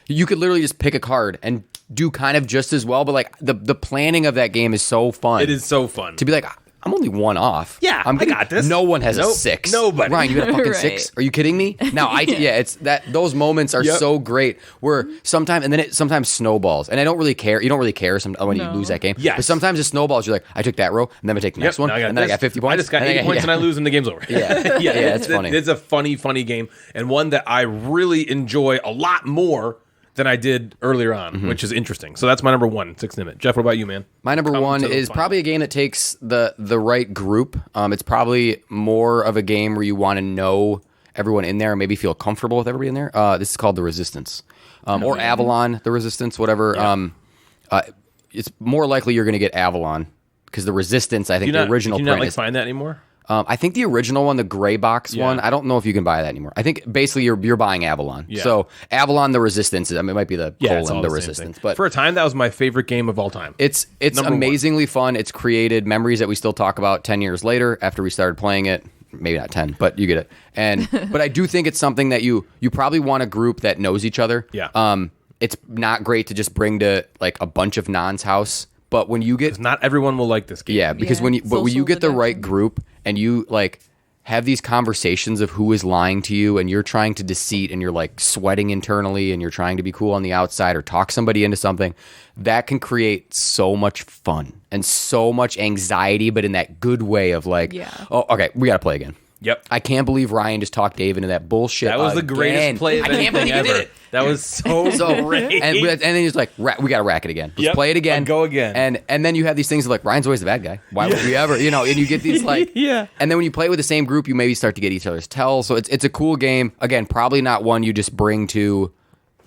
You could literally just pick a card and do kind of just as well. But like the planning of that game is so fun. It is so fun. To be like, I'm only 1 off. Yeah, I got this. No one has a Nope, 6. nobody. Ryan, you got a fucking Right. 6? Are you kidding me? Now it's that those moments are Yep. so great where sometimes and then it sometimes snowballs. And I don't really care. You don't really care when you No. lose that game. Yes. But sometimes it snowballs. You're like, I took that row, and then I take the next one, now and then I got 50 points. I just got and then 80 points and I lose and the game's over. Yeah. Yeah, it's funny. It's a funny game, and one that I really enjoy a lot more than I did earlier on, Mm-hmm. which is interesting. So that's my number 1, Six Nimmt. Jeff, what about you, man? My number Come 1 to the is final. probably a game that takes the right group. It's probably more of a game where you want to know everyone in there and maybe feel comfortable with everybody in there. This is called The Resistance, or Avalon, The Resistance, whatever. It's more likely you're going to get Avalon because The Resistance, I think the original Do you not print like is. find that anymore? I think the original one, the gray box one, I don't know if you can buy that anymore. I think basically you're buying Avalon. Yeah. So Avalon, The Resistance, it might be the Yeah, it's all colon, The same Resistance. thing. But for a time, that was my favorite game of all time. it's Number 1. amazingly fun. It's created memories that we still talk about 10 years later after we started playing it. Maybe not 10, but you get it. And but I do think it's something that you probably want a group that knows each other. Yeah. It's not great to just bring to like a bunch of non's house But when you get 'Cause not everyone will like this game. Yeah, because when you social get the right deduction. group and you like have these conversations of who is lying to you and you're trying to deceit and you're like sweating internally and you're trying to be cool on the outside or talk somebody into something, that can create so much fun and so much anxiety, but in that good way of like, oh, okay, we got to play again. Yep. I can't believe Ryan just talked Dave into that bullshit. That was the greatest play of I can't anything believe he did ever. it. That was so great. And then he's like, we got to rack it again. Let's play it again. And go again. And then you have these things like, Ryan's always the bad guy. Why would we ever, and you get these like, Yeah. And then when you play with the same group, you maybe start to get each other's tells. So it's a cool game. Again, probably not one you just bring to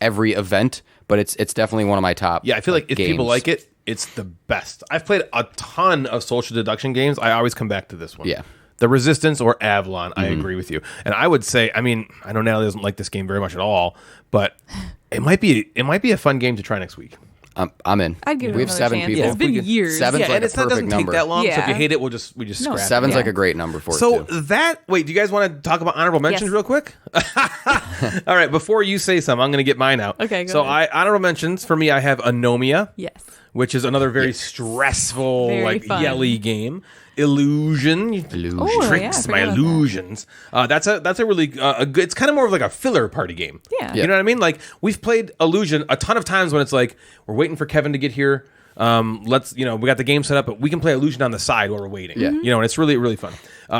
every event, but it's definitely one of my top. Yeah, I feel like if games. people like it, it's the best. I've played a ton of social deduction games. I always come back to this one. Yeah. The Resistance or Avalon, I agree with you. And I would say, I mean, I know Natalie doesn't like this game very much at all, but it might be a fun game to try next week. I'm in. I'd give it We have another 7 chance. people. It's been years. Seven's Yeah, like and a it perfect doesn't number. take that long. So if Yeah. you hate it, we just scrap it. 7's Yeah. like a great number for So it too. wait, do you guys want to talk about honorable mentions Yes. real quick? All right, before you say some, I'm going to get mine out. Okay, go So ahead. honorable mentions for me, I have Anomia. Yes. Which is another very stressful, Very like fun. yelly game. Illusion. Oh, yeah, I Tricks forgot my about that. illusions. That's a really a good. It's kind of more of like a filler party game. Yeah. You know what I mean? Like we've played Illusion a ton of times when it's like we're waiting for Kevin to get here. We got the game set up, but we can play Illusion on the side while we're waiting. Yeah. And it's really really fun.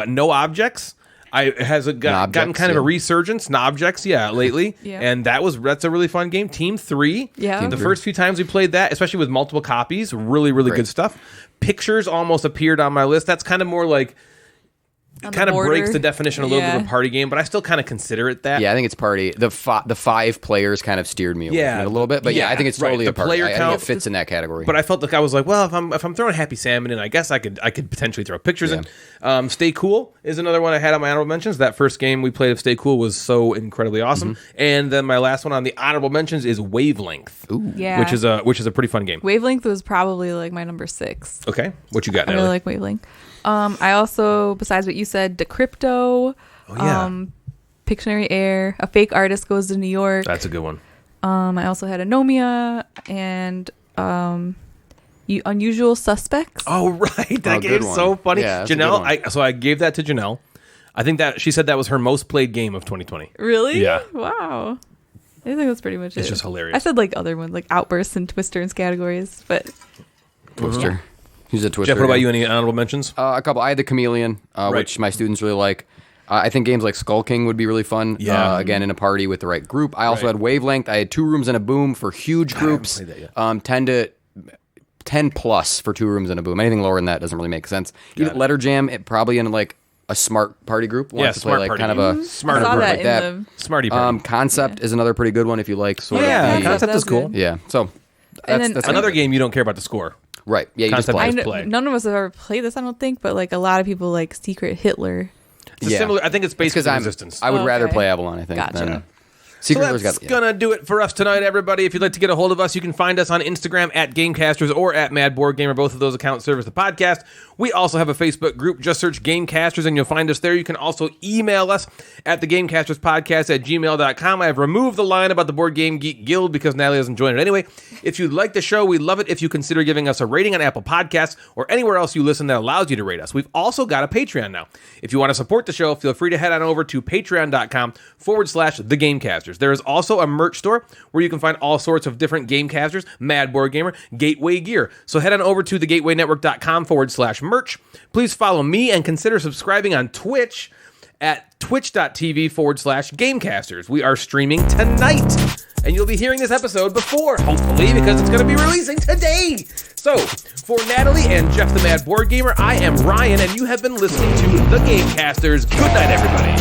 No Objects. Gotten kind of a resurgence. Nobjects, lately. Yeah. And that's a really fun game. Team 3. Yeah. Team The 3. first few times we played that, especially with multiple copies, really, really Great. good stuff. Pictures almost appeared on my list. That's kind of more like On kind the of breaks border. the definition a little bit of Yeah. a party game, but I still kind of consider it that. Yeah, I think it's party. The 5 players kind of steered me away from it a little bit, but I think it's right. totally The a party. player I think count- it fits in that category. But I felt like I was like, well, if I'm throwing Happy Salmon in, I guess I could potentially throw pictures in. Stay Cool is another one I had on my honorable mentions. That first game we played of Stay Cool was so incredibly awesome. And then my last one on the honorable mentions is Wavelength, Yeah. which is a pretty fun game. Wavelength was probably like my number 6. Okay, what you got, I Natalie? really like Wavelength. I also, besides what you said, Decrypto, Pictionary Air, A Fake Artist Goes to New York. That's a good one. I also had Anomia and Unusual Suspects. Oh right, that good game's one. so funny. Yeah, that's a good Janelle, I gave that to Janelle. I think that she said that was her most played game of 2020. Really? Yeah. Wow. I think that's pretty much it. It's just hilarious. I said like other ones, like Outbursts and Twister and categories, but Twister. Who's a Twister? Jeff, what about you? Any honorable mentions? A couple. I had the Chameleon, which my students really like. I think games like Skull King would be really fun. Yeah. Again, in a party with the right group. I also had Wavelength. I had 2 Rooms and a Boom for huge groups. played that yet. 10 plus for 2 Rooms and a Boom. Anything lower than that doesn't really make sense. Even Letter Jam, probably in like a smart party group. Wants to play smart like party kind of game. a Smart I saw group that like in that. the Smarty party. Concept is another pretty good one if you like sort of. Yeah, the- Concept that is was cool. good. Yeah. So And then that's Another good. game you don't care about the score. Right. Yeah. You just Concept play. is- I play. none of us have ever played this, I don't think, but like a lot of people like Secret Hitler. It's a similar. I think it's based because on Resistance. I would rather Okay. play Avalon. I think. Gotcha. Than So Secret Hitler's that's got. gonna do it for us tonight, everybody. If you'd like to get a hold of us, you can find us on Instagram at Gamecasters or at Mad Board Gamer. Both of those accounts serve as the podcast. We also have a Facebook group. Just search Gamecasters and you'll find us there. You can also email us at thegamecasterspodcast@gmail.com. I have removed the line about the Board Game Geek Guild because Natalie doesn't join it anyway. If you like the show, we'd love it if you consider giving us a rating on Apple Podcasts or anywhere else you listen that allows you to rate us. We've also got a Patreon now. If you want to support the show, feel free to head on over to patreon.com/thegamecasters. There is also a merch store where you can find all sorts of different Gamecasters, Mad Board Gamer, Gateway gear. So head on over to thegatewaynetwork.com/merch. Please follow me and consider subscribing on Twitch at twitch.tv/Gamecasters. We are streaming tonight, and you'll be hearing this episode before, hopefully, because it's going to be releasing today. So, for Natalie and Jeff the Mad Board Gamer, I am Ryan, and you have been listening to The Gamecasters. Good night, everybody.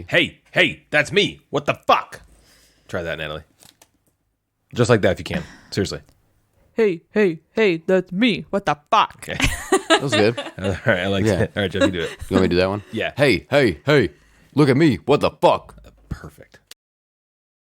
Hey, that's me. What the fuck? Try that, Natalie. Just like that if you can. Seriously. Hey, that's me. What the fuck? Okay. That was good. All right, I like that. All right, Jeff, you do it. You want me to do that one? Yeah. Hey, look at me. What the fuck? Perfect.